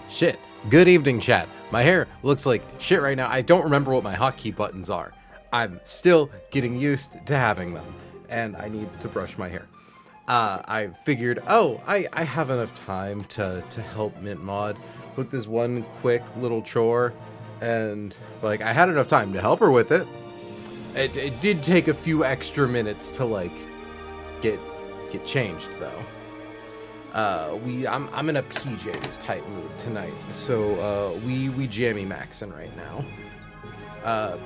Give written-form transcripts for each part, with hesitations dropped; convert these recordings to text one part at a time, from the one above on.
Shit. Good evening, chat. My hair looks like shit right now. I don't remember what my hotkey buttons are. I'm still getting used to having them, and I need to brush my hair. I figured, I have enough time to help Mint Mod with this one quick little chore, and like I had enough time to help her with it. It did take a few extra minutes to like get changed though. I'm in a PJs type mood tonight, so we jammy maxing right now.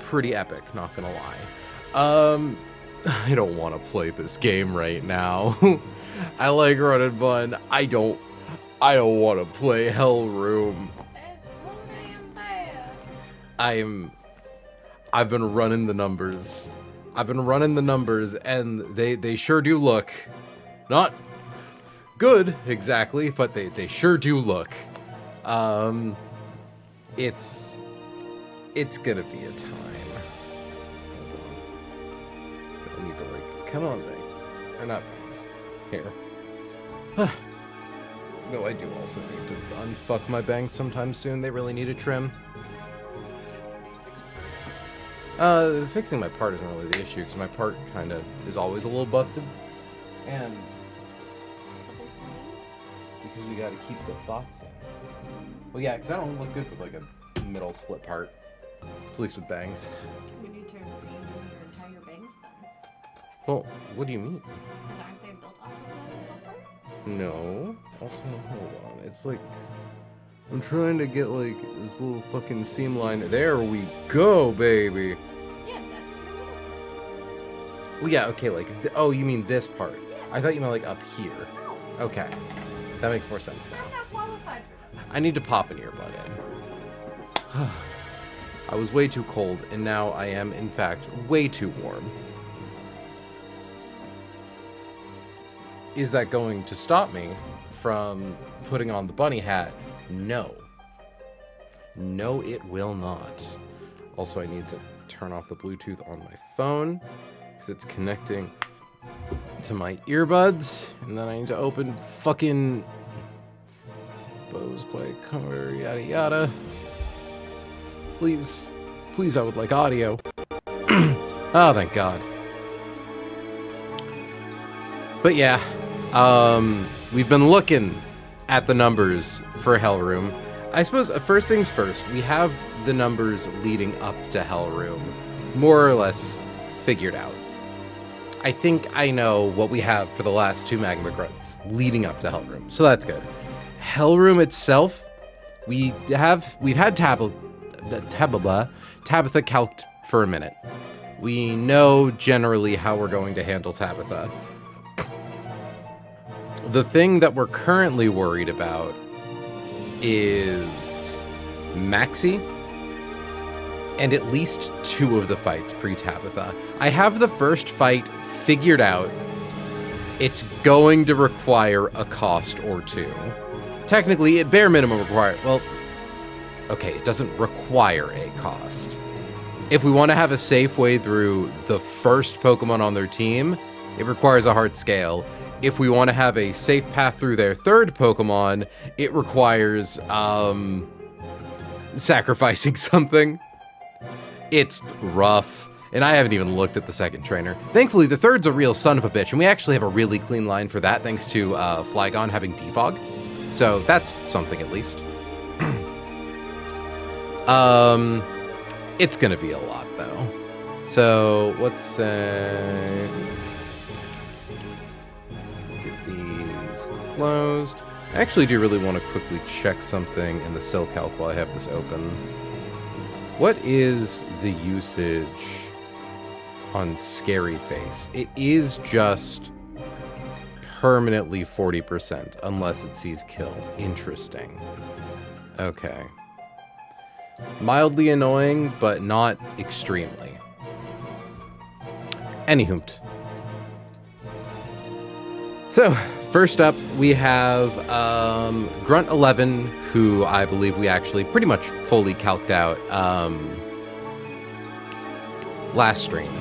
Pretty epic, not gonna lie. I don't want to play this game right now. I like run and bun. I don't want to play Hell Room. I've been running the numbers. And they sure do look not good exactly, but they sure do look. It's gonna be a time. I need to like, come on, bang. Or not bangs. Here. Though I do also need to unfuck my bangs sometime soon. They really need a trim. Fixing my part isn't really the issue, because my part kind of is always a little busted. And because we gotta keep the thoughts in. Well, yeah, because I don't look good with like a middle split part. At least with bangs. We need to tie your bangs then. Well, what do you mean? Because aren't they built off of that middle part? No. Also, hold on. It's like, I'm trying to get like this little fucking seam line. There we go, baby. Yeah, that's your middle part. Well, yeah, okay, like, oh, you mean this part? Yes. I thought you meant like up here. No. Okay. That makes more sense now. I'm not qualified for that. I need to pop an earbud in. I was way too cold, and now I am, in fact, way too warm. Is that going to stop me from putting on the bunny hat? No. No, it will not. Also, I need to turn off the Bluetooth on my phone, because it's connecting to my earbuds, and then I need to open fucking Bose Quiet Color, yada yada. Please, I would like audio. Oh, thank God. But yeah, we've been looking at the numbers for Hell Room. I suppose first things first, we have the numbers leading up to Hell Room more or less figured out. I think I know what we have for the last two magma grunts leading up to Hell Room, so that's good. Hell Room itself, we've had Tabitha calced for a minute. We know generally how we're going to handle Tabitha. The thing that we're currently worried about is Maxie and at least two of the fights pre-Tabitha. I have the first fight figured out. It's going to require a cost or two. Technically, at bare minimum well, okay, it doesn't require a cost. If we want to have a safe way through the first Pokemon on their team, it requires a hard scale. If we want to have a safe path through their third Pokemon, it requires, sacrificing something. It's rough, and I haven't even looked at the second trainer. Thankfully, the third's a real son of a bitch, and we actually have a really clean line for that, thanks to Flygon having Defog. So that's something at least. It's gonna be a lot, though. So, let's say... let's get these closed. I actually do really want to quickly check something in the SilCalc while I have this open. What is the usage on Scary Face? It is just permanently 40%, unless it sees kill. Interesting. Okay. Mildly annoying, but not extremely. Anyhoot. So, first up, we have Grunt 11, who I believe we actually pretty much fully calced out last stream.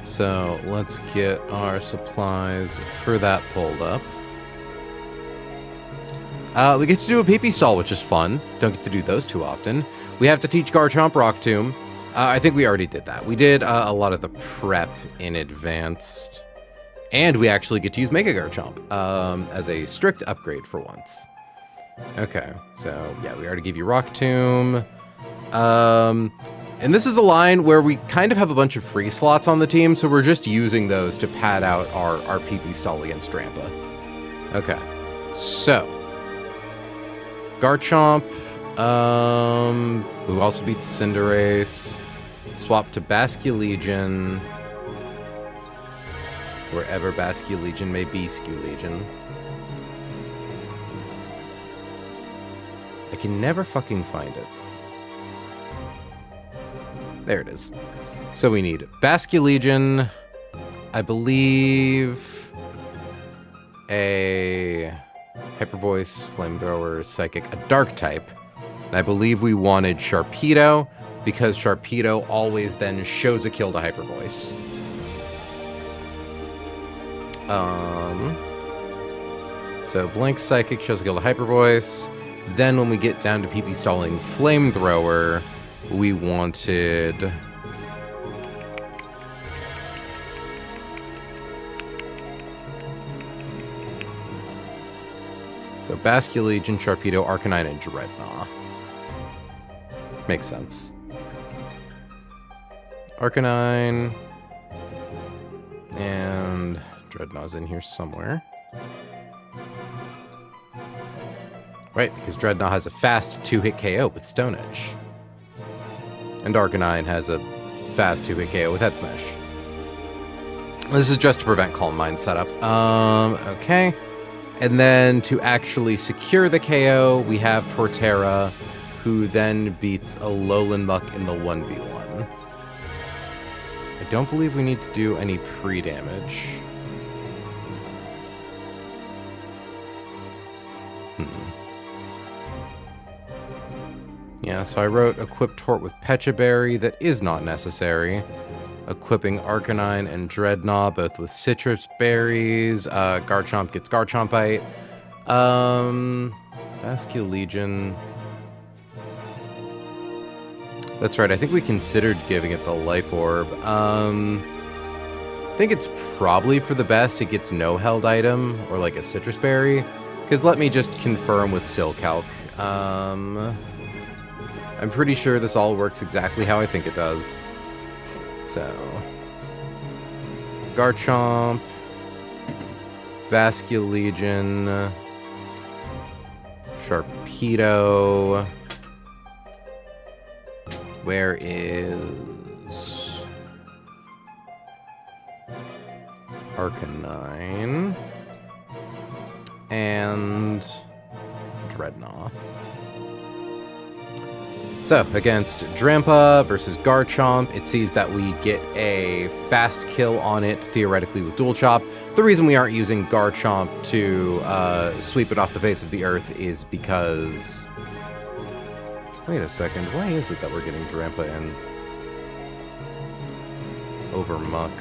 So, let's get our supplies for that pulled up. We get to do a pee-pee stall, which is fun. Don't get to do those too often. We have to teach Garchomp Rock Tomb. I think we already did that. We did a lot of the prep in advance. And we actually get to use Mega Garchomp as a strict upgrade for once. Okay, so yeah, we already gave you Rock Tomb. And this is a line where we kind of have a bunch of free slots on the team, so we're just using those to pad out our PP stall against Drampa. Okay, so Garchomp, who also beats Cinderace, swap to Basculegion, wherever Basculegion may be, Sculegion. I can never fucking find it. There it is. So we need Basculegion, I believe, a Hyper Voice, Flamethrower, Psychic, a Dark type. And I believe we wanted Sharpedo, because Sharpedo always then shows a kill to Hyper Voice. So Blink Psychic shows a kill to Hyper Voice. Then when we get down to PP stalling Flamethrower, we wanted... So Basculegion, Sharpedo, Arcanine, and Dreadnought. Makes sense. Arcanine. And Dreadnought's in here somewhere. Right, because Dreadnought has a fast 2-hit KO with Stone Edge. And Arcanine has a fast 2-hit KO with Head Smash. This is just to prevent Calm Mind setup. Okay. And then to actually secure the KO, we have Torterra, who then beats a Alolan Muck in the 1v1. I don't believe we need to do any pre-damage. Yeah, so I wrote Equip Tort with Pecha Berry. That is not necessary. Equipping Arcanine and Dreadnought, both with Citrus Berries. Garchomp gets Garchompite. Basculegion. That's right, I think we considered giving it the Life Orb. I think it's probably for the best it gets no held item, or like a Citrus Berry. Because let me just confirm with Silcalc. I'm pretty sure this all works exactly how I think it does. So, Garchomp, Basculegion, Sharpedo. Where is Arcanine? And Dreadnought. So, against Drampa versus Garchomp, it sees that we get a fast kill on it, theoretically with Dual Chop. The reason we aren't using Garchomp to sweep it off the face of the earth is because... Wait a second, why is it that we're getting Drampa in over Muck?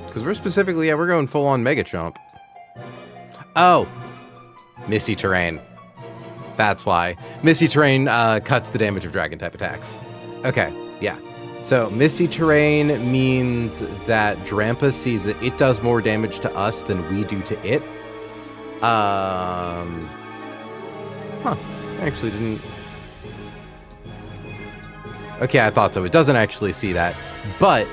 Because we're specifically, yeah, we're going full-on Mega Chomp. Oh! Misty Terrain. That's why. Misty Terrain cuts the damage of Dragon-type attacks. Okay, yeah. So, Misty Terrain means that Drampa sees that it does more damage to us than we do to it. Huh. I actually didn't... Okay, I thought so. It doesn't actually see that. But...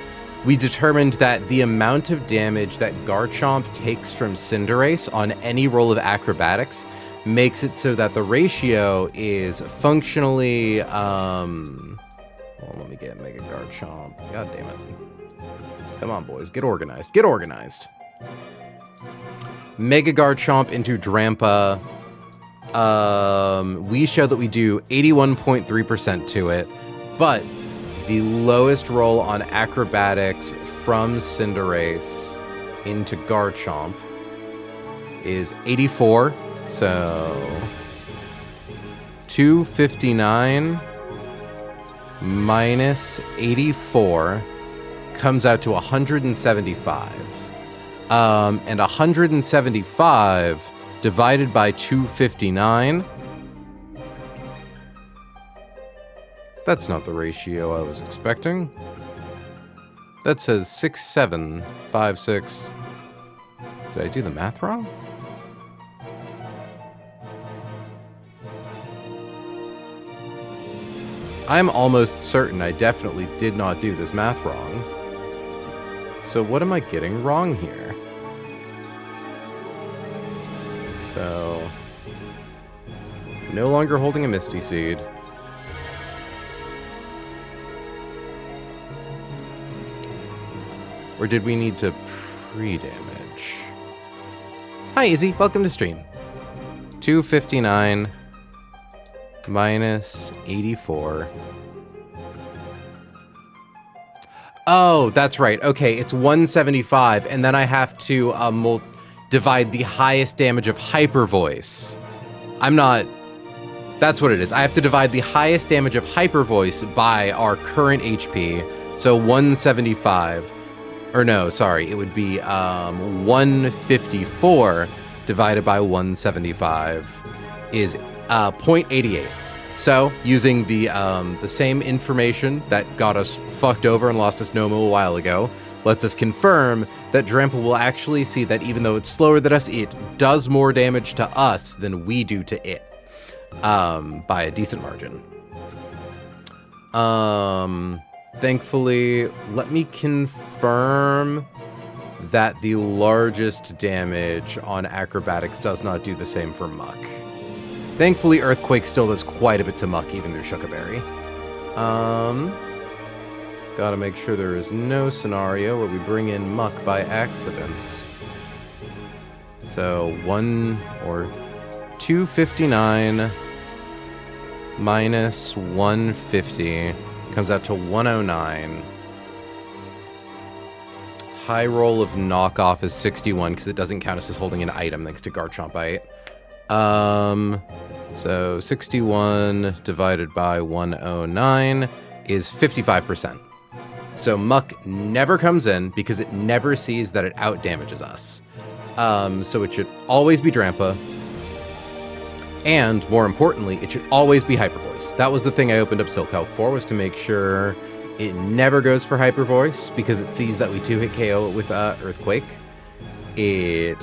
we determined that the amount of damage that Garchomp takes from Cinderace on any roll of acrobatics makes it so that the ratio is functionally, well, let me get Mega Garchomp. God damn it. Come on, boys. Get organized. Get organized. Mega Garchomp into Drampa. We show that we do 81.3% to it, but the lowest roll on acrobatics from Cinderace into Garchomp is 84. So 259 minus 84 comes out to 175. And 175 divided by 259. That's not the ratio I was expecting. That says 6756. Did I do the math wrong? I'm almost certain I definitely did not do this math wrong. So what am I getting wrong here? So, no longer holding a Misty Seed. Or did we need to pre-damage? Hi, Izzy. Welcome to stream. 259 minus 84. Oh, that's right. Okay, it's 175, and then I have to divide the highest damage of Hyper Voice. That's what it is. I have to divide the highest damage of Hyper Voice by our current HP. So 175. Or no, sorry, it would be 154 divided by 175 is 0.88. So, using the same information that got us fucked over and lost us Noma a while ago, lets us confirm that Drampa will actually see that even though it's slower than us, it does more damage to us than we do to it, by a decent margin. Thankfully, let me confirm that the largest damage on acrobatics does not do the same for Muck. Thankfully, Earthquake still does quite a bit to Muck, even through Shuckaberry. Gotta make sure there is no scenario where we bring in Muck by accident. So, 259 minus 150 comes out to 109. High roll of knockoff is 61 because it doesn't count us as holding an item thanks to Garchomp Bite. So 61 divided by 109 is 55%. So Muck never comes in because it never sees that it outdamages us. So it should always be Drampa. And more importantly, it should always be Hyper Voice. That was the thing I opened up Silk Help for, was to make sure it never goes for Hyper Voice because it sees that we 2-hit KO it with Earthquake. It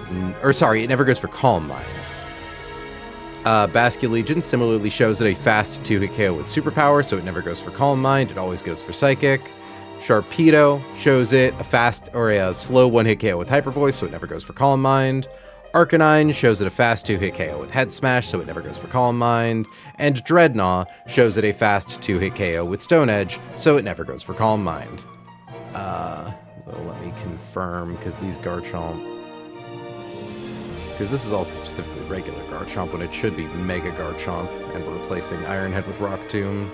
never goes for Calm Mind. Basculegion similarly shows it a fast 2-hit KO with Superpower, so it never goes for Calm Mind, it always goes for Psychic. Sharpedo shows it a slow 1-hit KO with Hyper Voice, so it never goes for Calm Mind. Arcanine shows it a fast 2-hit KO with Head Smash, so it never goes for Calm Mind. And Dreadnought shows it a fast 2-hit KO with Stone Edge, so it never goes for Calm Mind. Let me confirm, because these Garchomp... Because this is also specifically regular Garchomp when it should be Mega Garchomp, and we're replacing Ironhead with Rock Tomb.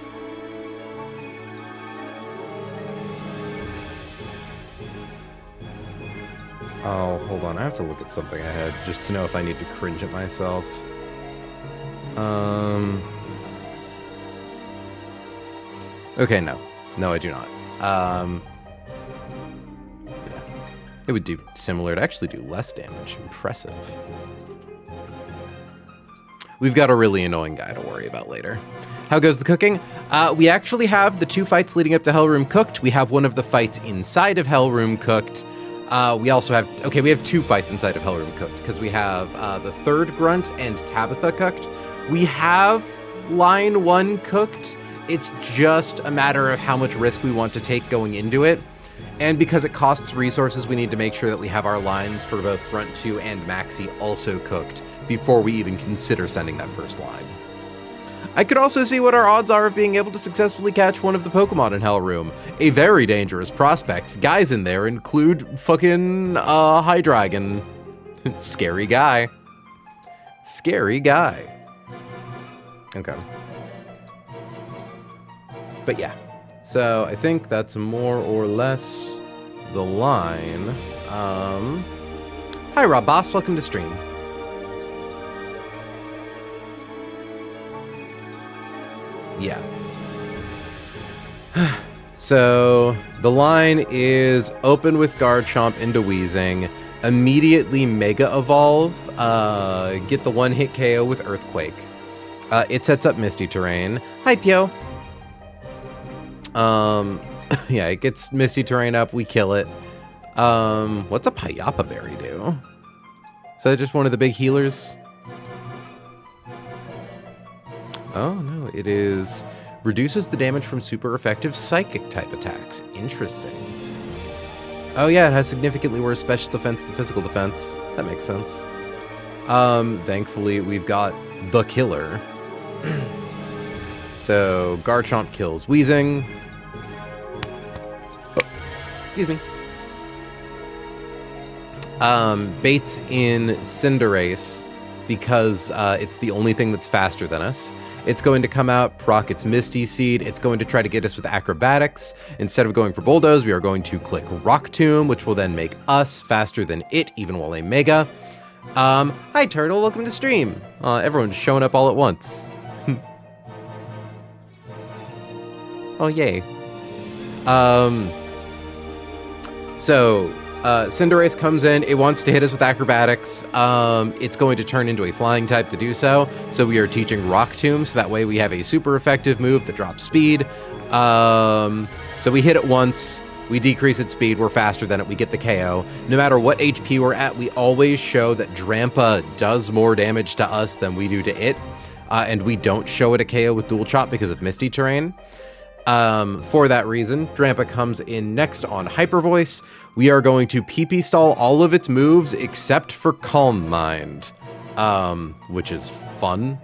Oh, hold on. I have to look at something ahead just to know if I need to cringe at myself. Okay, no. No, I do not. Yeah. It would do similar. It'd actually do less damage. Impressive. We've got a really annoying guy to worry about later. How goes the cooking? We actually have the 2 fights leading up to Hellroom cooked. We have one of the fights inside of Hellroom cooked. We also have... Okay, we have 2 fights inside of Hellroom cooked, because we have the 3rd Grunt and Tabitha cooked. We have Line 1 cooked. It's just a matter of how much risk we want to take going into it. And because it costs resources, we need to make sure that we have our lines for both Grunt 2 and Maxie also cooked before we even consider sending that first line. I could also see what our odds are of being able to successfully catch one of the Pokemon in Hellroom. A very dangerous prospect. Guys in there include fucking Hydreigon. Scary guy. Scary guy. Okay. But yeah. So I think that's more or less the line. Hi Rob Boss, welcome to stream. Yeah. So the line is open with Garchomp into Wheezing, immediately Mega Evolve, get the one-hit KO with Earthquake. It sets up Misty Terrain. Hi, Pio. Yeah, it gets Misty Terrain up, we kill it. What's a Payapa Berry do? Is that just one of the big healers? Oh, no, it is... reduces the damage from super effective psychic type attacks. Interesting. Oh yeah, it has significantly worse special defense than physical defense. That makes sense. Thankfully, we've got the killer. So, Garchomp kills Wheezing. Oh, excuse me. Baits in Cinderace because it's the only thing that's faster than us. It's going to come out, proc its Misty Seed. It's going to try to get us with Acrobatics. Instead of going for Bulldoze, we are going to click Rock Tomb, which will then make us faster than it, even while a Mega. Hi, Turtle. Welcome to stream. Everyone's showing up all at once. Oh, yay. Cinderace comes in, it wants to hit us with Acrobatics. It's going to turn into a flying type to do so. So we are teaching Rock Tomb, so that way we have a super effective move that drops speed. So we hit it once, we decrease its speed, we're faster than it, we get the KO. No matter what HP we're at, we always show that Drampa does more damage to us than we do to it. And we don't show it a KO with Dual Chop because of Misty Terrain. For that reason, Drampa comes in next on Hyper Voice. We are going to PP stall all of its moves except for Calm Mind, which is fun.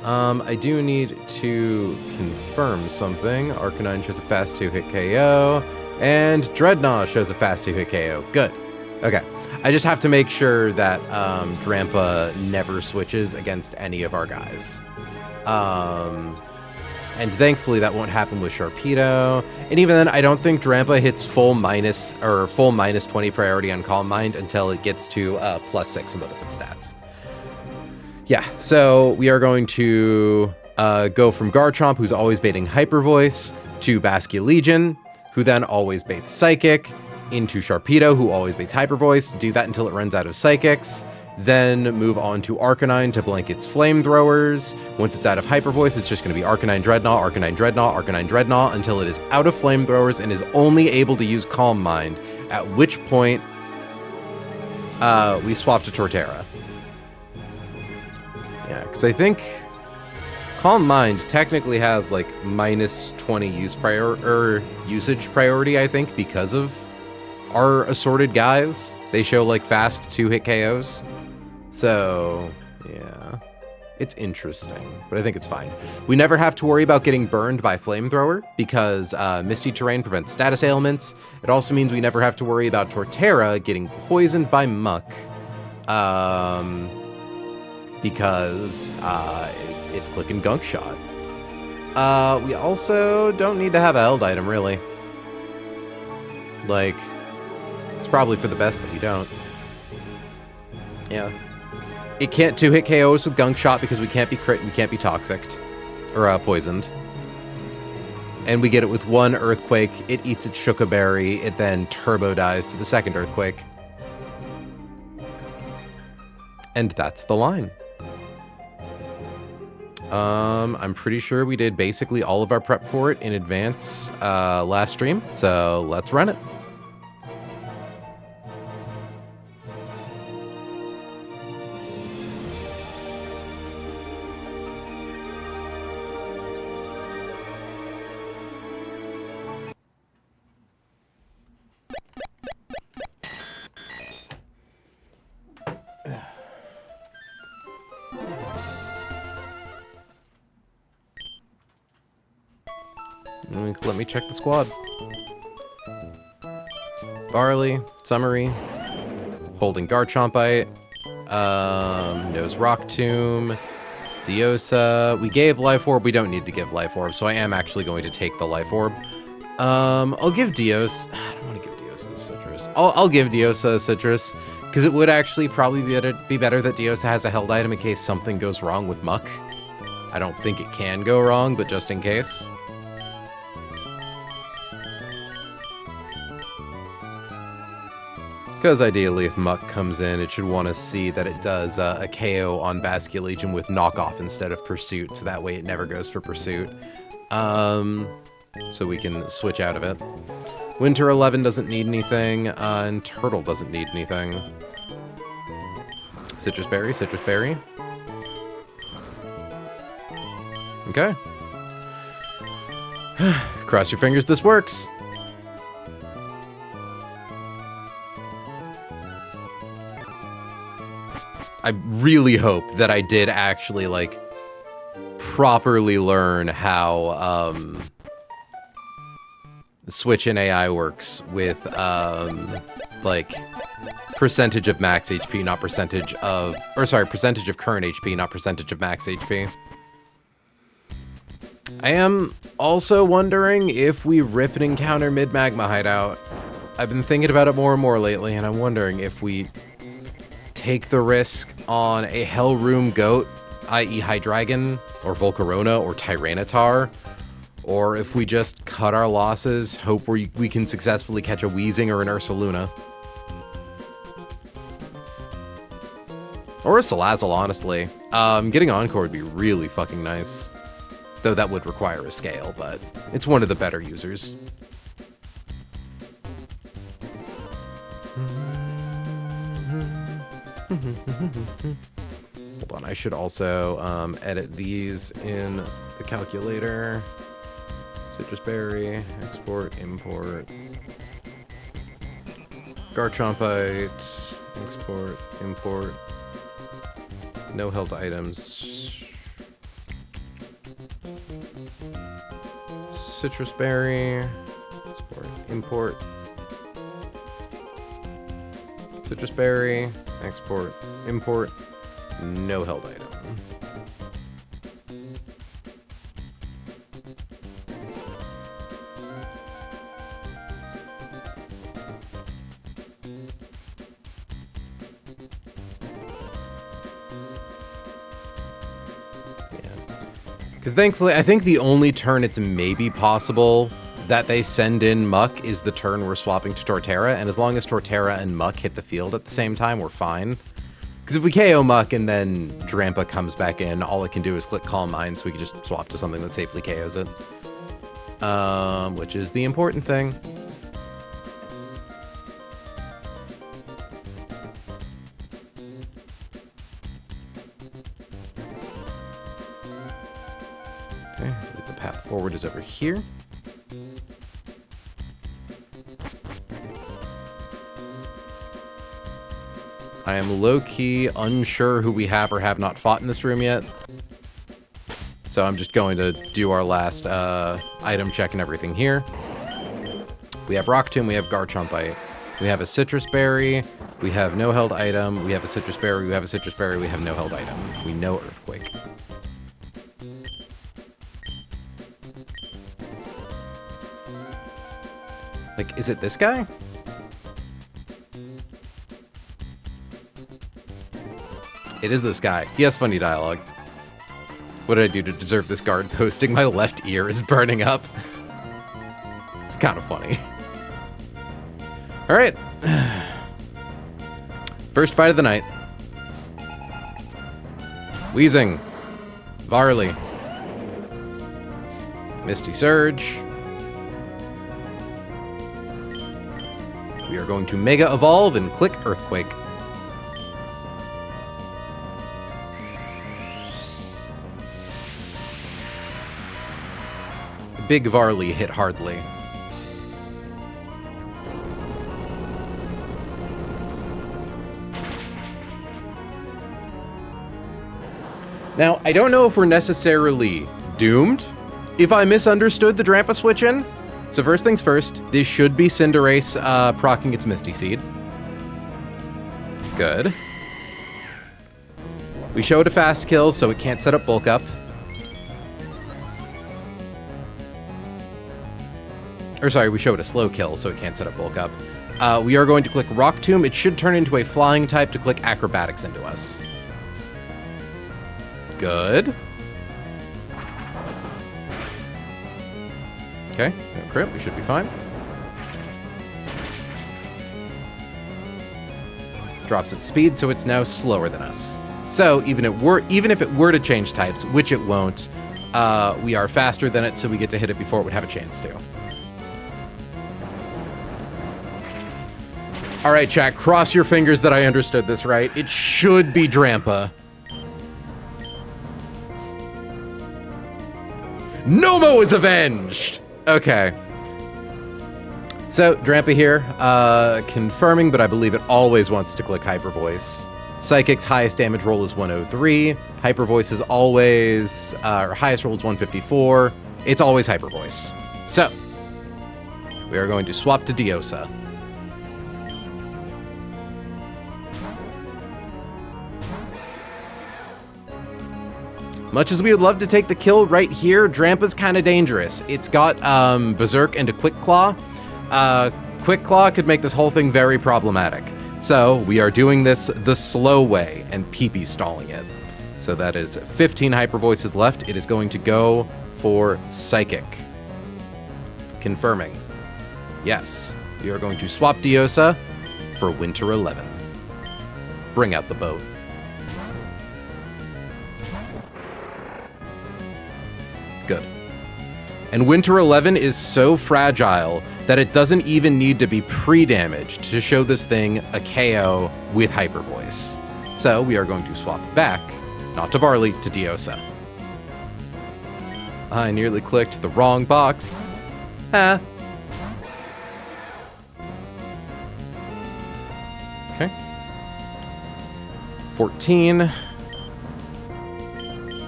I do need to confirm something. Arcanine shows a fast 2-hit KO, and Dreadnought shows a fast 2-hit KO. Good. Okay. I just have to make sure that Drampa never switches against any of our guys. And thankfully that won't happen with Sharpedo. And even then, I don't think Drampa hits full minus 20 priority on Calm Mind until it gets to +6 in both of its stats. Yeah, so we are going to go from Garchomp, who's always baiting Hyper Voice, to Basculegion, who then always baits Psychic, into Sharpedo, who always baits Hyper Voice. Do that until it runs out of Psychics. Then move on to Arcanine to blank its Flamethrowers. Once it's out of Hyper Voice, it's just going to be Arcanine Dreadnought, Arcanine Dreadnought, Arcanine Dreadnought until it is out of Flamethrowers and is only able to use Calm Mind, at which point we swap to Torterra. Yeah, because I think Calm Mind technically has like -20 usage priority, I think, because of our assorted guys. They show like fast 2-hit KOs. So, yeah, it's interesting, but I think it's fine. We never have to worry about getting burned by Flamethrower because Misty Terrain prevents status ailments. It also means we never have to worry about Torterra getting poisoned by Muck because it's Click and Gunk Shot. We also don't need to have a held item, really. Like, it's probably for the best that we don't. Yeah. It can't 2-hit KOs with Gunk Shot because we can't be crit and we can't be toxicked. Or poisoned. And we get it with one Earthquake. It eats its Shuka Berry. It then turbo dies to the second Earthquake. And that's the line. I'm pretty sure we did basically all of our prep for it in advance last stream. So let's run it. Let me check the squad. Barley, Summary, holding Garchompite, knows Rock Tomb, Diosa. We gave Life Orb. We don't need to give Life Orb, so I am actually going to take the Life Orb. I'll give Dios. I don't want to give Diosa a Citrus. I'll give Diosa a Citrus, because it would actually probably be better that Diosa has a held item in case something goes wrong with Muck. I don't think it can go wrong, but just in case. Because ideally, if Muck comes in, it should want to see that it does a KO on Basculegion with knockoff instead of pursuit, so that way it never goes for pursuit. So we can switch out of it. Winter 11 doesn't need anything, and Turtle doesn't need anything. Citrus Berry, Citrus Berry. Okay. Cross your fingers this works. I really hope that I did actually, like, properly learn how, Switch in AI works with, like, percentage of max HP, not percentage of... Or, sorry, percentage of current HP, not percentage of max HP. I am also wondering if we rip an encounter mid-magma hideout. I've been thinking about it more and more lately, and I'm wondering if we take the risk on a Hellroom Goat, i.e. Hydreigon, or Volcarona, or Tyranitar, or if we just cut our losses, hope we can successfully catch a Weezing or an Ursaluna. Or a Salazzle, honestly. Getting Encore would be really fucking nice. Though that would require a scale, but it's one of the better users. Hold on, I should also edit these in the calculator. Citrus Berry, export, import. Garchompite, export, import. No held items. Citrus Berry, export, import. Citrus Berry, export, import. No held item. Because thankfully, I think the only turn it's maybe possible that they send in Muck is the turn we're swapping to Torterra, and as long as Torterra and Muck hit the field at the same time, we're fine. Because if we KO Muck and then Drampa comes back in, all it can do is click Calm Mind, so we can just swap to something that safely KOs it. Which is the important thing. Okay, I believe the path forward is over here. I am low-key unsure who we have or have not fought in this room yet. So I'm just going to do our last item check and everything here. We have Rock Tomb, we have Garchompite. We have a Citrus Berry, we have no held item, we have a Citrus Berry, we have a Citrus Berry, we have no held item. We know Earthquake. Like, is it this guy? It is this guy. He has funny dialogue. What did I do to deserve this guard posting? My left ear is burning up. It's kind of funny. All right. First fight of the night. Weezing. Varley. Misty Surge. We are going to Mega Evolve and click Earthquake. Big Varley hit hardly. Now, I don't know if we're necessarily doomed if I misunderstood the Drampa switch in. So first things first, this should be Cinderace proccing its Misty Seed. Good. We showed a fast kill, so it can't set up Bulk Up. Or sorry, we showed a slow kill, so it can't set up Bulk Up. We are going to click Rock Tomb. It should turn into a flying type to click Acrobatics into us. Good. Okay, no crit, we should be fine. drops its speed, so it's now slower than us. So even if it were to change types, which it won't, we are faster than it, so we get to hit it before it would have a chance to. All right, chat, cross your fingers that I understood this right. It should be Drampa. Nomo is avenged! Okay. So, Drampa here, confirming, but I believe it always wants to click Hyper Voice. Psychic's highest damage roll is 103. Hyper Voice is always, or highest roll is 154. It's always Hyper Voice. So, we are going to swap to Diosa. Much as we would love to take the kill right here, Drampa's kind of dangerous. It's got Berserk and a Quick Claw. Quick Claw could make this whole thing very problematic. So we are doing this the slow way and PP stalling it. So that is 15 Hyper Voices left. It is going to go for Psychic. Confirming. Yes, we are going to swap Diosa for Winter 11. Bring out the boat. Good. And Winter 11 is so fragile that it doesn't even need to be pre-damaged to show this thing a KO with Hyper Voice. So we are going to swap back, not to Varley, to Diosa. I nearly clicked the wrong box. Ah. Okay. 14.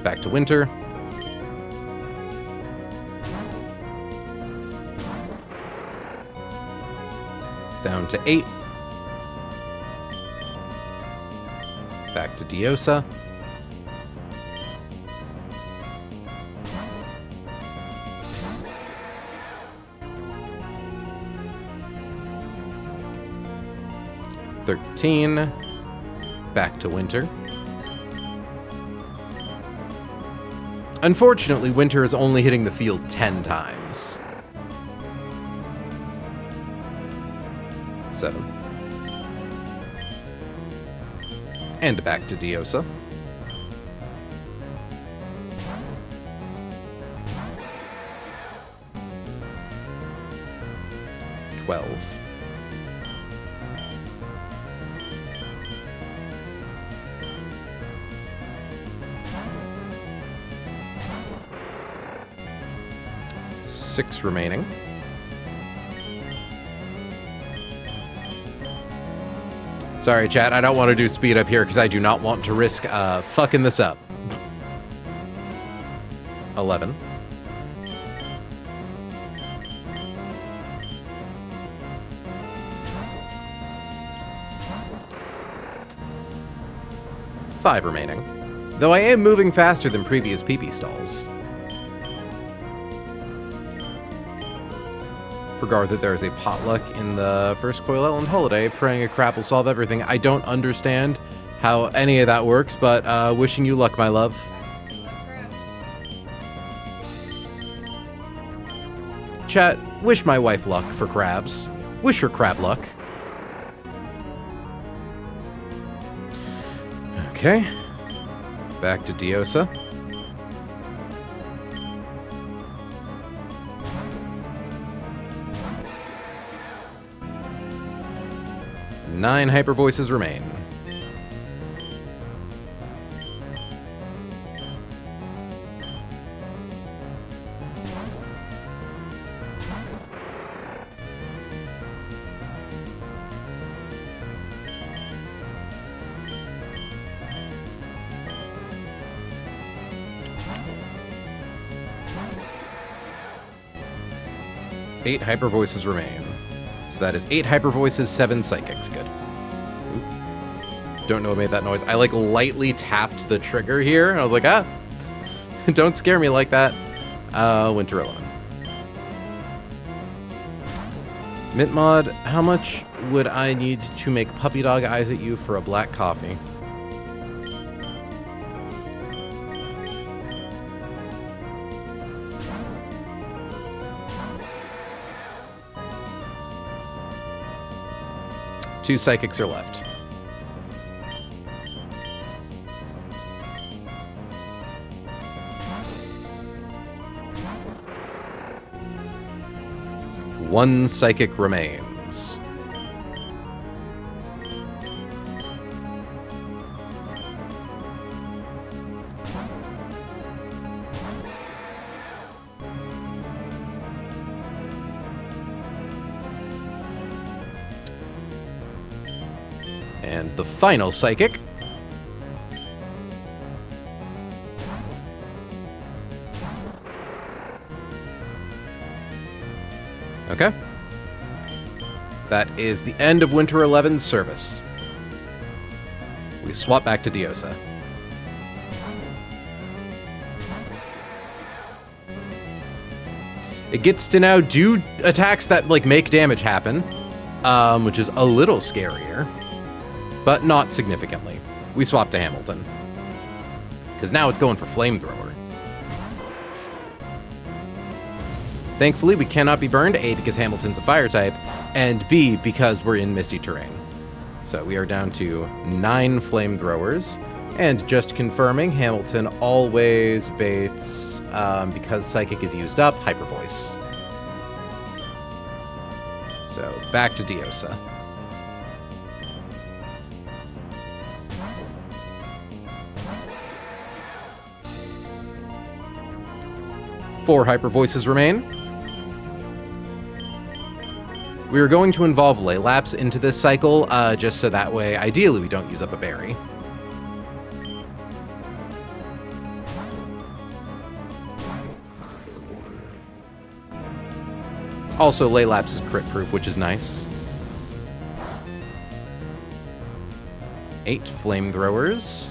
Back to Winter. Down to 8. Back to Diosa. $13. Back to Winter. Unfortunately, Winter is only hitting the field 10 times. 7. And back to Diosa. 12. Six remaining. Sorry, chat, I don't want to do speed up here because I do not want to risk fucking this up. 11. Five remaining. Though I am moving faster than previous PP stalls. Forgot that there is a potluck in the first Coil Island holiday. Praying a crap will solve everything. I don't understand how any of that works, but wishing you luck, my love. Chat, wish my wife luck for crabs. Wish her crab luck. Okay. Back to Diosa. Nine Hyper Voices remain. Eight Hyper Voices remain. So that is 8 Hyper Voices, 7 Psychics. Good. Oop. Don't know what made that noise. I like lightly tapped the trigger here. I was like, ah, don't scare me like that. Winter 11. Mint Mod, how much would I need to make puppy dog eyes at you for a black coffee? Two Psychics are left. 1 psychic remains. And the final psychic. Okay. That is the end of Winter 11's service. We swap back to Diosa. It gets to now do attacks that, like, make damage happen, which is a little scarier, but not significantly. We swap to Hamilton, because now it's going for Flamethrower. Thankfully, we cannot be burned, A, because Hamilton's a fire type, and B, because we're in misty terrain. So we are down to 9 Flamethrowers, and just confirming, Hamilton always baits, because Psychic is used up, Hyper Voice. So back to Diosa. Four Hyper Voices remain. We are going to involve Laylapse into this cycle, just so that way, ideally, we don't use up a berry. Also, Laylapse is crit proof, which is nice. 8 Flamethrowers.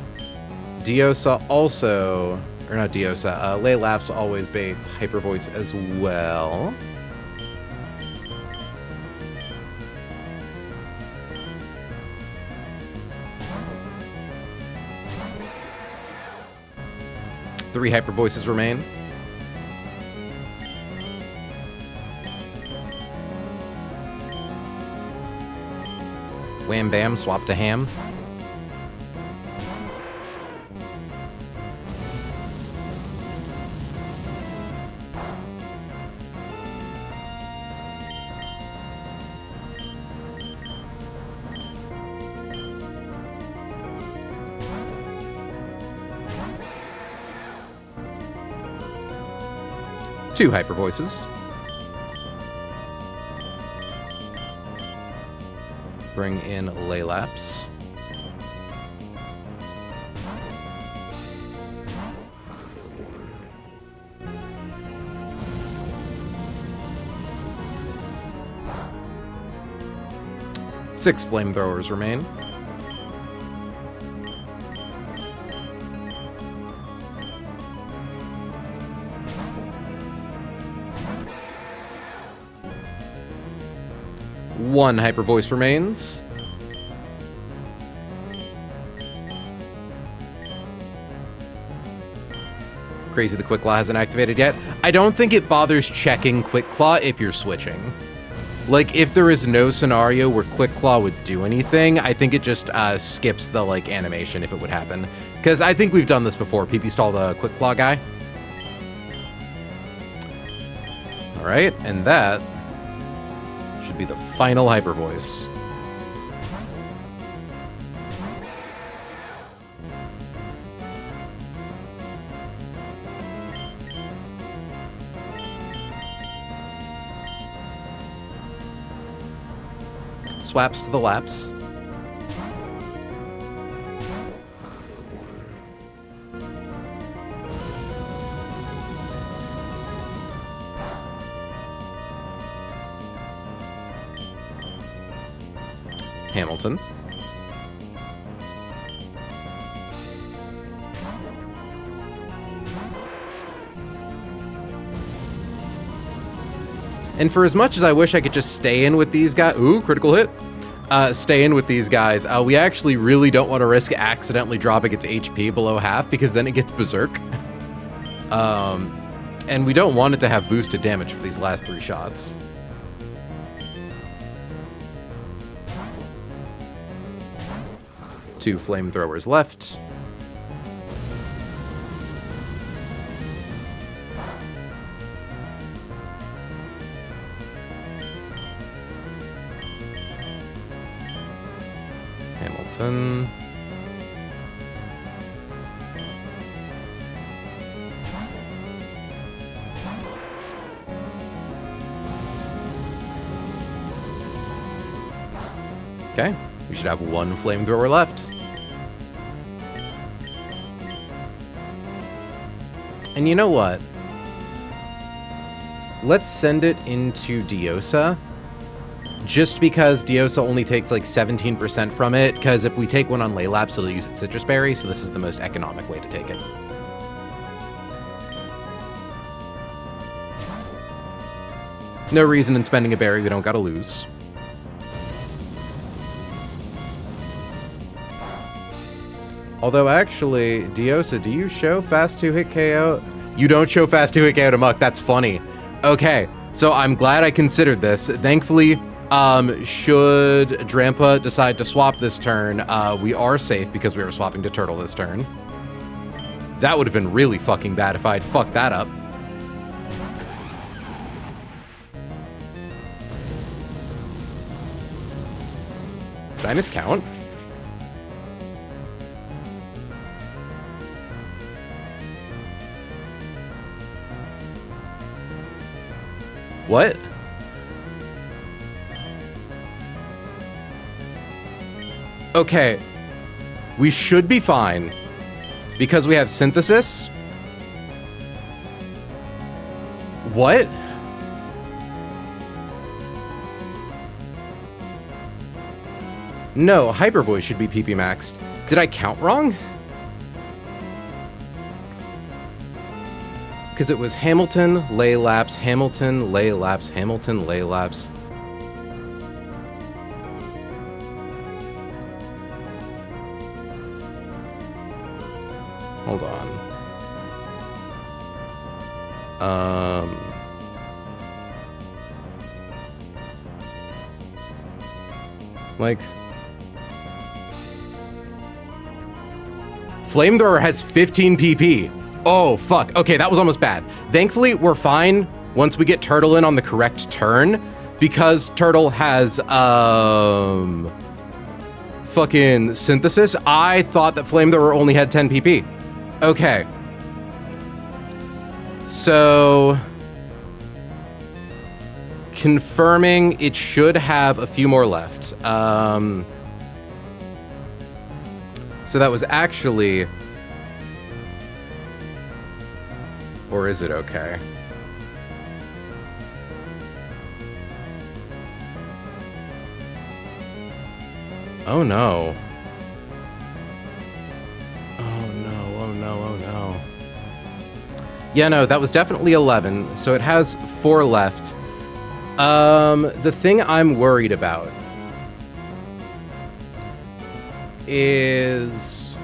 Diosa also, or not Diosa, Laylapse always baits Hyper Voice as well. Three Hyper Voices remain. Wham Bam, swap to Ham. Two Hyper Voices. Bring in Laylapse. Six Flamethrowers remain. One Hyper Voice remains. Crazy the Quick Claw hasn't activated yet. I don't think it bothers checking Quick Claw if you're switching. Like, if there is no scenario where Quick Claw would do anything, I think it just skips the, like, animation if it would happen. Because I think we've done this before. PP stall the Quick Claw guy. Alright, and that should be the final Hyper Voice. Swaps to the Lapse. Hamilton. And for as much as I wish I could just stay in with these guys, ooh, critical hit. Stay in with these guys. We actually really don't want to risk accidentally dropping its HP below half because then it gets berserk. And we don't want it to have boosted damage for these last 3 shots. Two Flamethrowers left. Hamilton. Okay, we should have one flamethrower left. And you know what? Let's send it into Diosa. Just because Diosa only takes like 17% from it, because if we take one on Laylapse, it'll use its Citrus Berry, so this is the most economic way to take it. No reason in spending a berry we don't gotta lose. Although actually, Diosa, do you show fast 2-hit KO? You don't show fast 2-hit KO to Muck, that's funny. Okay, so I'm glad I considered this. Thankfully, should Drampa decide to swap this turn, we are safe because we were swapping to Turtle this turn. That would have been really fucking bad if I'd fucked that up. Did I miscount? What? Okay. We should be fine. Because we have Synthesis. What? No, Hyper Voice should be PP maxed. Did I count wrong? Because it was Hamilton, Laylapse, Hamilton, Laylapse, Hamilton, Laylapse. Hold on. Like... Flamethrower has 15 PP. Oh, fuck. Okay, that was almost bad. Thankfully, we're fine once we get Turtle in on the correct turn, because Turtle has, fucking Synthesis. I thought that Flamethrower only had 10 PP. Okay. So... confirming it should have a few more left. So that was actually... Or is it okay? Oh no. Oh no, oh no, oh no. Yeah, no, that was definitely 11, so it has 4 left. The thing I'm worried about is...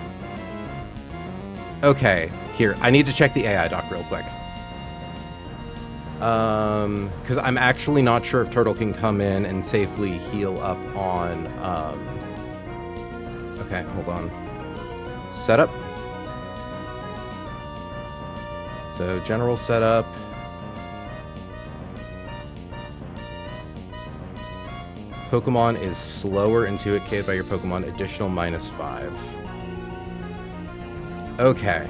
Okay, here, I need to check the AI doc real quick. Because I'm actually not sure if Turtle can come in and safely heal up on, Okay, hold on. Setup. So, general setup. Pokemon is slower into it, KO'd by your Pokemon, additional -5. Okay.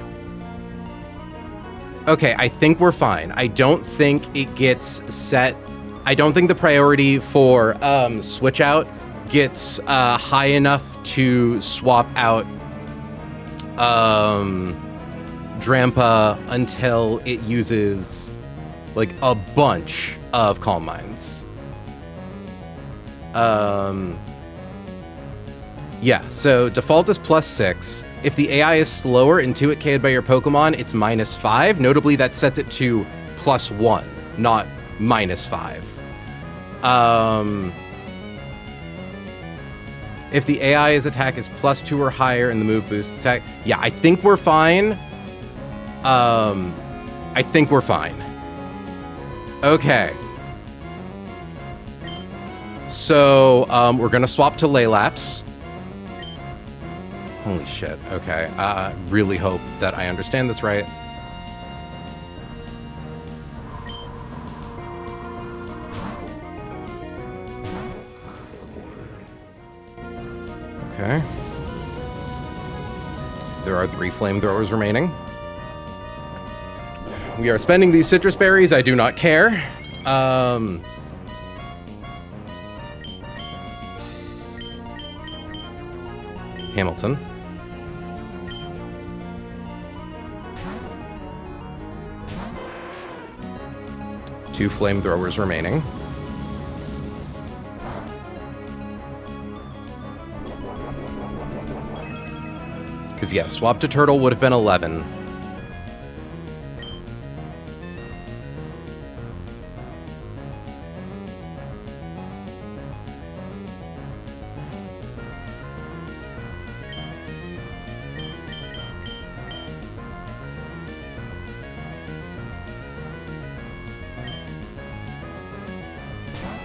Okay, I think we're fine. I don't think it gets set. I don't think the priority for switch out gets high enough to swap out Drampa until it uses like a bunch of Calm Minds. Yeah, so default is +6. If the AI is slower into it KO'd by your Pokemon, it's -5. Notably, that sets it to +1, not -5. If the AI's attack is +2 or higher and the move boosts attack, yeah, I think we're fine. I think we're fine. Okay. So, we're gonna swap to Laylapse. Holy shit, okay. I really hope that I understand this right. Okay. There are 3 flamethrowers remaining. We are spending these citrus berries. I do not care. Hamilton. Two flamethrowers remaining. Because, yeah, swap to turtle would have been 11.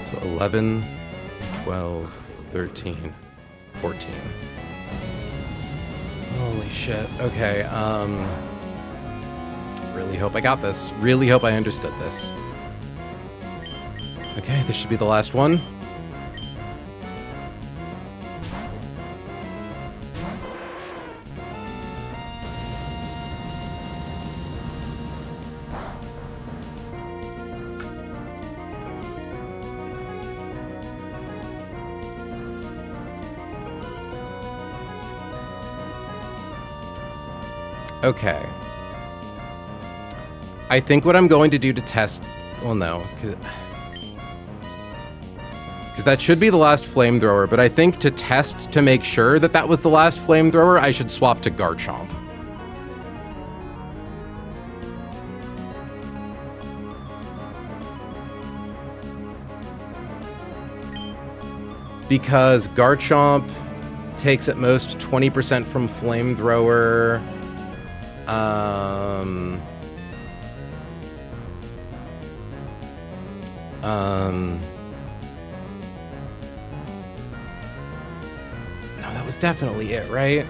So 11, 12, 13, 14. Holy shit. Okay, really hope I got this. Really hope I understood this. Okay, this should be the last one. Okay. I think what I'm going to do to test... Well, no. Because that should be the last flamethrower, but I think to test to make sure that that was the last flamethrower, I should swap to Garchomp. Because Garchomp takes at most 20% from flamethrower... No, that was definitely it, right?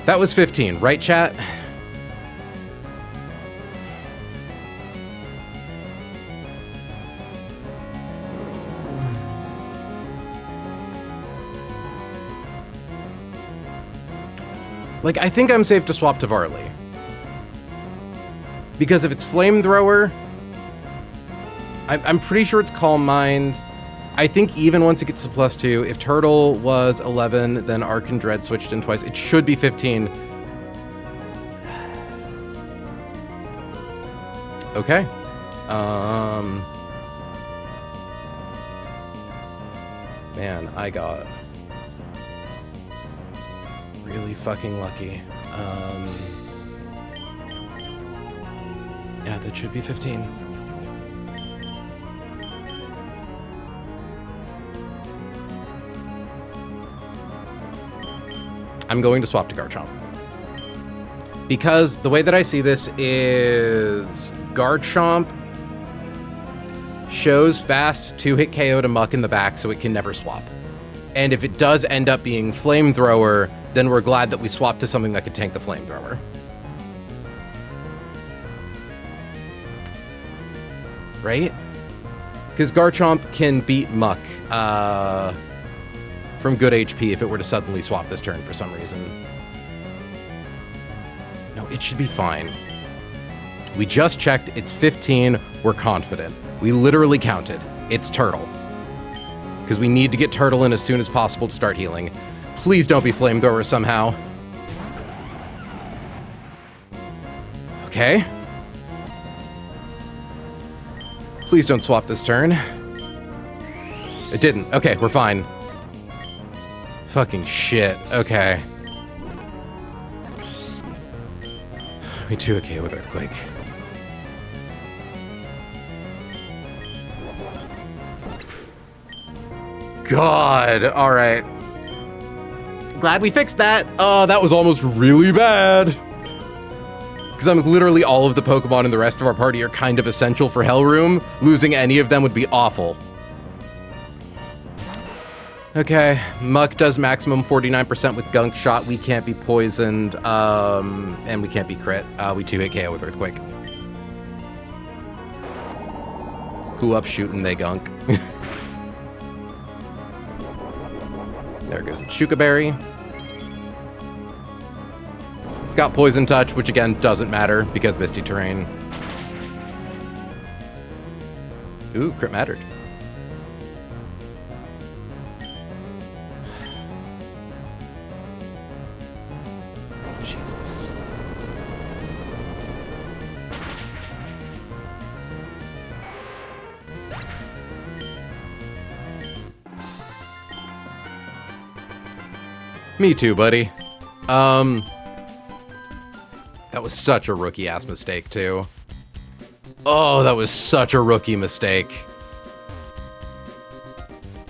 That was 15, right, chat? Like, I think I'm safe to swap to Varley. Because if it's Flamethrower, I'm pretty sure it's Calm Mind. I think even once it gets to +2, if Turtle was 11, then Arc and Dread switched in twice, it should be 15. Okay. Man, I got... really fucking lucky. Yeah, that should be 15. I'm going to swap to Garchomp. Because the way that I see this is Garchomp shows fast 2-hit KO to Muck in the back, so it can never swap. And if it does end up being Flamethrower, then we're glad that we swapped to something that could tank the Flamethrower. Right? Because Garchomp can beat Muck from good HP if it were to suddenly swap this turn for some reason. No, it should be fine. We just checked. It's 15. We're confident. We literally counted. It's Turtle. Because we need to get Turtle in as soon as possible to start healing. Please don't be Flamethrower somehow. Okay. Please don't swap this turn. It didn't. Okay, we're fine. Fucking shit. Okay. We too okay with Earthquake. God. All right. Glad we fixed that. Oh, that was almost really bad. Because I'm literally all of the Pokemon in the rest of our party are kind of essential for Hellroom. Losing any of them would be awful. Okay, Muck does maximum 49% with Gunk Shot. We can't be poisoned, and we can't be crit. We 2-hit KO with Earthquake. Who up shooting they gunk? There goes a Shuka Berry. It's got Poison Touch, which again doesn't matter because Misty Terrain. Ooh, crit mattered. Jesus. Me too, buddy. That was such a rookie-ass mistake, too. Oh, that was such a rookie mistake.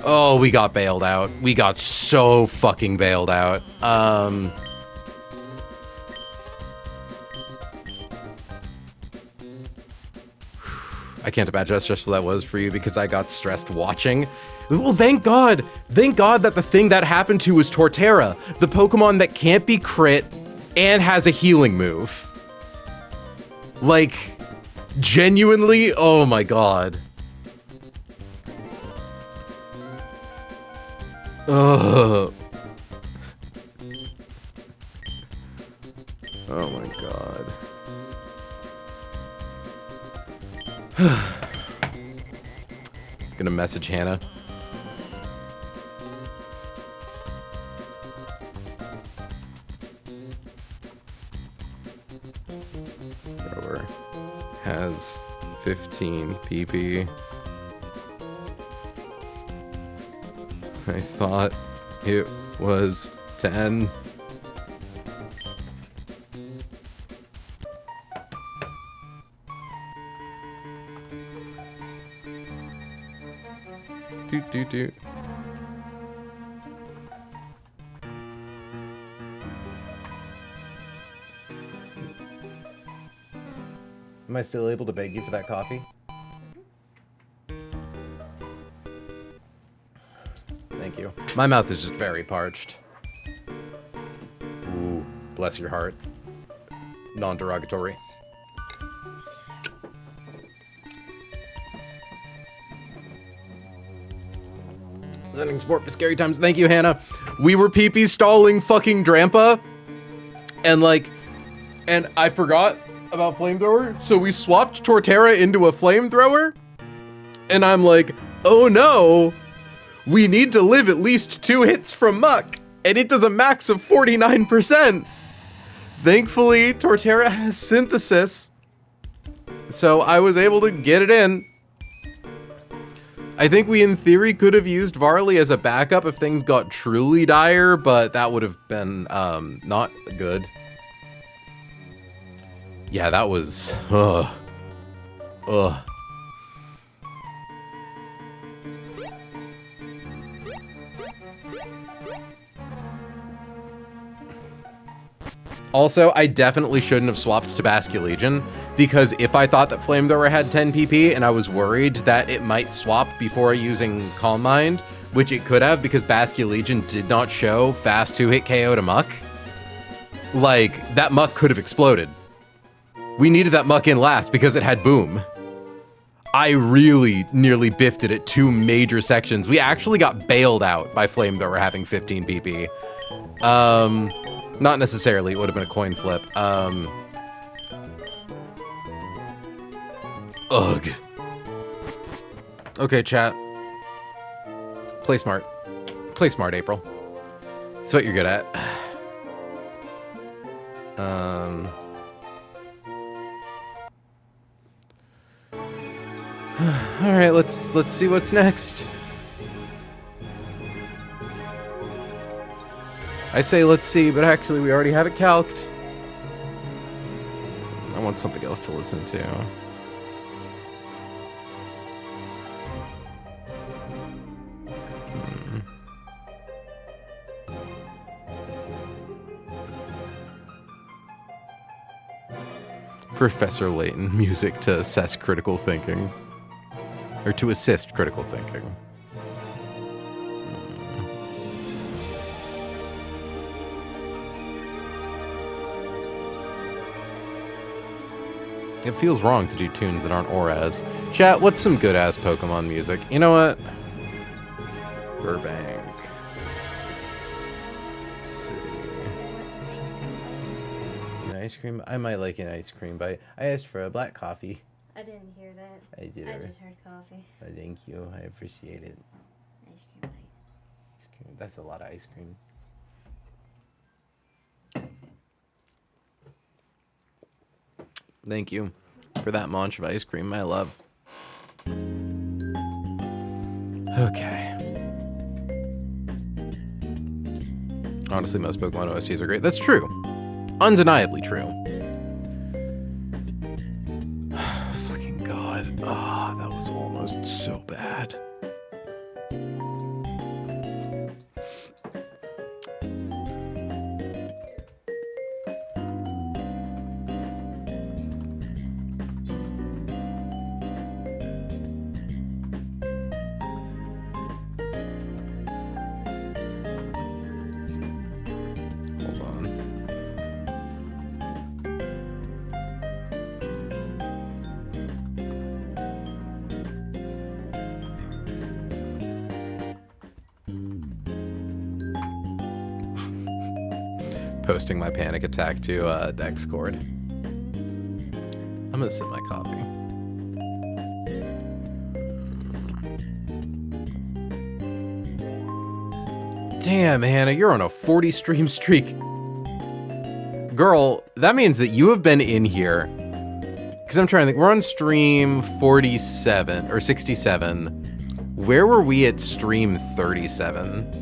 Oh, we got bailed out. We got so fucking bailed out. I can't imagine how stressful that was for you because I got stressed watching. Well, thank God. Thank God that the thing that happened to was Torterra, the Pokemon that can't be crit and has a healing move. Like, genuinely, oh my God. Ugh. Oh my God. Gonna message Hannah. Thrower has 15 PP. I thought it was 10. Doot doot doot. Am I still able to beg you for that coffee? Thank you. My mouth is just very parched. Ooh, bless your heart. Non-derogatory. Sending support for scary times. Thank you, Hannah. We were pee-pee stalling fucking Drampa. And I forgot about flamethrower. So we swapped Torterra into a flamethrower. And I'm like, oh no. We need to live at least 2 hits from Muck. And it does a max of 49%. Thankfully, Torterra has Synthesis. So I was able to get it in. I think we, in theory, could have used Varley as a backup if things got truly dire, but that would have been, not good. Yeah, that was, ugh. Also, I definitely shouldn't have swapped to Basculegion, because if I thought that Flamethrower had 10 PP and I was worried that it might swap before using Calm Mind, which it could have because Basculegion did not show fast 2-hit KO to Muck, like, that Muck could have exploded. We needed that Muck in last because it had Boom. I really nearly biffed it at 2 major sections. We actually got bailed out by Flamethrower having 15 PP. Not necessarily, it would have been a coin flip. Ugh. Okay, chat. Play smart. Play smart, April. That's what you're good at. Alright, let's see what's next. I say let's see, but actually we already have it calced. I want something else to listen to. Professor Layton music to assess critical thinking. Or to assist critical thinking. It feels wrong to do tunes that aren't ORAS. Chat, what's some good-ass Pokemon music? You know what? Burbank. City. An ice cream? I might like an ice cream bite. I asked for a black coffee. I didn't hear that. I did. I just heard coffee. Thank you. I appreciate it. Ice cream bite. Ice cream. That's a lot of ice cream. Thank you for that munch of ice cream, my love. Okay. Honestly, most Pokemon OSTs are great. That's true. Undeniably true. Fucking God. Oh, that was almost so bad. Posting my panic attack to NIGHTCORE. I'm gonna sip my coffee. Damn, Hannah, you're on a 40 stream streak. Girl, that means that you have been in here. Because I'm trying to think, we're on stream 47 or 67. Where were we at stream 37?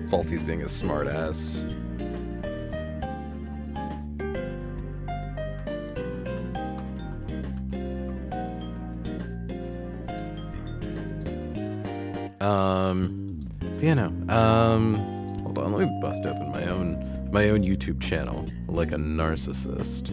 Faulty's being a smartass. Piano. Hold on, let me bust open my own YouTube channel like a narcissist.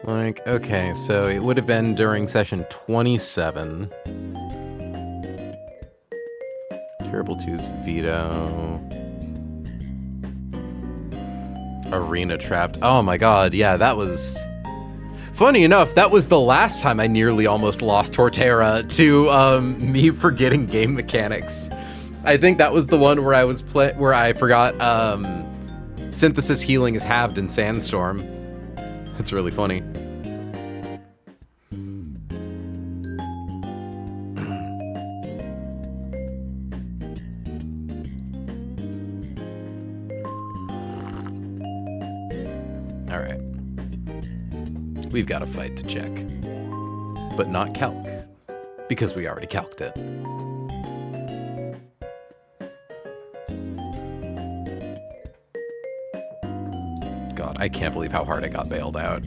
Like, okay, so it would have been during session 27. Terrible 2's veto. Arena trapped. Oh my god, yeah, that was... Funny enough, that was the last time I nearly almost lost Torterra to me forgetting game mechanics. I think that was the one where I forgot synthesis healing is halved in Sandstorm. It's really funny. All right. We've got a fight to check. But not calc. Because we already calced it. God, I can't believe how hard I got bailed out.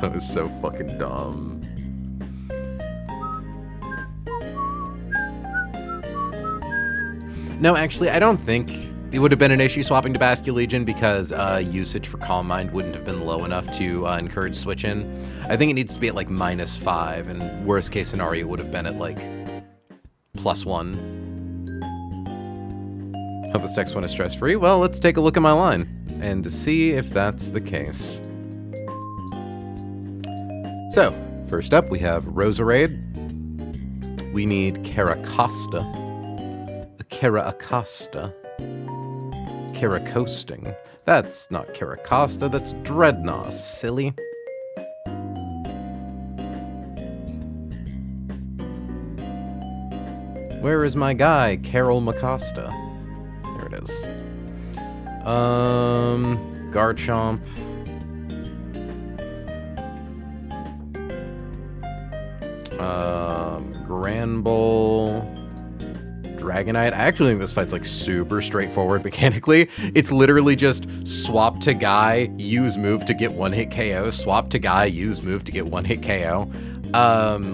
That was so fucking dumb. No, actually, I don't think it would have been an issue swapping to Basque Legion because usage for Calm Mind wouldn't have been low enough to encourage switch-in. I think it needs to be at like -5, and worst case scenario would have been at like +1. Hope this next one is stress-free. Well, let's take a look at my line and to see if that's the case. So, first up, we have Roserade. We need Caracosta. Caracosta. Caracoasting. That's not Caracosta, that's Dreadnought, silly. Where is my guy, Carol Macosta? There it is. Garchomp. Granbull. Dragonite. I actually think this fight's like super straightforward mechanically. It's literally just swap to guy, use move to get one hit KO, swap to guy, use move to get one hit KO.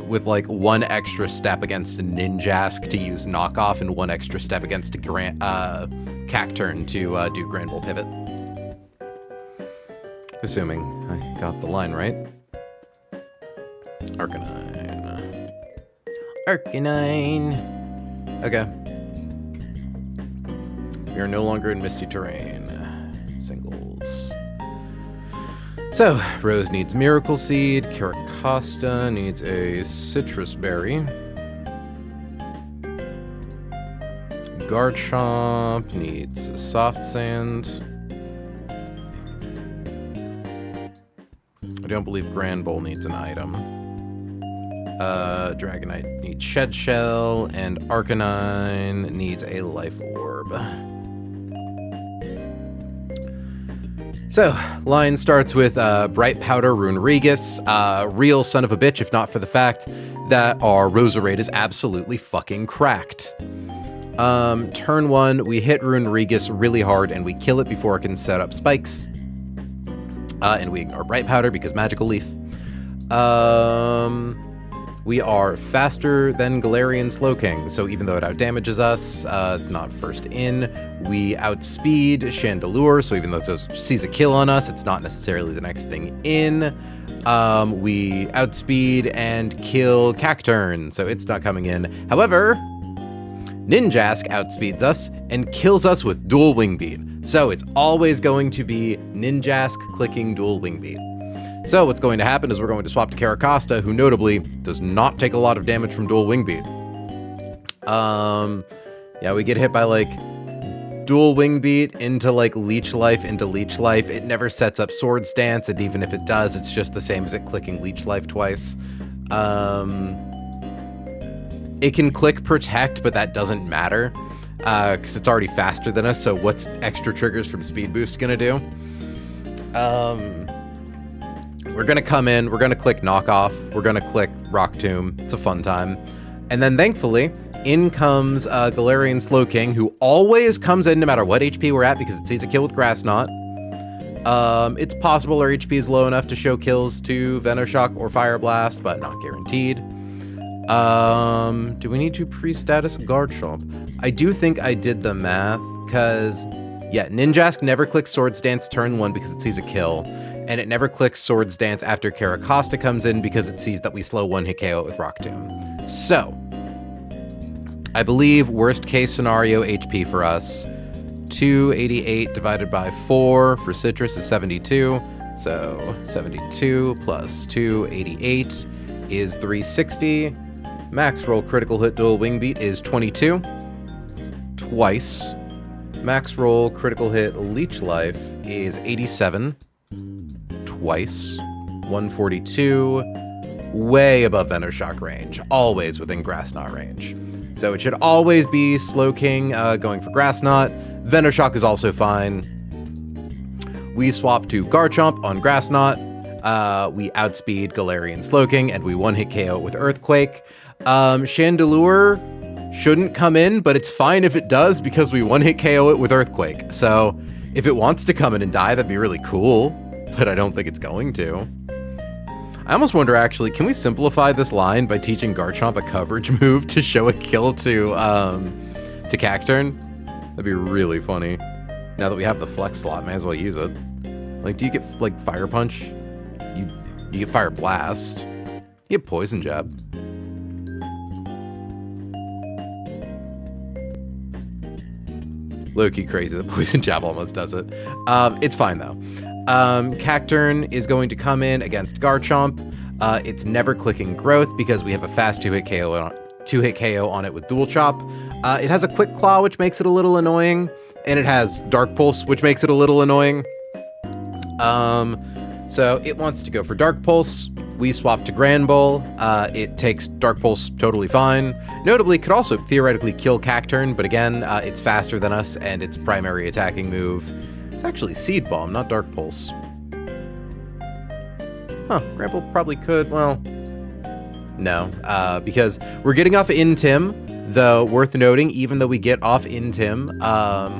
With like one extra step against a Ninjask to use knockoff and one extra step against a Cacturn to do Granbull pivot. Assuming I got the line right. Arcanine. Arcanine. Okay. We are no longer in misty terrain. Singles. So, Rose needs Miracle Seed. Caracosta needs a Citrus Berry. Garchomp needs Soft Sand. I don't believe Grand Bowl needs an item. Dragonite needs Shed Shell, and Arcanine needs a Life Orb. So, line starts with Bright Powder Runerigus, real son of a bitch, if not for the fact that our Roserade is absolutely fucking cracked. Turn 1, we hit Runerigus really hard and we kill it before it can set up spikes. And we ignore Bright Powder because Magical Leaf. We are faster than Galarian Slowking, so even though it outdamages us, it's not first in. We outspeed Chandelure, so even though it sees a kill on us, it's not necessarily the next thing in. We outspeed and kill Cacturne, so it's not coming in. However, Ninjask outspeeds us and kills us with Dual Wing Beat. So it's always going to be Ninjask clicking Dual Wing Beat. So what's going to happen is we're going to swap to Caracosta, who notably does not take a lot of damage from Dual Wing Beat. Yeah, we get hit by like Dual Wing Beat into like Leech Life into Leech Life. It never sets up Swords Dance, and even if it does, it's just the same as it clicking Leech Life twice. It can click Protect, but that doesn't matter because it's already faster than us. So what's extra triggers from Speed Boost gonna do? We're gonna come in, we're gonna click Knockoff, we're gonna click Rock Tomb. It's a fun time. And then thankfully, in comes Galarian Slowking, who always comes in no matter what HP we're at because it sees a kill with Grass Knot. It's possible our HP is low enough to show kills to Venoshock or Fire Blast, but not guaranteed. Do we need to pre-status Garchomp? I do think I did the math, because, yeah, Ninjask never clicks Swords Dance turn 1 because it sees a kill, and it never clicks Swords Dance after Caracosta comes in because it sees that we slow one-hit KO with Rock Tomb. So, I believe worst case scenario HP for us, 288 divided by 4 for Citrus is 72, so 72 plus 288 is 360. Max roll critical hit dual wing beat is 22. Twice. Max roll critical hit leech life is 87. Twice. 142. Way above Venoshock range. Always within Grass Knot range. So it should always be Slowking going for Grass Knot. Venoshock is also fine. We swap to Garchomp on Grass Knot. We outspeed Galarian Slowking, and we one-hit KO with Earthquake. Chandelure shouldn't come in, but it's fine if it does because we one-hit KO it with Earthquake. So if it wants to come in and die, that'd be really cool, but I don't think it's going to. I almost wonder, actually, can we simplify this line by teaching Garchomp a coverage move to show a kill to Cacturne? That'd be really funny. Now that we have the flex slot, may as well use it. Like, do you get, like, Fire Punch? You get Fire Blast. You get Poison Jab. Low-key crazy that Poison Jab almost does it. It's fine, though. Cacturne is going to come in against Garchomp. It's never clicking Growth because we have a fast two-hit KO on it with Dual Chop. It has a Quick Claw, which makes it a little annoying, and it has Dark Pulse, which makes it a little annoying. So it wants to go for Dark Pulse. We swap to Granbull. It takes Dark Pulse totally fine. Notably, could also theoretically kill Cacturne, but again, it's faster than us, and its primary attacking move is actually Seed Bomb, not Dark Pulse. Huh, Granbull probably could, well, no, because we're getting off Intim, though worth noting, even though we get off Intim,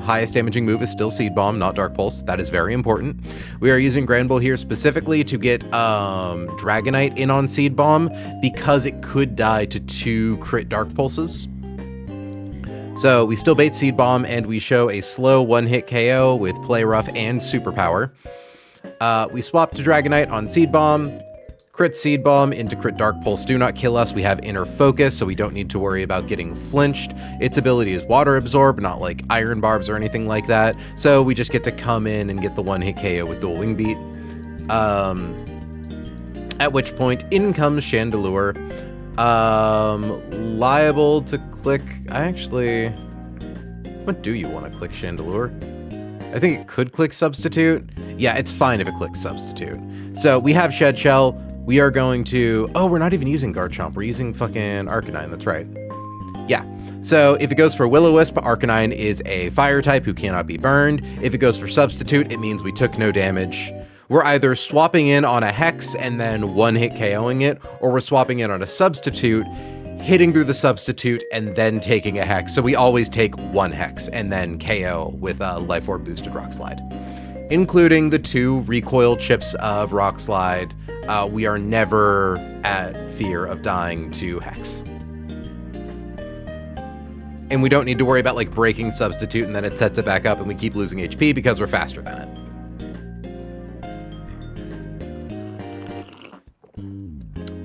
highest damaging move is still Seed Bomb, not Dark Pulse. That is very important. We are using Granbull here specifically to get Dragonite in on Seed Bomb because it could die to 2 crit Dark Pulses. So we still bait Seed Bomb, and we show a slow one-hit KO with Play Rough and Superpower. We swap to Dragonite on Seed Bomb, Crit Seed Bomb into Crit Dark Pulse do not kill us. We have Inner Focus, so we don't need to worry about getting flinched. Its ability is Water Absorb, not like Iron Barbs or anything like that. So we just get to come in and get the one-hit KO with Dual Wing Beat. At which point, in comes Chandelure. Liable to click... What do you want to click, Chandelure? I think it could click Substitute. Yeah, it's fine if it clicks Substitute. So we have Shed Shell. We are going to... Oh, we're not even using Garchomp. We're using fucking Arcanine. That's right. Yeah. So if it goes for Will-O-Wisp, Arcanine is a fire type who cannot be burned. If it goes for Substitute, it means we took no damage. We're either swapping in on a Hex and then one-hit KOing it, or we're swapping in on a Substitute, hitting through the Substitute, and then taking a Hex. So we always take one Hex and then KO with a Life Orb boosted Rock Slide. Including the 2 recoil chips of Rock Slide, we are never at fear of dying to Hex. And we don't need to worry about like breaking Substitute and then it sets it back up and we keep losing HP because we're faster than it.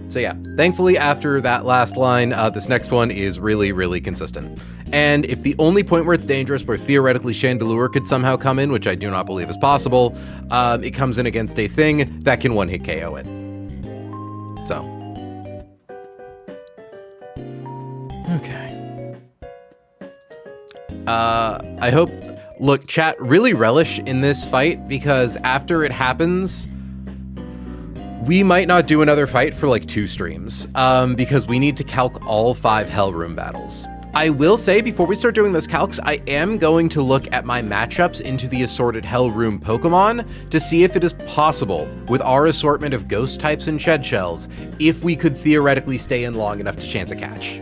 So yeah, thankfully after that last line, this next one is really, really consistent. And if the only point where it's dangerous, where theoretically Chandelure could somehow come in, which I do not believe is possible, it comes in against a thing that can one-hit KO it. So. Okay. I hope... Look, chat, really relish in this fight, because after it happens... We might not do another fight for like 2 streams, because we need to calc all 5 Hellroom battles. I will say, before we start doing those calcs, I am going to look at my matchups into the assorted Hellroom Pokemon to see if it is possible, with our assortment of Ghost types and Shed Shells, if we could theoretically stay in long enough to chance a catch.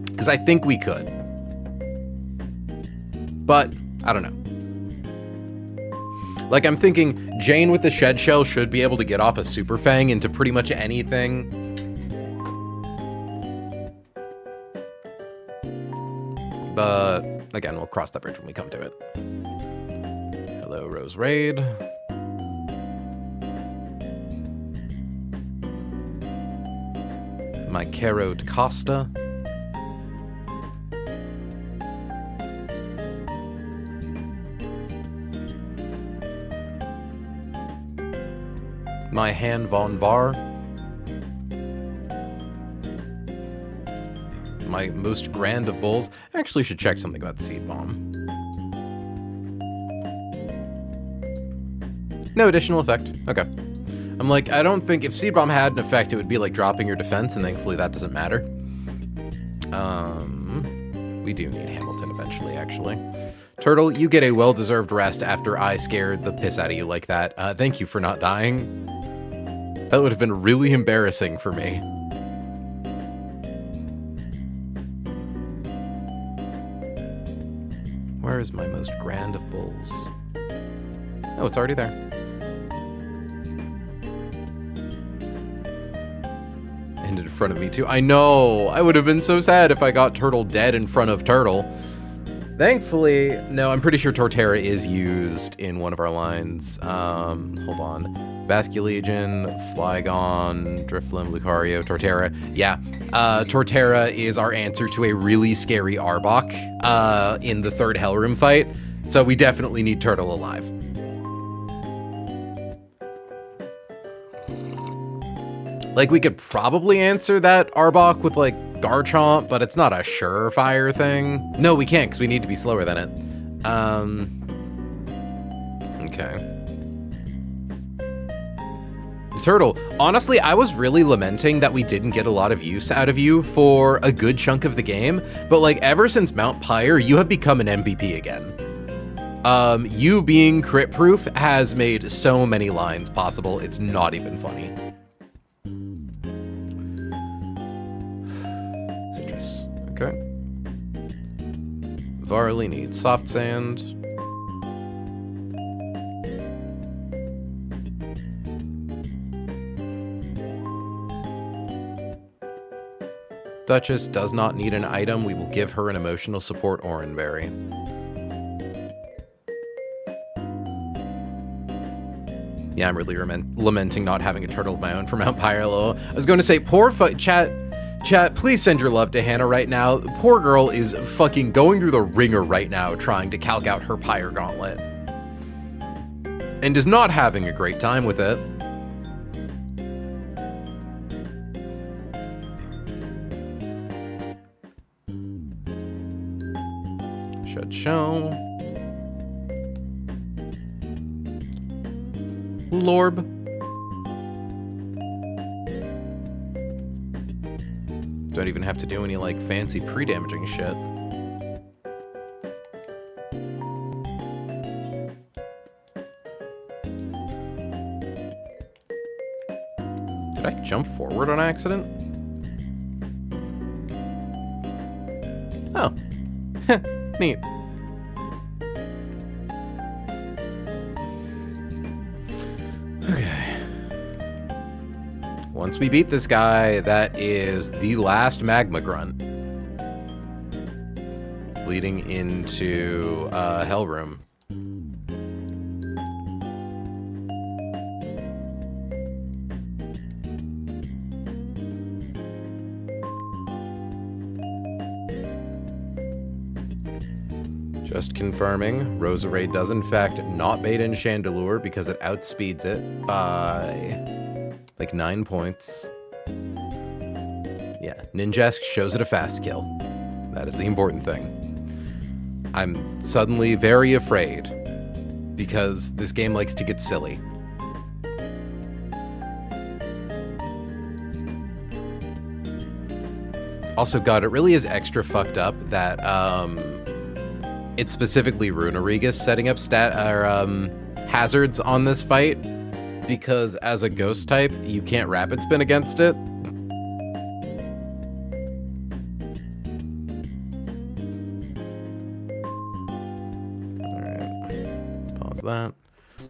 Because I think we could. But, I don't know. Like, I'm thinking Jane with the Shed Shell should be able to get off a Super Fang into pretty much anything. But, again, we'll cross that bridge when we come to it. Hello, Rose Raid. My Carrot Costa. My Han Von Var. My most grand of bulls. I actually should check something about the Seed Bomb. No additional effect. Okay. I'm like, I don't think if Seed Bomb had an effect, it would be like dropping your defense, and thankfully that doesn't matter. We do need Hamilton eventually, actually. Turtle, you get a well-deserved rest after I scared the piss out of you like that. Thank you for not dying. That would have been really embarrassing for me. Where is my most grand of bulls? Oh, it's already there. Ended in front of me too. I know! I would have been so sad if I got Turtle dead in front of Turtle. Thankfully, no, I'm pretty sure Torterra is used in one of our lines. Hold on. Basculegion, Flygon, Drifloon, Lucario, Torterra. Yeah, Torterra is our answer to a really scary Arbok in the 3rd Hellroom fight. So we definitely need Turtle alive. Like, we could probably answer that Arbok with, like, Garchomp, but it's not a surefire thing. No, we can't, because we need to be slower than it. Okay. Turtle, honestly, I was really lamenting that we didn't get a lot of use out of you for a good chunk of the game, but, like, ever since Mount Pyre, you have become an MVP again. You being crit-proof has made so many lines possible, it's not even funny. Okay. Varley needs Soft Sand. Duchess does not need an item. We will give her an emotional support Oranberry. Yeah, I'm really lamenting not having a turtle of my own for Mount Pyro. I was going to say, poor chat, please send your love to Hannah right now. The poor girl is fucking going through the ringer right now trying to calc out her Pyre Gauntlet. And is not having a great time with it. Should show. Lorb. Don't even have to do any, like, fancy pre-damaging shit. Did I jump forward on accident? Oh. Neat. Okay. Once we beat this guy, that is the last magma grunt. Leading into Hell Room. Just confirming, Roserade does in fact not bait in Chandelure because it outspeeds it by like 9 points. Yeah, Ninjask shows it a fast kill. That is the important thing. I'm suddenly very afraid because this game likes to get silly. Also, God, it really is extra fucked up that it's specifically Runarigus setting up hazards on this fight, because as a ghost type, you can't rapid spin against it. Alright, pause that.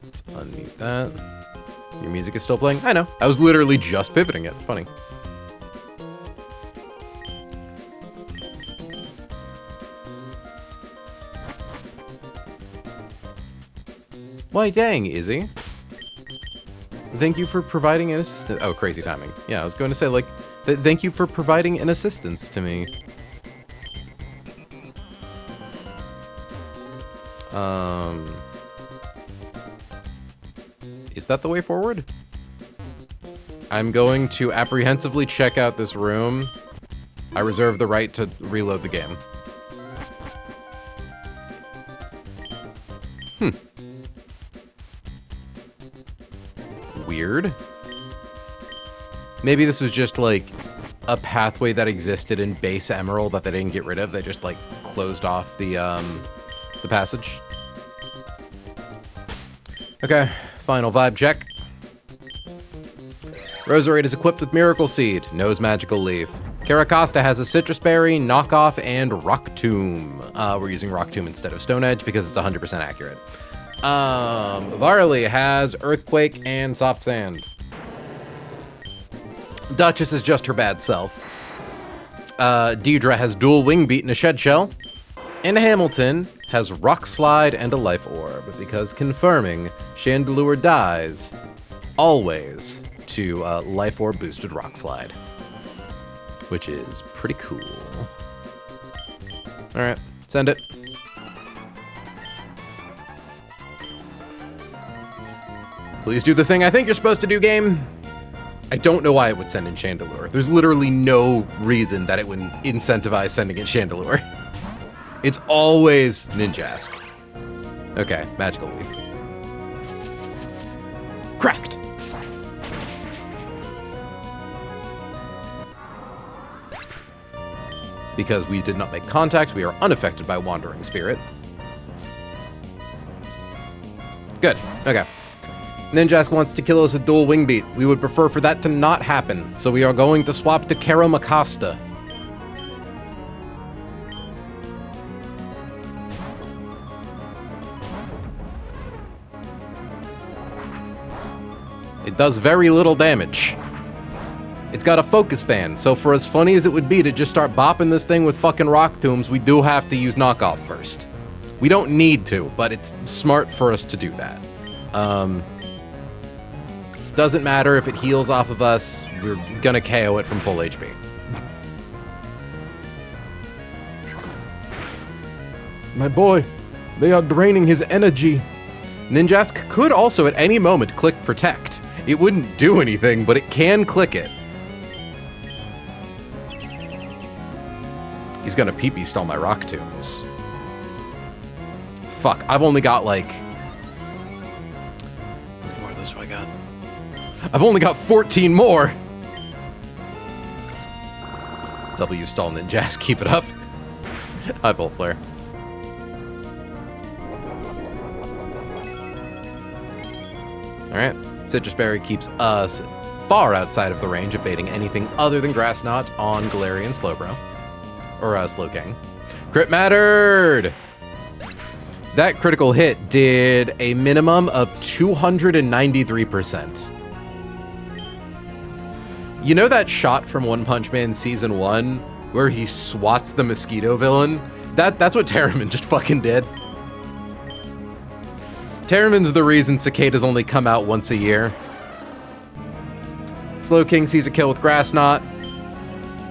Let's unmute that. Your music is still playing? I know. I was literally just pivoting it. Funny. Why dang, Izzy. Thank you for providing an assistance. Oh, crazy timing. Yeah, I was going to say, like, thank you for providing an assistance to me. Is that the way forward? I'm going to apprehensively check out this room. I reserve the right to reload the game. Weird. Maybe this was just like a pathway that existed in base Emerald that they didn't get rid of. They just like closed off the passage. Okay, final vibe check. Roserade is equipped with Miracle Seed, knows Magical Leaf. Caracosta has a Citrus Berry, Knockoff, and Rock Tomb. We're using Rock Tomb instead of Stone Edge because it's 100% accurate. Varley has Earthquake and Soft Sand. Duchess is just her bad self. Deidre has Dual Wing Beat and a Shed Shell. And Hamilton has Rock Slide and a Life Orb, because confirming Chandelure dies always to Life Orb boosted Rock Slide, which is pretty cool. Alright, send it. Please do the thing I think you're supposed to do, game. I don't know why it would send in Chandelure. There's literally no reason that it would incentivize sending in Chandelure. It's always Ninjask. Okay, Magical Leaf. Cracked! Because we did not make contact, we are unaffected by Wandering Spirit. Good, okay. Ninjask wants to kill us with Dual Wing Beat. We would prefer for that to not happen, so we are going to swap to Caracosta. It does very little damage. It's got a focus band, so for as funny as it would be to just start bopping this thing with fucking Rock Tombs, we do have to use Knockoff first. We don't need to, but it's smart for us to do that. Doesn't matter if it heals off of us, we're gonna KO it from full HP. My boy, they are draining his energy. Ninjask could also at any moment click Protect. It wouldn't do anything, but it can click it. He's gonna pee-pee stall my rock tombs. Fuck, I've only got like... How many more of those do I got? I've only got 14 more! W stall Ninjask, keep it up. High Volt Flare. Alright, Citrus Berry keeps us far outside of the range of baiting anything other than Grass Knot on Galarian Slowbro. Or Slowking. Crit mattered! That critical hit did a minimum of 293%. You know that shot from One Punch Man Season 1 where he swats the mosquito villain? That's what Terramin just fucking did. Terramin's the reason cicadas only come out once a year. Slowking sees a kill with Grass Knot.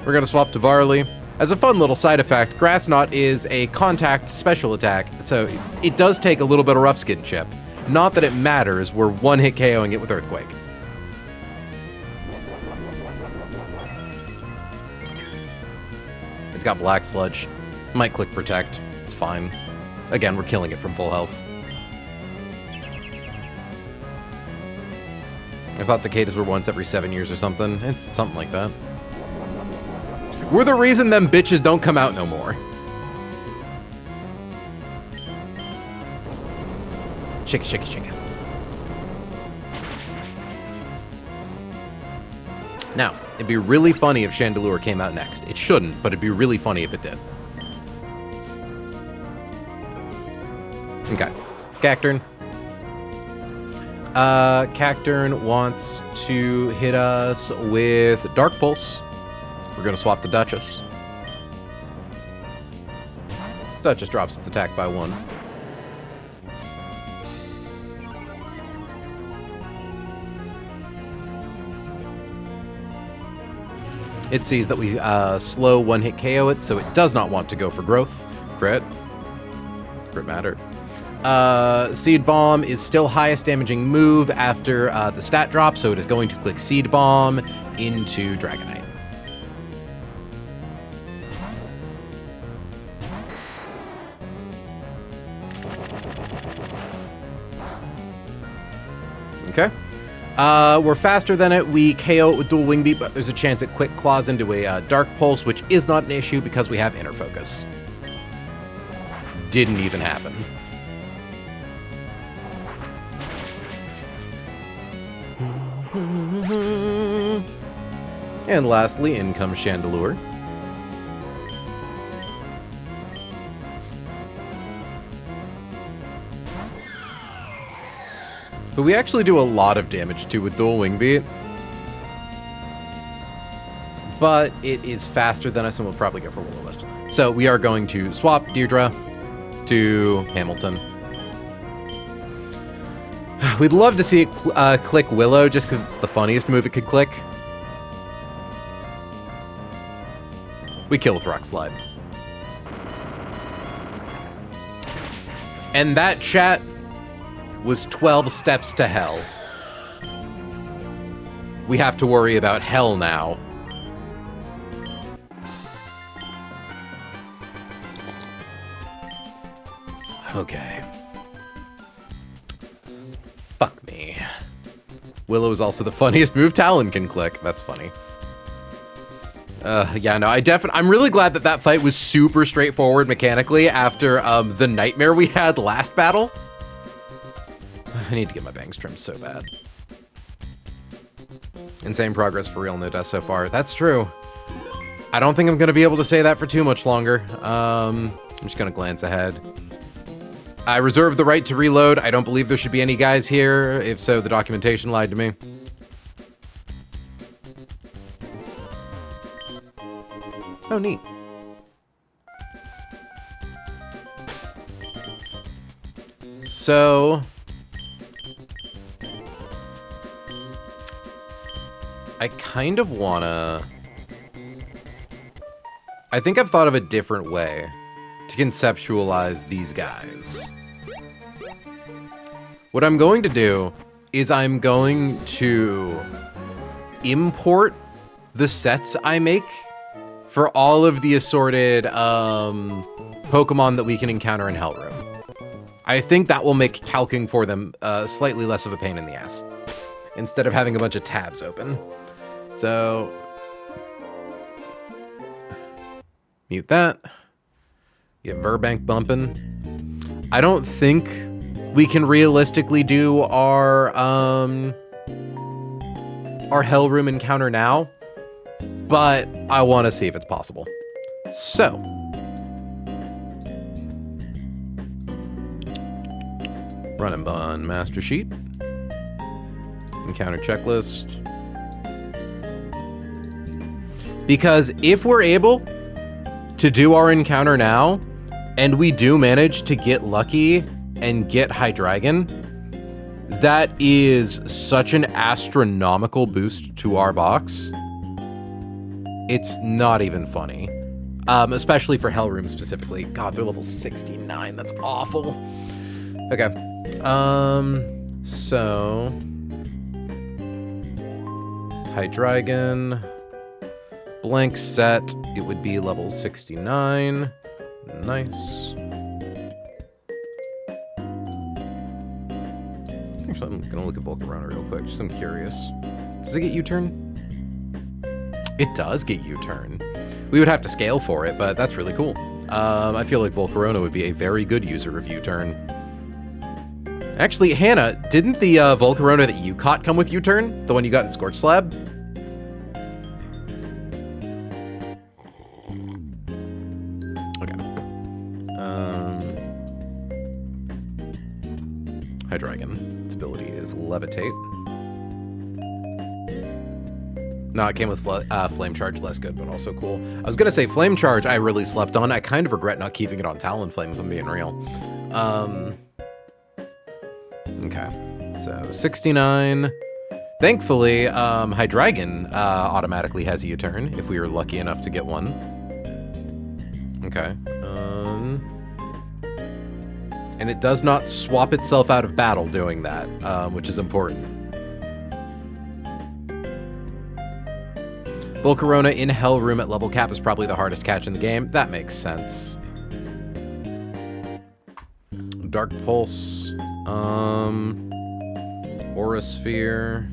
We're gonna swap to Varley. As a fun little side effect, Grass Knot is a contact special attack, so it does take a little bit of rough skin chip. Not that it matters, we're one-hit KOing it with Earthquake. It's got Black Sludge. Might click Protect. It's fine. Again, we're killing it from full health. I thought cicadas were once every 7 years or something. It's something like that. We're the reason them bitches don't come out no more. Chicka, chicka, chicka. Now, it'd be really funny if Chandelure came out next. It shouldn't, but it'd be really funny if it did. Okay. Cacturn. Cacturn wants to hit us with Dark Pulse. We're gonna swap to Duchess. Duchess drops its attack by 1. It sees that we slow one-hit KO it, so it does not want to go for growth. Crit. Crit mattered. Seed Bomb is still highest damaging move after the stat drop, so it is going to click Seed Bomb into Dragonite. Okay. We're faster than it. We KO it with Dual Wing Beat, but there's a chance it quick claws into a Dark Pulse, which is not an issue because we have Inner Focus. Didn't even happen. And lastly, in comes Chandelure. But we actually do a lot of damage too with Dual Wing Beat. But it is faster than us and we'll probably go for Will-O-Wisp. So we are going to swap Deirdre to Hamilton. We'd love to see it click Willow just because it's the funniest move it could click. We kill with Rock Slide. And that, chat, was 12 steps to hell. We have to worry about hell now. Okay. Fuck me. Willow is also the funniest move Talon can click. That's funny. Yeah, no, I'm really glad that that fight was super straightforward mechanically after the nightmare we had last battle. I need to get my bangs trimmed so bad. Insane progress for real, no death so far. That's true. I don't think I'm going to be able to say that for too much longer. I'm just going to glance ahead. I reserve the right to reload. I don't believe there should be any guys here. If so, the documentation lied to me. Oh, neat. So... I kind of wanna... I think I've thought of a different way to conceptualize these guys. What I'm going to do is I'm going to import the sets I make for all of the assorted Pokemon that we can encounter in Hellroom. I think that will make calcing for them slightly less of a pain in the ass, instead of having a bunch of tabs open. So, mute that. Get Verbank bumping. I don't think we can realistically do our Hellroom encounter now, but I want to see if it's possible. So, run and bun master sheet, encounter checklist. Because if we're able to do our encounter now, and we do manage to get lucky and get Hydreigon, that is such an astronomical boost to our box. It's not even funny. Especially for Hellroom specifically. God, they're level 69. That's awful. Okay. So... Hydreigon. Blank set. It would be level 69. Nice. Actually, I'm gonna look at Volcarona real quick, just I'm curious. Does it get U-turn? It does get U-turn. We would have to scale for it, but that's really cool. I feel like Volcarona would be a very good user of U-turn. Actually, Hannah, didn't the Volcarona that you caught come with U-turn? The one you got in Scorch Slab? Okay. Hydreigon. Its ability is Levitate. No, it came with Flame Charge, less good, but also cool. I was gonna say Flame Charge I really slept on. I kind of regret not keeping it on Talonflame, if I'm being real. Okay, so 69. Thankfully, Hydreigon automatically has a U-turn, if we were lucky enough to get one. Okay. And it does not swap itself out of battle doing that, which is important. Volcarona in Hellroom at level cap is probably the hardest catch in the game. That makes sense. Dark Pulse. Aura Sphere.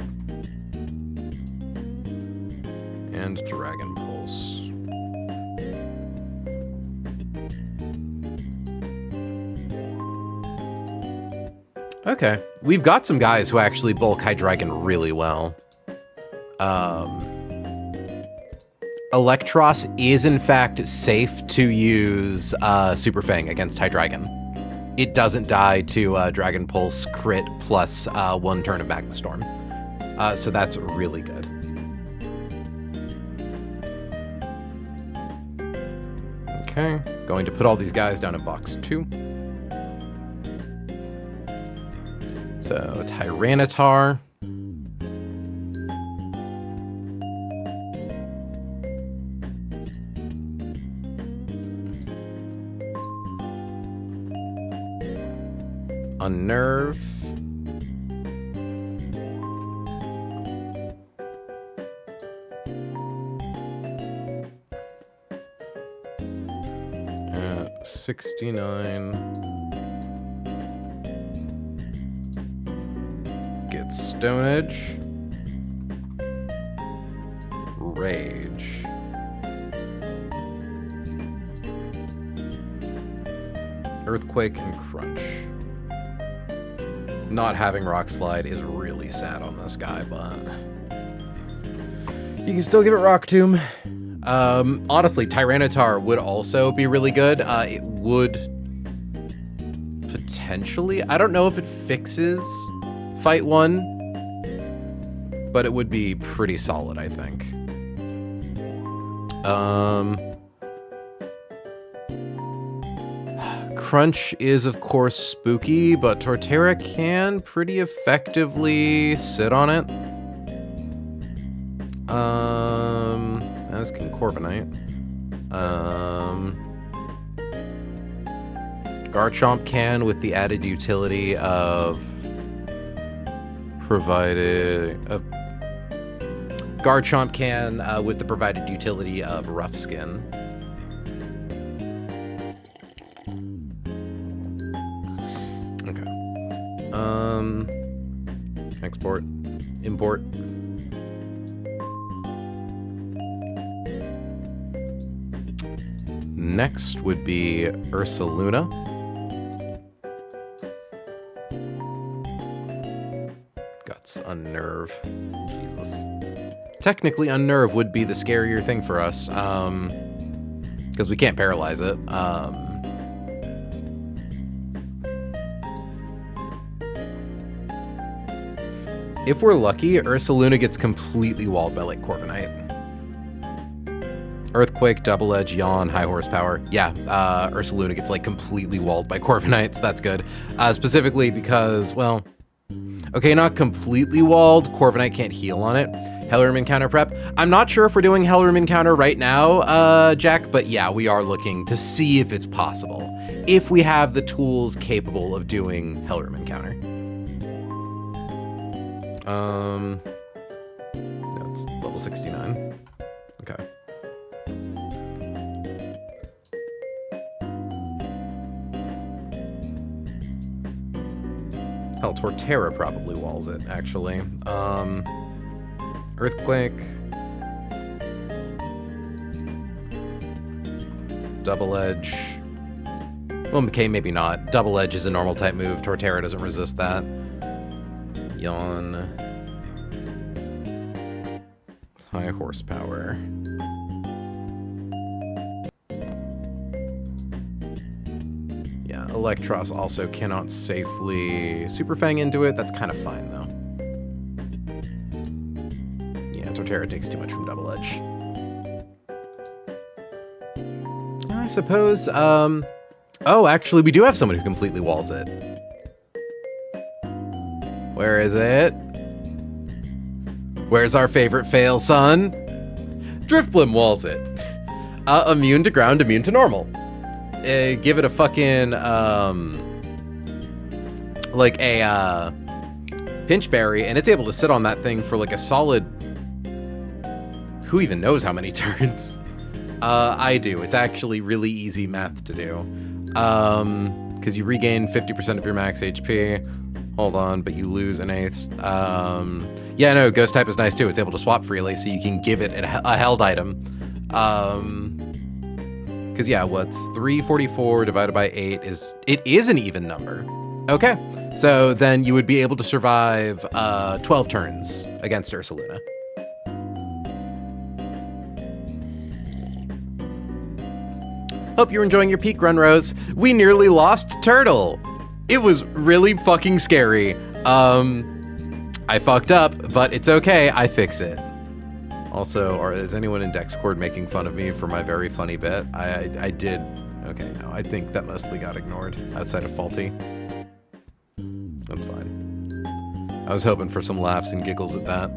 And Dragon Pulse. Okay. We've got some guys who actually bulk Hydreigon really well. Electros is, in fact, safe to use Super Fang against Hydreigon. It doesn't die to Dragon Pulse crit plus 1 turn of Magma Storm. So that's really good. Okay, going to put all these guys down in box 2. So, Tyranitar. Unnerve. At 69. Get Stone Edge. Rage. Earthquake and Crunch. Not having Rock Slide is really sad on this guy, but you can still give it Rock Tomb. Honestly, Tyranitar would also be really good. It would potentially, I don't know if it fixes Fight 1, but it would be pretty solid, I think. Crunch is, of course, spooky, but Torterra can pretty effectively sit on it. As can Corviknight. Garchomp can with the added utility of Garchomp can with the provided utility of Rough Skin. Okay. Export. Import. Next would be Ursaluna. Guts, Unnerve. Jesus. Technically, Unnerve would be the scarier thing for us, because we can't paralyze it. If we're lucky, Ursaluna gets completely walled by, like, Corviknight. Earthquake, Double Edge, Yawn, High Horsepower. Yeah, Ursaluna gets, like, completely walled by Corviknight, so that's good. Specifically because, well, okay, not completely walled. Corviknight can't heal on it. Helram Encounter prep. I'm not sure if we're doing Helram Encounter right now, Jack, but yeah, we are looking to see if it's possible. If we have the tools capable of doing Helram Encounter. No, it's level 69. Okay. Hell, Torterra probably walls it, actually. Earthquake. Double Edge. Well, okay, maybe not. Double Edge is a normal type move. Torterra doesn't resist that. Yawn. High Horsepower. Yeah, Electros also cannot safely Super Fang into it. That's kind of fine, though. Yeah, Torterra takes too much from Double Edge. I suppose, oh, actually, we do have someone who completely walls it. Where is it? Where's our favorite fail, son? Drifblim walls it. Immune to ground, immune to normal. Give it a fucking, like a, Pinch Berry, and it's able to sit on that thing for like a solid, who even knows how many turns? I do. It's actually really easy math to do. Because you regain 50% of your max HP. Hold on, but you lose an eighth. Yeah, no, Ghost type is nice too. It's able to swap freely, so you can give it a held item. Because yeah, what's 344 divided by 8 is... It is an even number. Okay, so then you would be able to survive 12 turns against Ursaluna. Hope you're enjoying your peak run, Rose. We nearly lost Turtle. It was really fucking scary. I fucked up, but it's okay. I fix it. Also, is anyone in Dexcord making fun of me for my very funny bit? I did. Okay, no, I think that mostly got ignored outside of Faulty. That's fine. I was hoping for some laughs and giggles at that.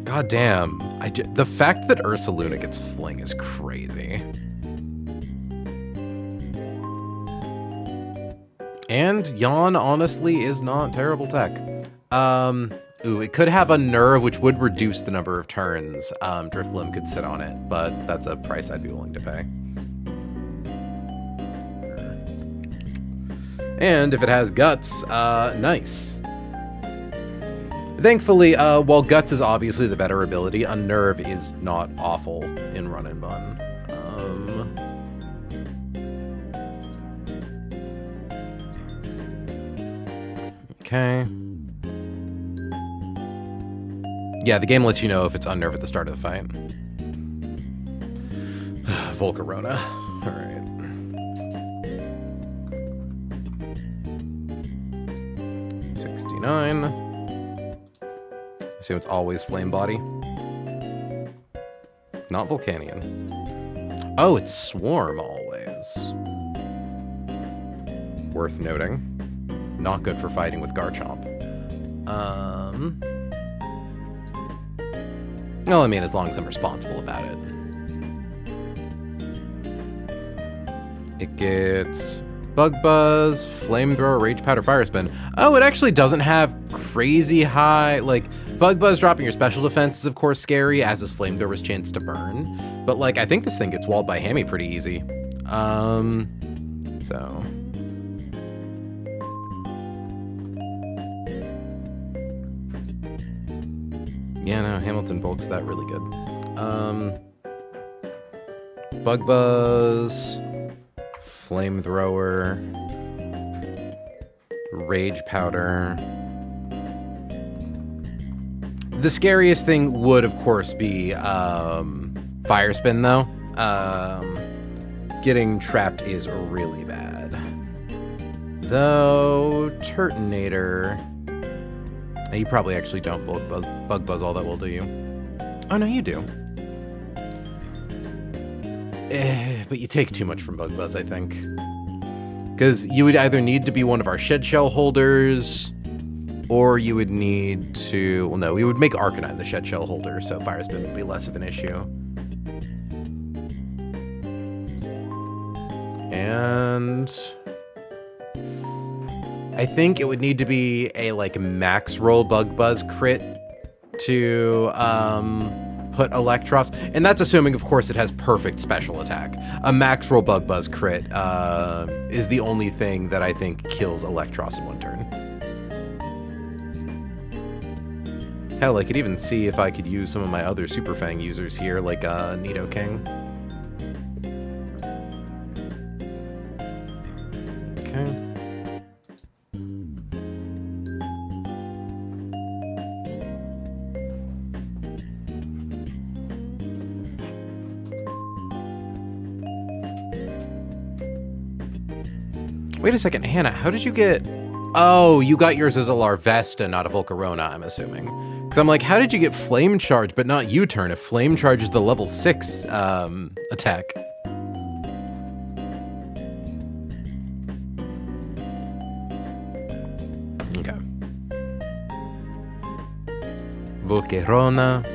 God damn. The fact that Ursaluna gets Fling is crazy. And Yawn, honestly, is not terrible tech. Ooh, it could have a Nerve, which would reduce the number of turns. Drifblim could sit on it, but that's a price I'd be willing to pay. And if it has Guts, nice. Thankfully, while Guts is obviously the better ability, Unnerve is not awful in Run and Bun. Okay. Yeah, the game lets you know if it's Unnerve at the start of the fight. Volcarona. Alright. $69. So it's always Flame Body. Not Volcanion. Oh, it's Swarm always. Worth noting. Not good for fighting with Garchomp. Well, I mean, as long as I'm responsible about it. It gets Bug Buzz, Flamethrower, Rage Powder, Fire Spin. Oh, it actually doesn't have crazy high, like, Bug Buzz dropping your special defense is, of course, scary, as is Flamethrower's chance to burn. But, like, I think this thing gets walled by Hammy pretty easy. So... yeah, no, Hamilton bulks that really good. Bug Buzz, Flamethrower, Rage Powder. The scariest thing would, of course, be Fire Spin, though. Getting trapped is really bad. Though, Turtonator... you probably actually don't Bug Buzz all that well, do you? Oh, no, you do. But you take too much from Bug Buzz, I think. Because you would either need to be one of our Shed Shell holders, or you would need to... well, no, we would make Arcanine the Shed Shell holder, so Fire Spin would be less of an issue. And... I think it would need to be a, like, max roll Bug Buzz crit to put Electros. And that's assuming, of course, it has perfect special attack. A max roll Bug Buzz crit is the only thing that I think kills Electros in one turn. Hell, I could even see if I could use some of my other Super Fang users here, like Nidoking. Okay. Wait a second, Hannah, how did you get... oh, you got yours as a Larvesta, not a Volcarona, I'm assuming. Because I'm like, how did you get Flame Charge, but not U-turn, if Flame Charge is the level 6 attack? Okay. Volcarona.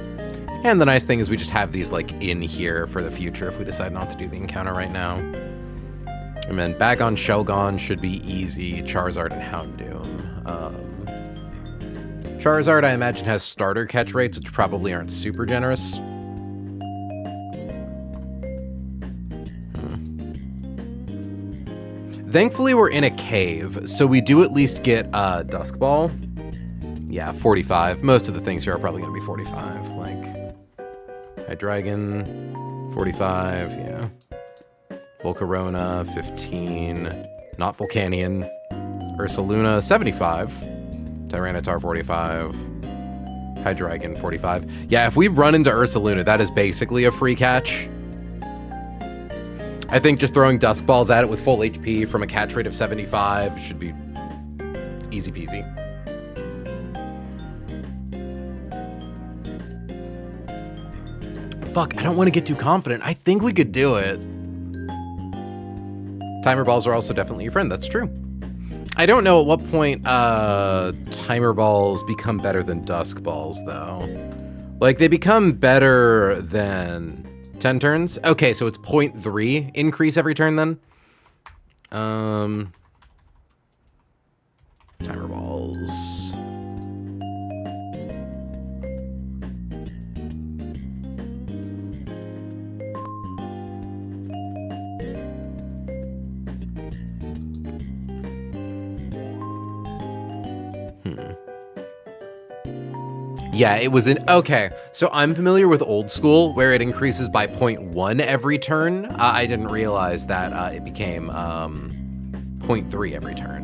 And the nice thing is we just have these, like, in here for the future if we decide not to do the encounter right now. And then Bagon, Shelgon should be easy. Charizard and Houndoom. Charizard, I imagine, has starter catch rates, which probably aren't super generous. Thankfully, we're in a cave, so we do at least get Dusk Ball. Yeah, 45. Most of the things here are probably going to be 45. Like, Hydreigon, 45, yeah. Volcarona, 15. Not Volcanion. Ursaluna, 75. Tyranitar, 45. Hydreigon, 45. Yeah, if we run into Ursaluna, that is basically a free catch. I think just throwing Dusk Balls at it with full HP from a catch rate of 75 should be easy peasy. Fuck, I don't want to get too confident. I think we could do it. Timer Balls are also definitely your friend, that's true. I don't know at what point Timer Balls become better than Dusk Balls, though. Like, they become better than 10 turns? Okay, so it's 0.3 increase every turn, then? Timer Balls... Yeah, it was in... okay, so I'm familiar with old school, where it increases by 0.1 every turn. I didn't realize that it became 0.3 every turn.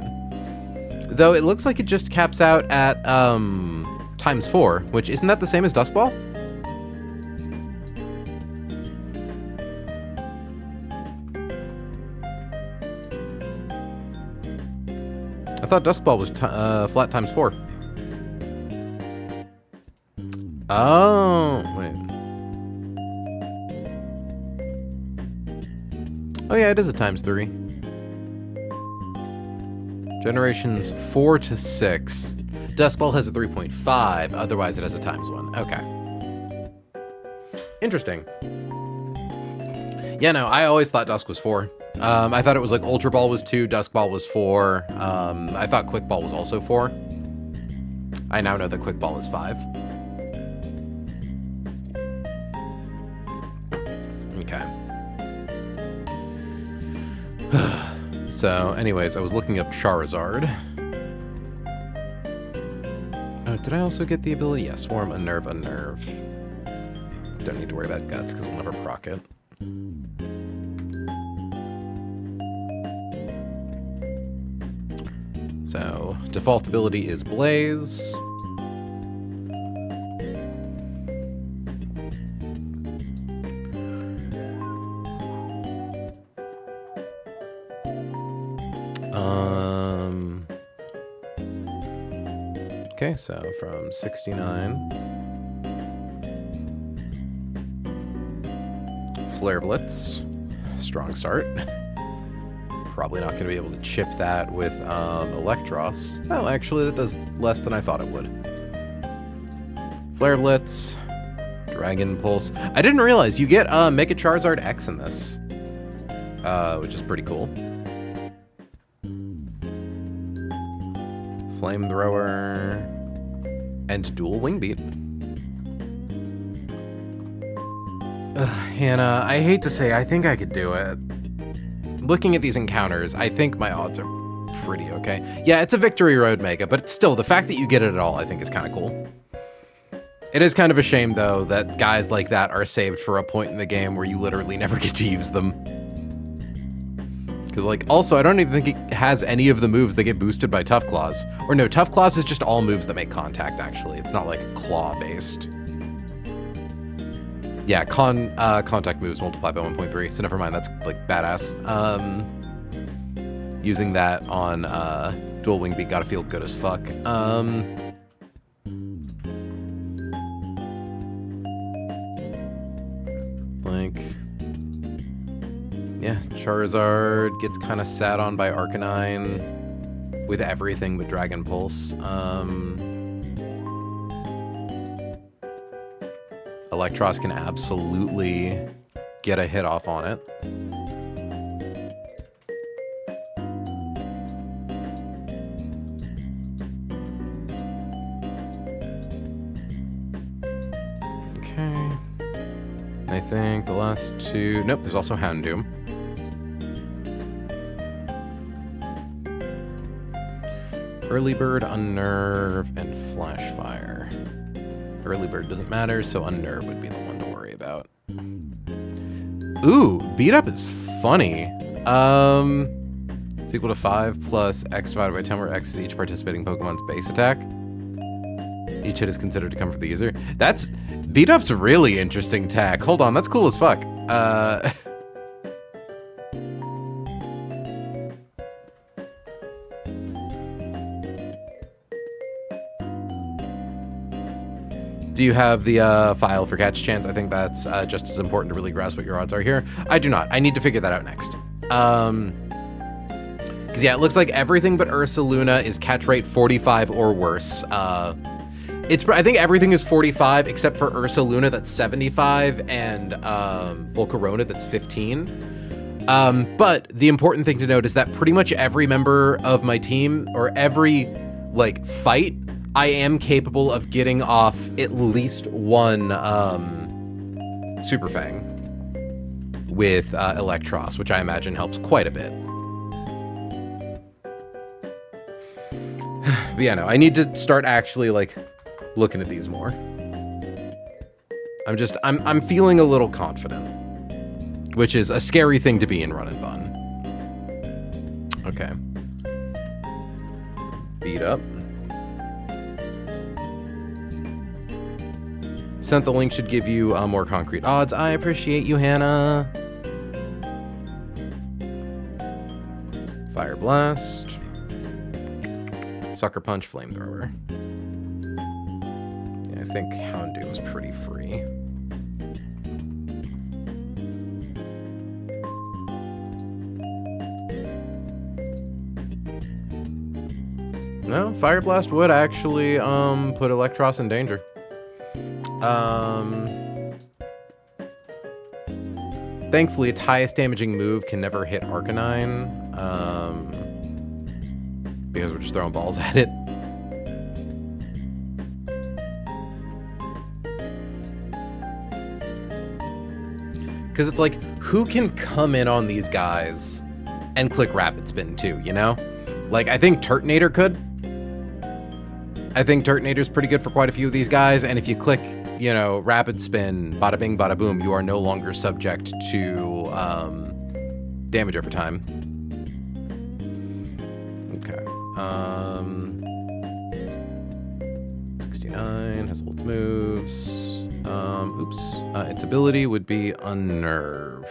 Though it looks like it just caps out at ×4, which isn't that the same as Dusk Ball? I thought Dusk Ball was flat ×4. Oh, wait. Oh yeah, it is a ×3. Generations 4 to 6. Dusk Ball has a 3.5, otherwise it has a ×1. Okay. Interesting. Yeah, no, I always thought Dusk was 4. I thought it was like Ultra Ball was 2, Dusk Ball was 4. I thought Quick Ball was also 4. I now know that Quick Ball is 5. Okay. So, anyways, I was looking up Charizard. Oh, did I also get the ability? Yeah, Swarm, Unnerve, Unnerve. Don't need to worry about Guts because we'll never proc it. So, default ability is Blaze. Okay, so from 69. Flare Blitz. Strong start. Probably not going to be able to chip that with Electros. Oh, actually, that does less than I thought it would. Flare Blitz. Dragon Pulse. I didn't realize you get Mega Charizard X in this. Which is pretty cool. Flamethrower. And Dual Wing Beat. Hannah, I hate to say, I think I could do it. Looking at these encounters, I think my odds are pretty okay. Yeah, it's a Victory Road Mega, but still, the fact that you get it at all, I think is kind of cool. It is kind of a shame, though, that guys like that are saved for a point in the game where you literally never get to use them. Because, like, also, I don't even think it has any of the moves that get boosted by Tough Claws. Or no, Tough Claws is just all moves that make contact, actually. It's not, like, claw-based. Yeah, contact moves multiply by 1.3, so never mind, that's, like, badass. Using that on Dual Wing Beat gotta feel good as fuck. Yeah, Charizard gets kind of sat on by Arcanine with everything but Dragon Pulse. Electros can absolutely get a hit off on it. Okay. I think the last two... Nope, there's also Houndoom. Early Bird, Unnerve, and Flash Fire. Early Bird doesn't matter, so Unnerve would be the one to worry about. Ooh, Beat Up is funny. It's equal to 5 plus X divided by 10, where X is each participating Pokemon's base attack. Each hit is considered to come from the user. That's... Beat Up's a really interesting tech. Hold on, that's cool as fuck. Do you have the file for catch chance? I think that's just as important to really grasp what your odds are here. I do not. I need to figure that out next. Because yeah, it looks like everything but Ursaluna is catch rate 45 or worse. I think everything is 45 except for Ursaluna, that's 75, and Volcarona, that's 15. But the important thing to note is that pretty much every member of my team, or every like fight, I am capable of getting off at least one Super Fang with Electros, which I imagine helps quite a bit. But yeah, no, I need to start actually like looking at these more. I'm feeling a little confident, which is a scary thing to be in Run and Bun. Okay. Beat Up. Sent the link should give you more concrete odds. I appreciate you, Hannah. Fire Blast. Sucker Punch, Flamethrower. Yeah, I think Houndoom is pretty free. No, Fire Blast would actually put Electros in danger. Thankfully, its highest damaging move can never hit Arcanine, because we're just throwing balls at it. Because it's like, who can come in on these guys and click Rapid Spin too, you know? Like, I think Turtonator could. I think Turtonator's pretty good for quite a few of these guys, and if you click, you know, Rapid Spin, bada bing, bada boom, you are no longer subject to damage over time. Okay. 69 has all its moves. Its ability would be Unnerve.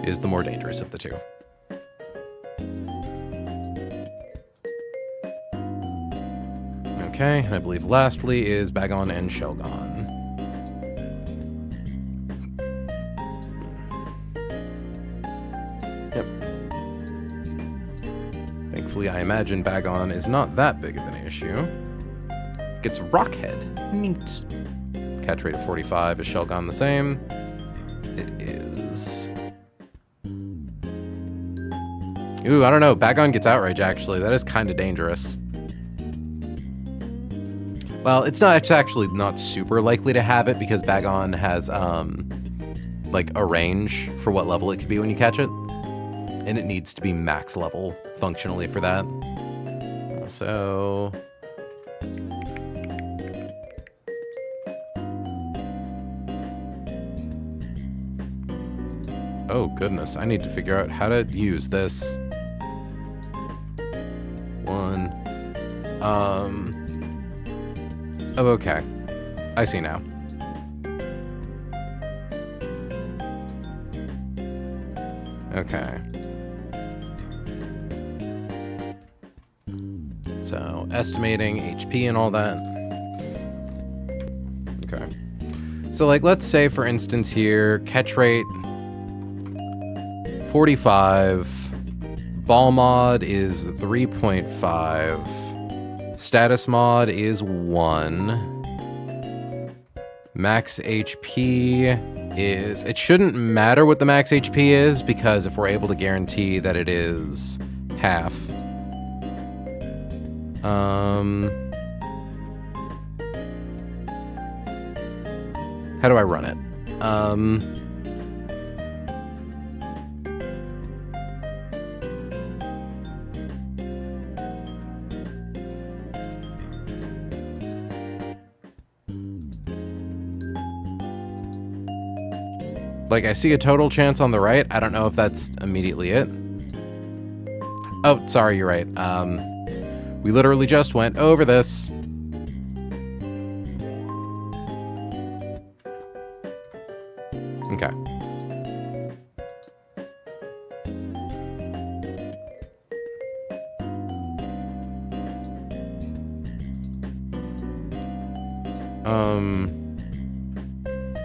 Is the more dangerous of the two. Okay, and I believe lastly is Bagon and Shelgon. Yep. Thankfully, I imagine Bagon is not that big of an issue. Gets Rockhead. Neat. Catch rate of 45. Is Shelgon the same? It is. Ooh, I don't know. Bagon gets Outrage, actually. That is kind of dangerous. Well, it's actually not super likely to have it because Bagon has, like, a range for what level it could be when you catch it. And it needs to be max level functionally for that. So... oh, goodness. I need to figure out how to use this. Oh, okay. I see now. Okay. So, estimating HP and all that. Okay. So, like, let's say, for instance, here, catch rate 45. Ball mod is 3.5. Status mod is 1. Max HP is... it shouldn't matter what the max HP is, because if we're able to guarantee that it is half... how do I run it? Like, I see a total chance on the right. I don't know if that's immediately it. Oh, sorry, you're right. We literally just went over this. Okay.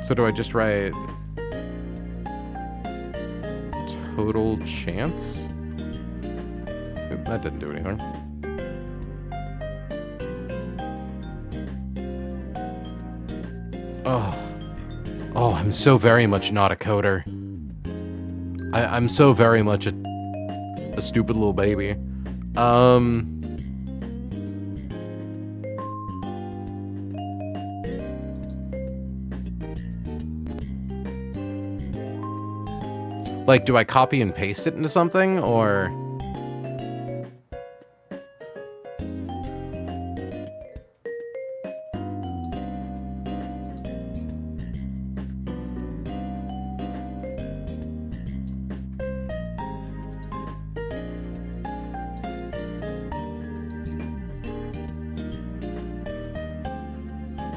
So do I just write... total chance? Oop, that didn't do anything. Oh, I'm so very much not a coder. I'm so very much a stupid little baby. Like, do I copy and paste it into something, or...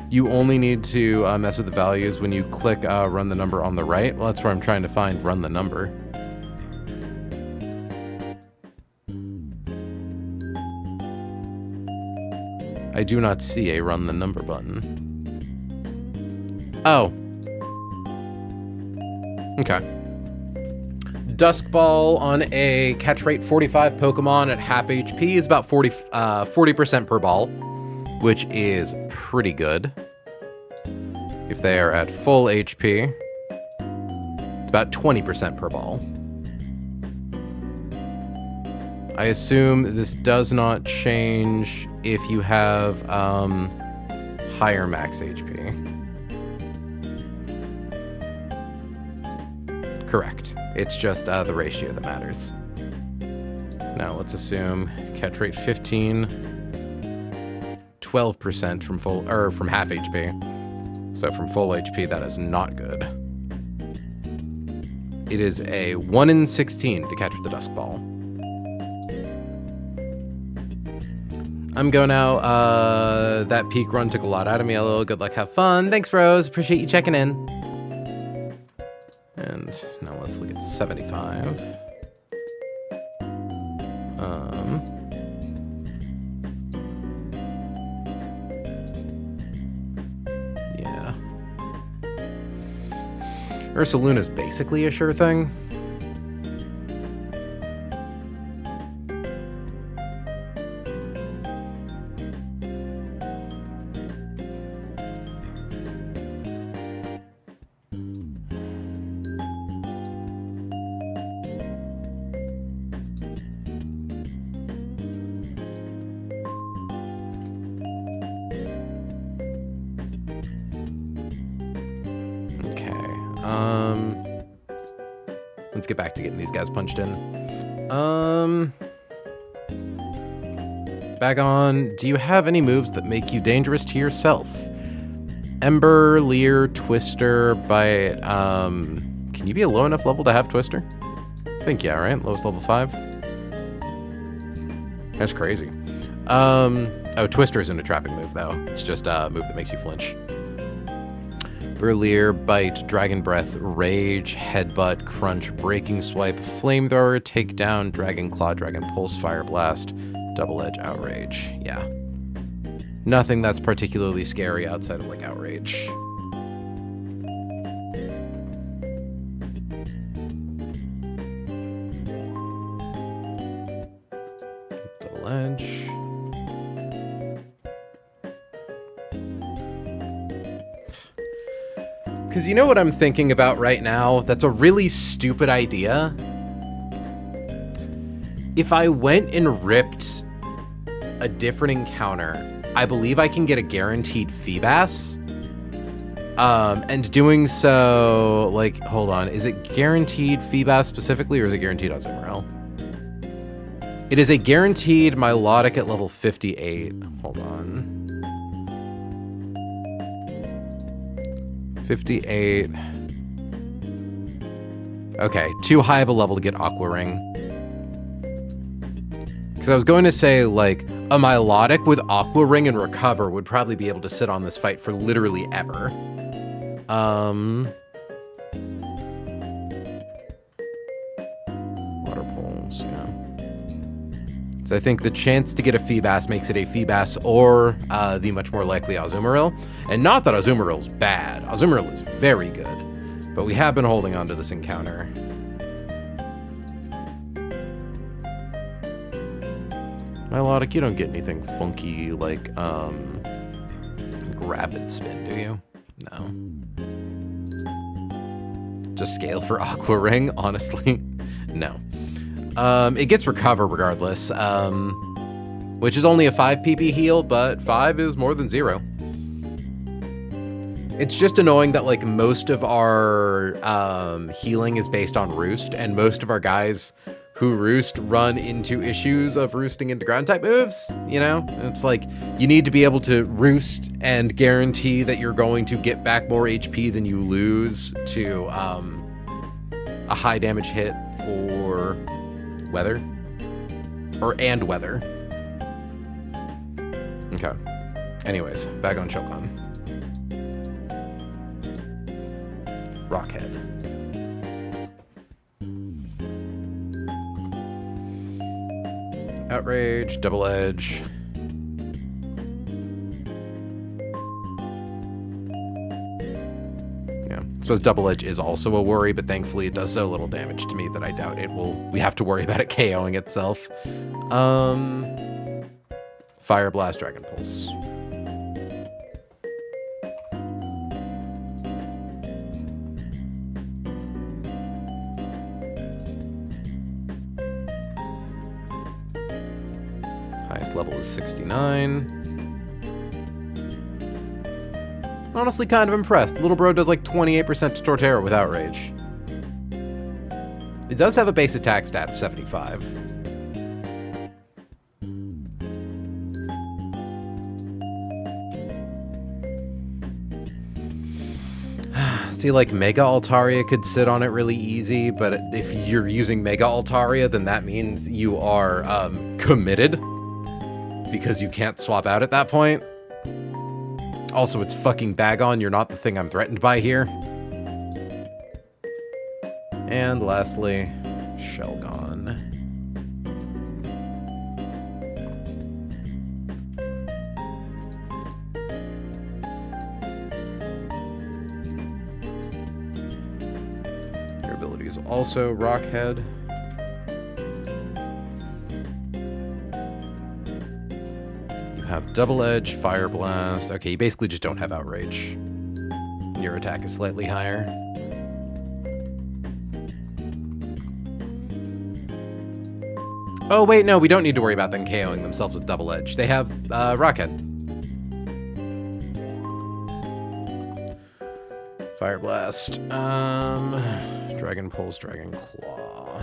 You only need to mess with the values when you click run the number on the right. Well, that's where I'm trying to find run the number. I do not see a run the number button. Oh. Okay. Dusk Ball on a catch rate 45 Pokemon at half HP is about 40% per ball, which is pretty good. If they are at full HP, it's about 20% per ball. I assume this does not change if you have higher max HP. Correct. It's just the ratio that matters. Now let's assume catch rate 15, 12% from from half HP. So from full HP, that is not good. It is a 1 in 16 to catch with the Dusk Ball. I'm going now. That peak run took a lot out of me. A little good luck, have fun. Thanks, bros. Appreciate you checking in. And now let's look at 75. Yeah. Ursaluna's basically a sure thing. Let's get back to getting these guys punched in. Back on, do you have any moves that make you dangerous to yourself? Ember, Leer, Twister, Bite. Can you be a low enough level to have Twister? I think, yeah, right? Lowest level 5? That's crazy. Oh, Twister isn't a trapping move, though. It's just a move that makes you flinch. Burleer, Bite, Dragon Breath, Rage, Headbutt, Crunch, Breaking Swipe, Flamethrower, Takedown, Dragon Claw, Dragon Pulse, Fire Blast, Double Edge, Outrage. Yeah. Nothing that's particularly scary outside of, like, Outrage. Double Edge. Because you know what I'm thinking about right now? That's a really stupid idea. If I went and ripped a different encounter, I believe I can get a guaranteed Feebas. And doing so, like, hold on. Is it guaranteed Feebas specifically, or is it guaranteed Azumarill? It is a guaranteed Milotic at level 58. Hold on. 58. Okay, too high of a level to get Aqua Ring. Because I was going to say, like, a Milotic with Aqua Ring and Recover would probably be able to sit on this fight for literally ever. Water Pulse, yeah. So I think the chance to get a Feebas makes it a Feebas or the much more likely Azumarill. And not that Azumarill's bad. Azumarill is very good. But we have been holding on to this encounter. Milotic, you don't get anything funky like Rapid Spin, do you? No. Just scale for Aqua Ring, honestly. No. It gets Recover regardless, which is only a 5 PP heal, but 5 is more than 0. It's just annoying that, like, most of our healing is based on Roost, and most of our guys who Roost run into issues of roosting into ground-type moves, you know? It's like, you need to be able to Roost and guarantee that you're going to get back more HP than you lose to a high damage hit or weather. And weather. Okay. Anyways, back on Chocon. Rockhead. Outrage, Double Edge. Yeah. I suppose Double Edge is also a worry, but thankfully it does so little damage to me that I doubt it will. We have to worry about it KOing itself. Fire Blast, Dragon Pulse. Highest level is 69. Honestly, kind of impressed. Little bro does like 28% to Torterra with Outrage. It does have a base attack stat of 75. See, like, Mega Altaria could sit on it really easy, but if you're using Mega Altaria, then that means you are committed, because you can't swap out at that point. Also, it's fucking Bagon. You're not the thing I'm threatened by here. And lastly, Shelgon. Your ability is also Rockhead. Have Double Edge, Fire Blast. Okay, you basically just don't have Outrage. Your attack is slightly higher. Oh, wait, no, we don't need to worry about them KOing themselves with Double Edge. They have Rockhead. Fire Blast. Dragon Pulse, Dragon Claw.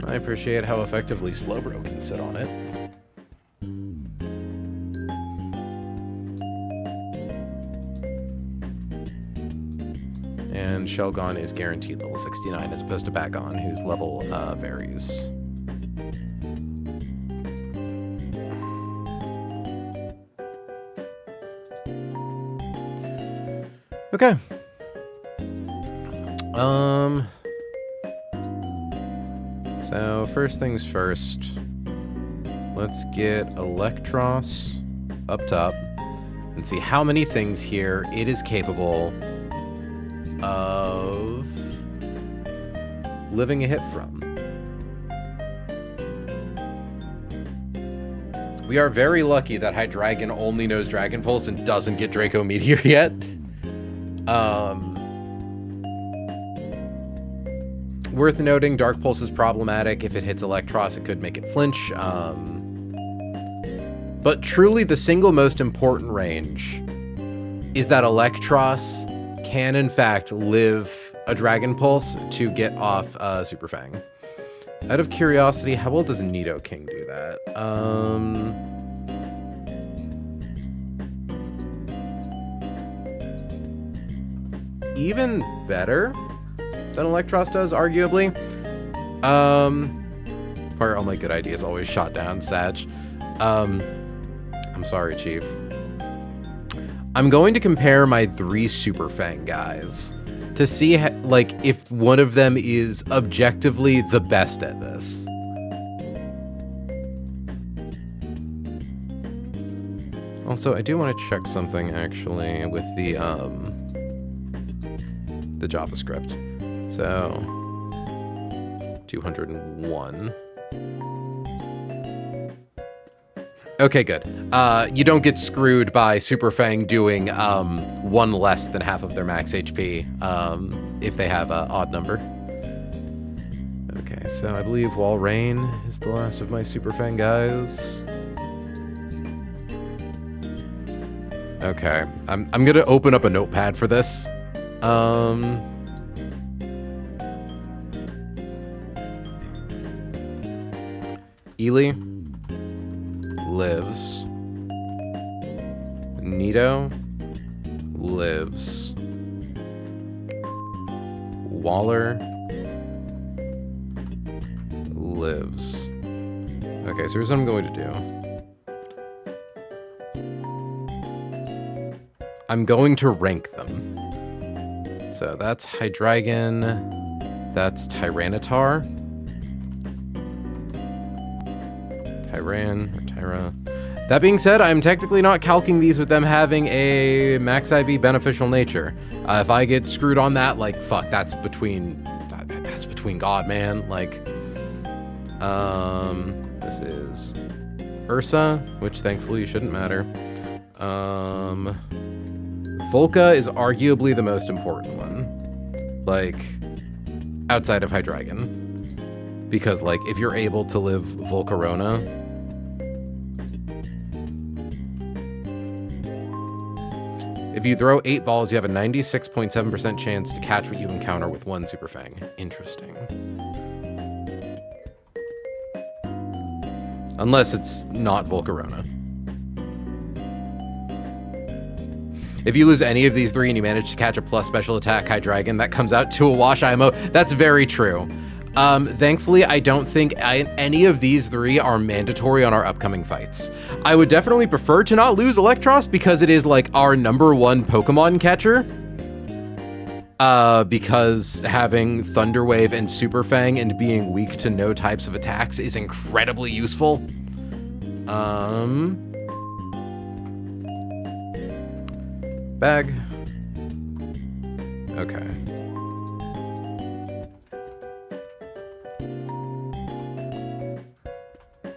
I appreciate how effectively Slowbro can sit on it. And Shelgon is guaranteed level 69 as opposed to Bagon, whose level varies. Okay. So first things first, let's get Electros up top and see how many things here it is capable of living a hit from. We are very lucky that Hydreigon only knows Dragon Pulse and doesn't get Draco Meteor yet. Worth noting, Dark Pulse is problematic. If it hits Electros, it could make it flinch. But truly, the single most important range is that Electros can, in fact, live a Dragon Pulse to get off Super Fang. Out of curiosity, how well does Nidoking do that? Even better than Electros does, arguably. Where all my good ideas always shot down, Sag. I'm sorry, Chief. I'm going to compare my 3 Super Fang guys to see like if one of them is objectively the best at this. Also, I do want to check something actually with the JavaScript. So 201. Okay, good. You don't get screwed by Super Fang doing 1 less than half of their max HP if they have an odd number. Okay, so I believe Walrein is the last of my Super Fang guys. Okay, I'm gonna open up a notepad for this. Ely lives. Nido lives. Waller lives. Okay, so here's what I'm going to do. I'm going to rank them. So that's Hydreigon. That's Tyranitar. Tyran or Tyra. That being said, I'm technically not calcing these with them having a max IV beneficial nature. If I get screwed on that, like, fuck, that's between God, man. Like, this is Ursa, which thankfully shouldn't matter. Volca is arguably the most important one, like, outside of Hydreigon, because, like, if you're able to live Volcarona, if you throw 8 balls, you have a 96.7% chance to catch what you encounter with 1 Super Fang. Interesting. Unless it's not Volcarona. If you lose any of these 3 and you manage to catch a plus special attack Hydreigon, that comes out to a wash IMO. That's very true. Thankfully, I don't think any of these 3 are mandatory on our upcoming fights. I would definitely prefer to not lose Electros because it is like our #1 Pokemon catcher. Because having Thunder Wave and Super Fang and being weak to no types of attacks is incredibly useful. Bag. Okay.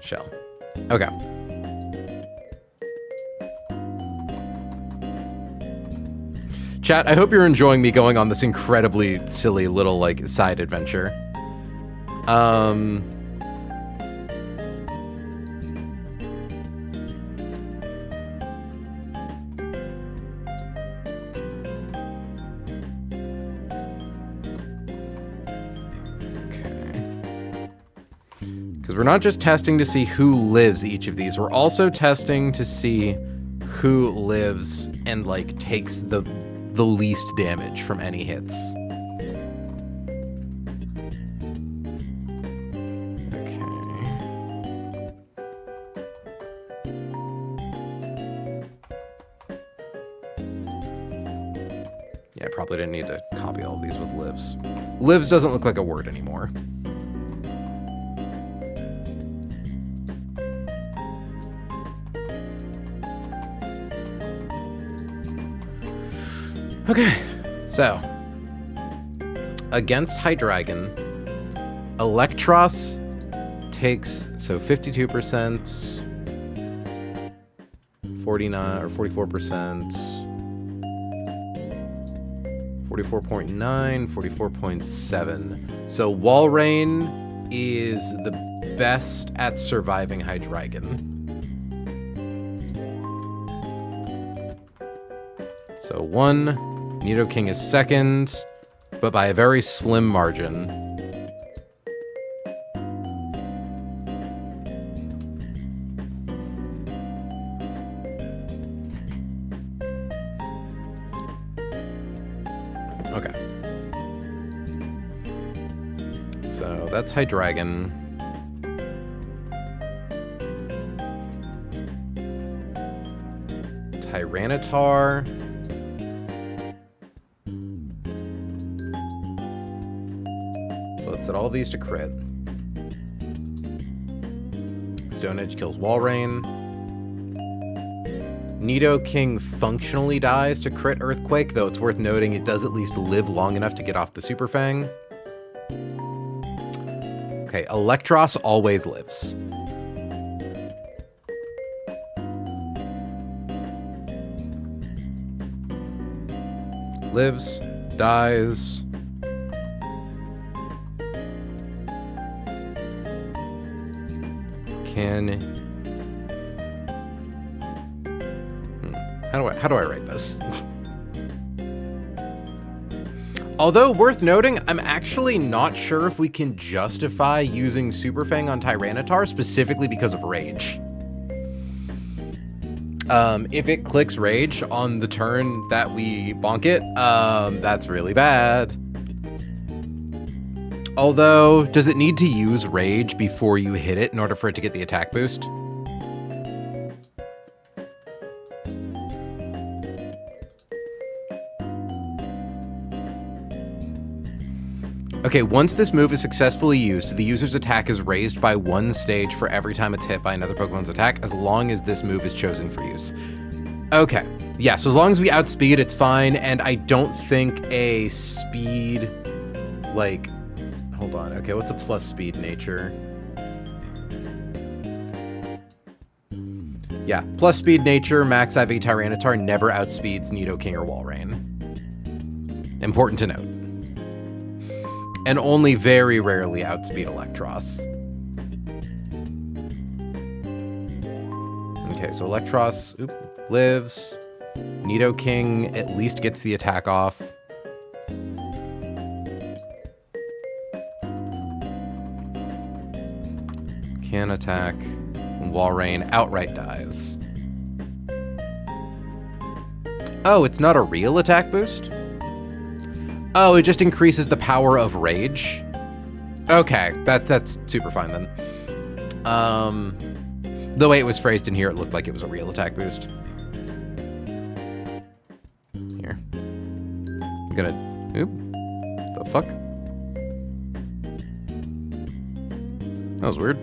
Shell. Okay. Chat, I hope you're enjoying me going on this incredibly silly little, like, side adventure. We're not just testing to see who lives each of these, we're also testing to see who lives and, like, takes the least damage from any hits. Okay. Yeah, I probably didn't need to copy all of these with lives. Lives doesn't look like a word anymore. Okay, so against Hydreigon, Electros takes 52%, 49 or 44%, 44.9, 44.7. So Walrein is the best at surviving Hydreigon. So 1, Nidoking is 2nd, but by a very slim margin. Okay. So that's Hydreigon. Tyranitar. Set all these to crit. Stone Edge kills Walrein. Nidoking functionally dies to crit Earthquake, though it's worth noting it does at least live long enough to get off the Super Fang. Okay, Electros always lives. Lives, dies. How do I write this? Although worth noting, I'm actually not sure if we can justify using Super Fang on Tyranitar specifically because of Rage. If it clicks Rage on the turn that we bonk it, that's really bad. Although, does it need to use Rage before you hit it in order for it to get the attack boost? Okay, once this move is successfully used, the user's attack is raised by 1 stage for every time it's hit by another Pokemon's attack, as long as this move is chosen for use. Okay, yeah, so as long as we outspeed, it's fine, and I don't think a speed, like, hold on, okay, what's a plus speed nature? Yeah, plus speed nature, max IV Tyranitar never outspeeds Nidoking or Walrein. Important to note. And only very rarely outspeed Electros. Okay, so Electros lives. Nidoking at least gets the attack off. Can attack. Walrein outright dies. Oh, it's not a real attack boost? Oh, it just increases the power of Rage? Okay, that's super fine then. The way it was phrased in here, it looked like it was a real attack boost. Here. I'm gonna... Oop. The fuck? That was weird.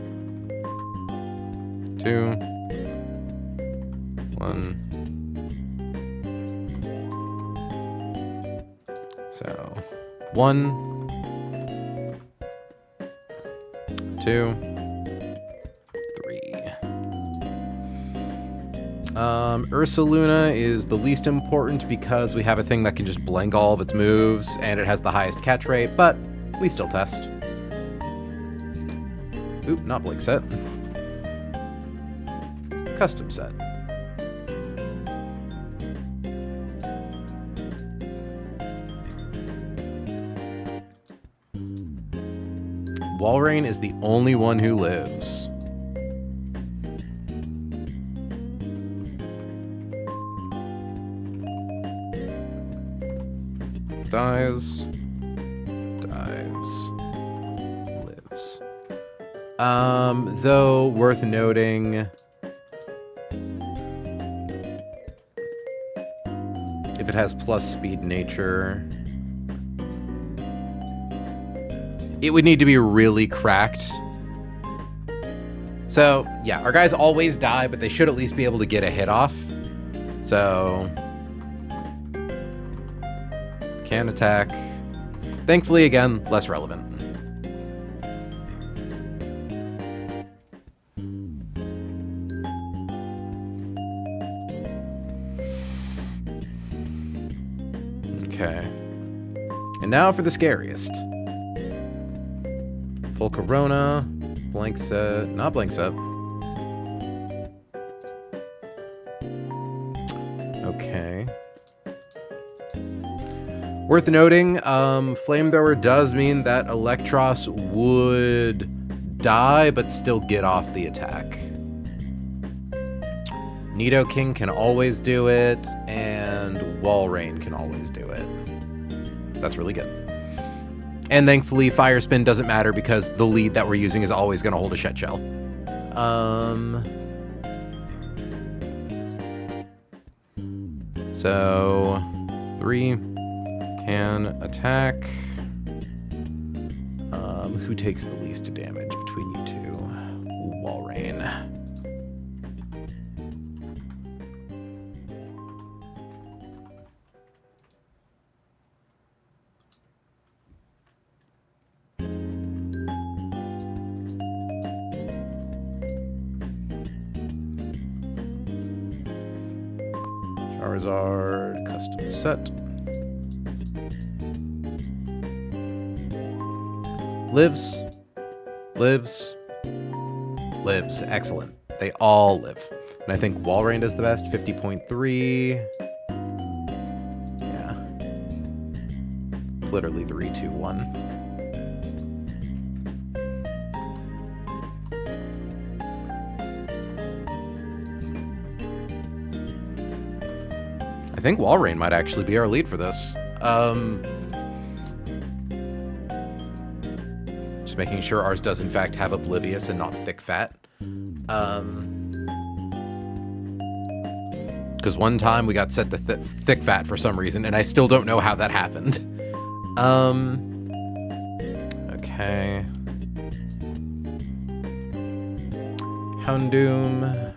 2. 1. So, 1, 2, 3. Ursaluna is the least important because we have a thing that can just blank all of its moves, and it has the highest catch rate, but we still test. Oop, not blink set. Custom set. Walrein is the only one who lives. Dies. Dies. Lives. Though, worth noting... if it has plus speed nature... it would need to be really cracked. So, yeah, our guys always die, but they should at least be able to get a hit off. So... can attack. Thankfully, again, less relevant. Okay. And now for the scariest. Full Corona, blank set, not blank set. Okay. Worth noting, Flamethrower does mean that Electros would die, but still get off the attack. Nidoking can always do it, and Walrein can always do it. That's really good. And thankfully, Fire Spin doesn't matter because the lead that we're using is always going to hold a Shed Shell. So, 3 can attack. Who takes the least damage between you two? Walrein. Charizard, custom set. Lives. Lives. Lives. Excellent. They all live. And I think Walrein does the best. 50.3. Yeah. Literally 3, 2, 1. I think Walrein might actually be our lead for this. Just making sure ours does in fact have oblivious and not thick fat. Because one time we got set to thick fat for some reason, and I still don't know how that happened. Okay. Houndoom.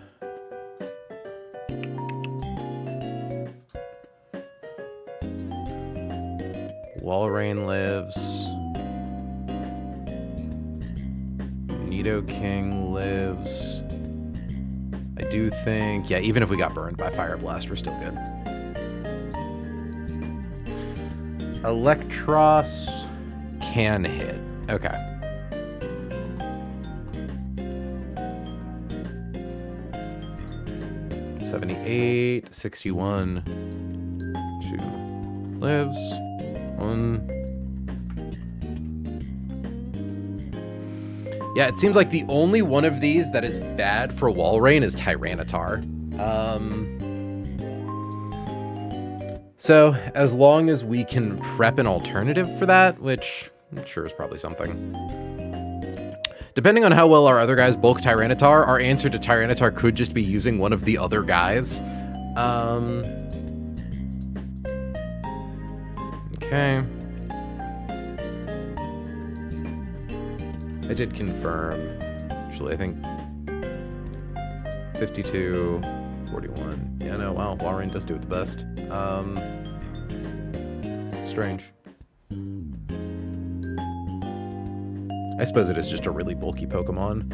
Walrein lives. Nidoking lives. I do think, yeah, even if we got burned by Fire Blast, we're still good. Electros can hit. Okay. $78, 61. 2 lives. 1. Yeah, it seems like the only one of these that is bad for Walrein is Tyranitar. So, as long as we can prep an alternative for that, which I'm sure is probably something. Depending on how well our other guys bulk Tyranitar, our answer to Tyranitar could just be using one of the other guys. Okay. I did confirm. Actually, I think 52, 41. Yeah, no, wow, Walrein does do it the best. Strange. I suppose it is just a really bulky Pokemon.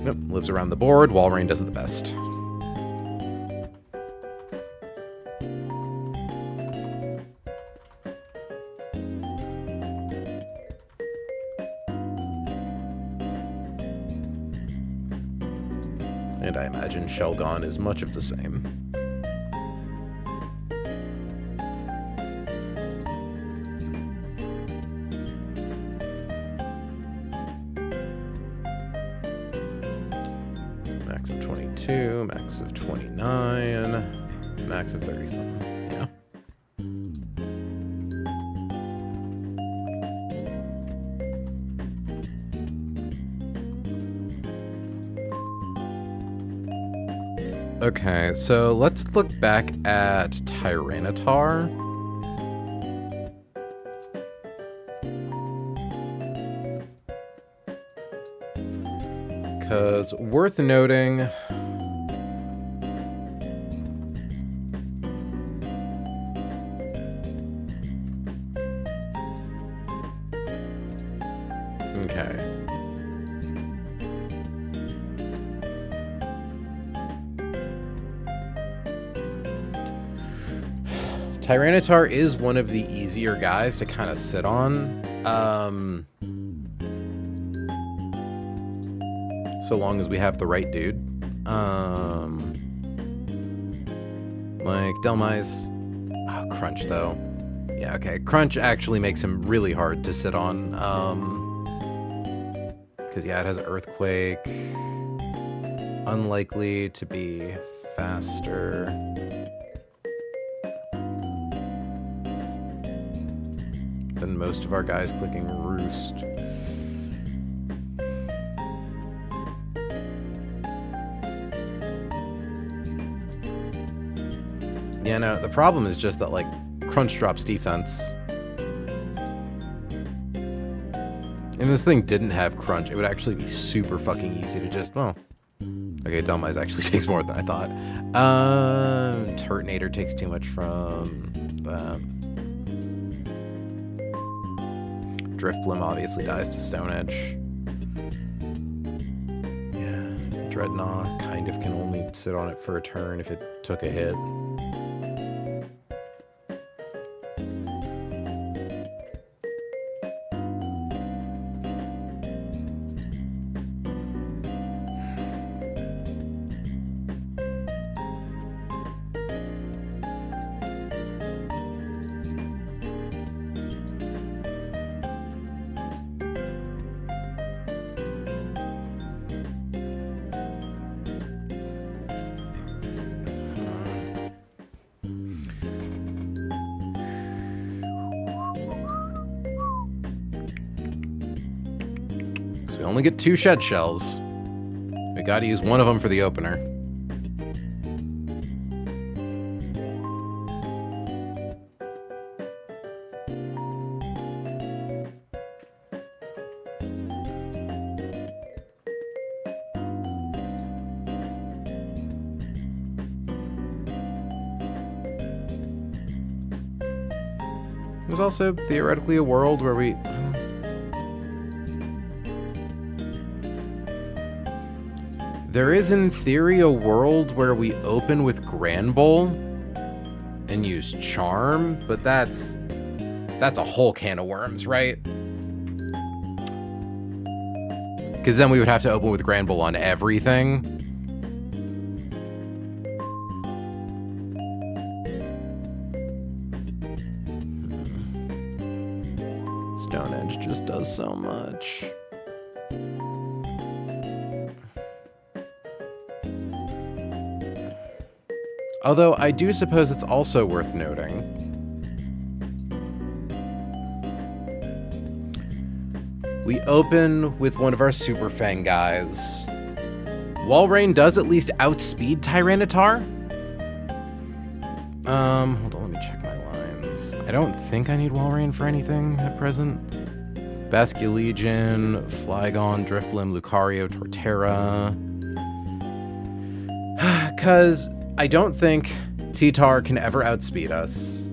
Nope, lives around the board. Walrein does it the best. And I imagine Shelgon is much of the same. Max of 22, max of 29, max of 30-something, yeah. Okay, so let's look back at Tyranitar. Because worth noting, okay. Tyranitar is one of the easier guys to kind of sit on. So long as we have the right dude. Like Delmise. Oh, Crunch though. Yeah, okay. Crunch actually makes him really hard to sit on. Because yeah, it has Earthquake. Unlikely to be faster. Than most of our guys clicking Roost. Yeah, no, the problem is just that, like, Crunch drops defense. If this thing didn't have Crunch, it would actually be super fucking easy to just, well... Okay, Delmise actually takes more than I thought. Turtonator takes too much from that. Driftblim obviously dies to Stone Edge. Yeah, Dreadnought kind of can only sit on it for a turn if it took a hit. we only get 2 shed shells. We gotta use one of them for the opener. There's also theoretically a world where we... There is, in theory, a world where we open with Granbull and use Charm, but that's a whole can of worms, right? Because then we would have to open with Granbull on everything. Stone Edge just does so much. Although I do suppose it's also worth noting we open with one of our Super Fang guys. Walrein does at least outspeed Tyranitar. Hold on, let me check my lines. I don't think I need Walrein for anything at present. Basculegion, Flygon, Drifblim, Lucario, Torterra. Because I don't think T-Tar can ever outspeed us.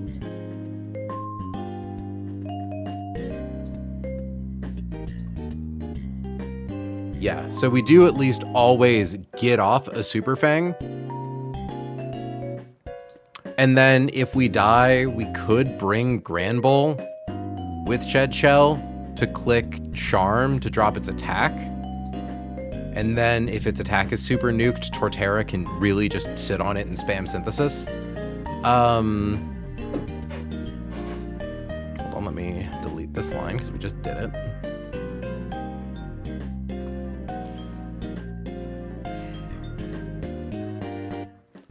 Yeah, so we do at least always get off a Super Fang. And then if we die, we could bring Granbull with Shed Shell to click Charm to drop its attack. And then if its attack is super nuked, Torterra can really just sit on it and spam Synthesis. Hold on, let me delete this line because we just did it.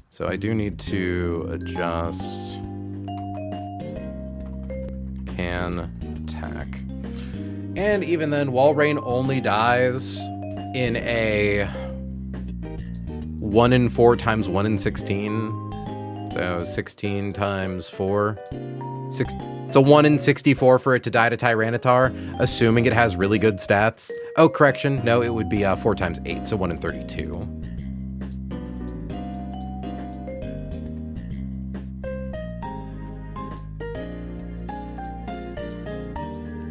So I do need to adjust can attack. And even then, Walrein only dies in a 1 in 4 times 1 in 16. So 16 times 4. It's a 1 in 64 for it to die to Tyranitar, assuming it has really good stats. Oh, correction. No, it would be 4 times 8, so 1 in 32.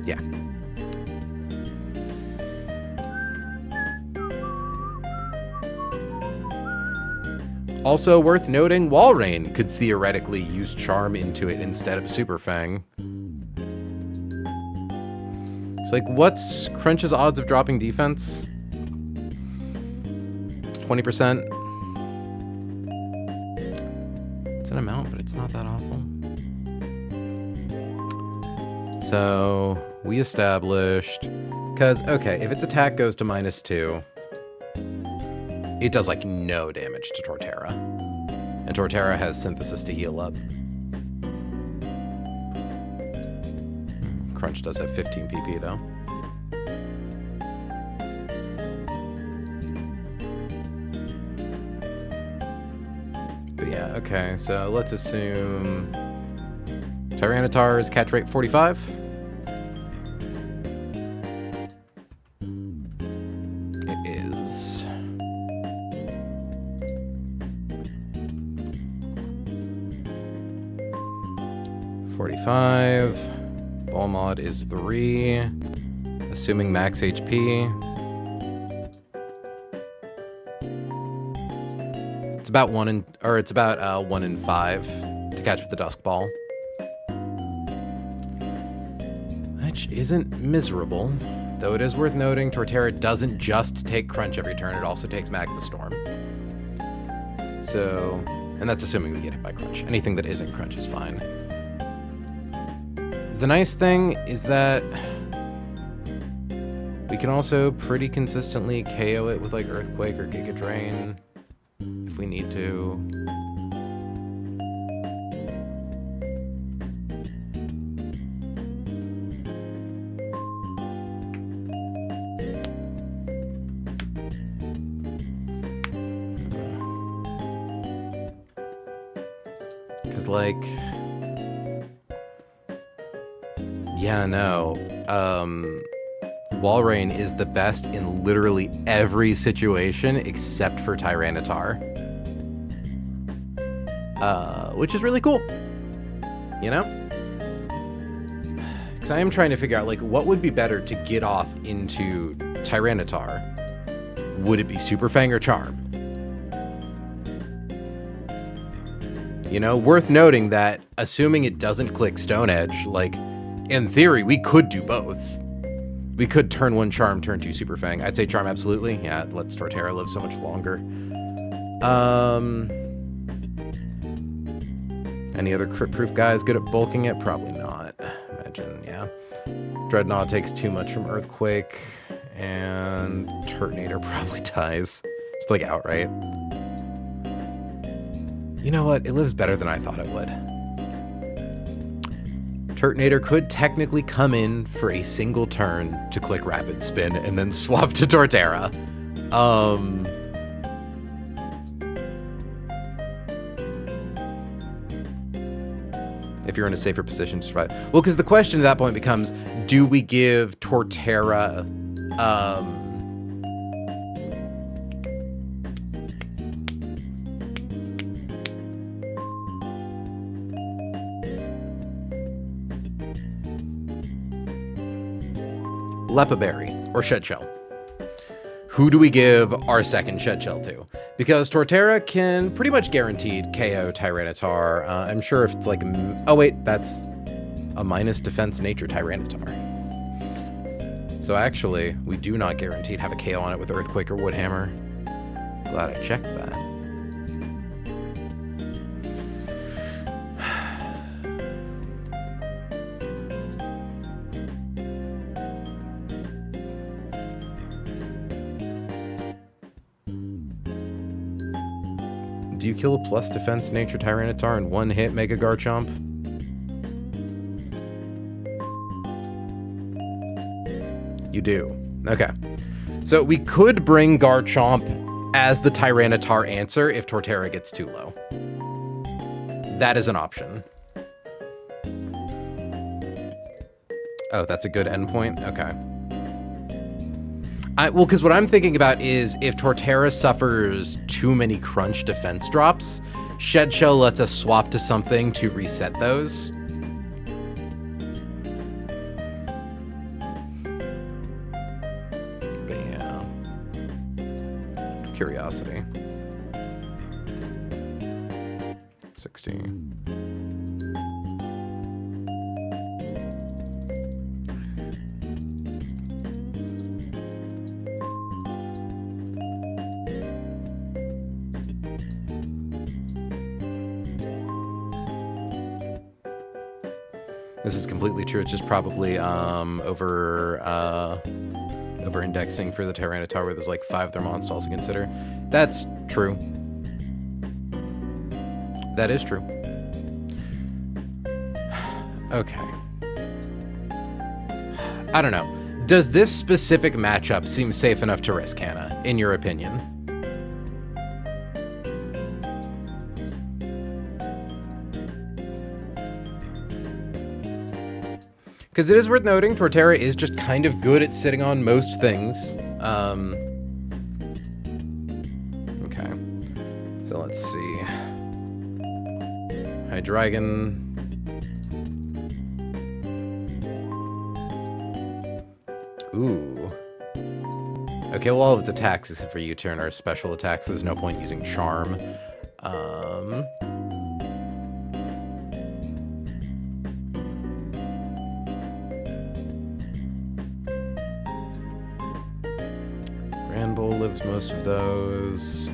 Yeah. Also worth noting, Walrein could theoretically use Charm into it instead of Super Fang. It's like, what's Crunch's odds of dropping defense? 20%. It's an amount, but it's not that awful. So we established, because, okay, if its attack goes to -2, it does like no damage to Torterra. And Torterra has Synthesis to heal up. Crunch does have 15 PP though. But yeah, okay, so let's assume Tyranitar's catch rate 45. It is. Ball mod is 3, assuming max HP. It's about 1 in 5 to catch with the Dusk Ball. Which isn't miserable, though it is worth noting Torterra doesn't just take Crunch every turn, it also takes Magma Storm. So, and that's assuming we get hit by Crunch. Anything that isn't Crunch is fine. The nice thing is that we can also pretty consistently KO it with like Earthquake or Giga Drain if we need to. Because, like... Yeah, no. Walrein is the best in literally every situation except for Tyranitar. Which is really cool. You know? Because I am trying to figure out, like, what would be better to get off into Tyranitar? Would it be Super Fang or Charm? You know, worth noting that, assuming it doesn't click Stone Edge, like, in theory, we could do both. We could turn 1 Charm, turn 2 Super Fang. I'd say Charm, absolutely. Yeah, it lets Torterra live so much longer. Any other crit-proof guys good at bulking it? Probably not. Imagine, yeah. Dreadnought takes too much from Earthquake, and Turtonator probably dies. Just like outright. You know what? It lives better than I thought it would. Turtonator could technically come in for a single turn to click Rapid Spin and then swap to Torterra. If you're in a safer position to survive. Well, because the question at that point becomes, do we give Torterra, Lepaberry or Shedshell? Who do we give our second Shedshell to? Because Torterra can pretty much guaranteed KO Tyranitar. I'm sure if it's like... Oh wait, that's a minus defense nature Tyranitar. So actually, we do not guaranteed have a KO on it with Earthquake or Woodhammer. Glad I checked that. Do you kill a plus defense nature Tyranitar in 1 hit, Mega Garchomp? You do. Okay. So we could bring Garchomp as the Tyranitar answer if Torterra gets too low. That is an option. Oh, that's a good endpoint? Okay. Well, because what I'm thinking about is if Torterra suffers too many crunch defense drops, Shedshell lets us swap to something to reset those. But yeah. Curiosity. 60. This is completely true. It's just probably over-indexing for the Tyranitar where there's like 5 other monsters to consider. That's true. That is true. Okay. I don't know. Does this specific matchup seem safe enough to risk, Hannah, in your opinion? Because it is worth noting, Torterra is just kind of good at sitting on most things. Okay. So let's see. Hydreigon. Ooh. Okay, well, all of its attacks except for U-turn are special attacks. There's no point using Charm. Granbull lives most of those.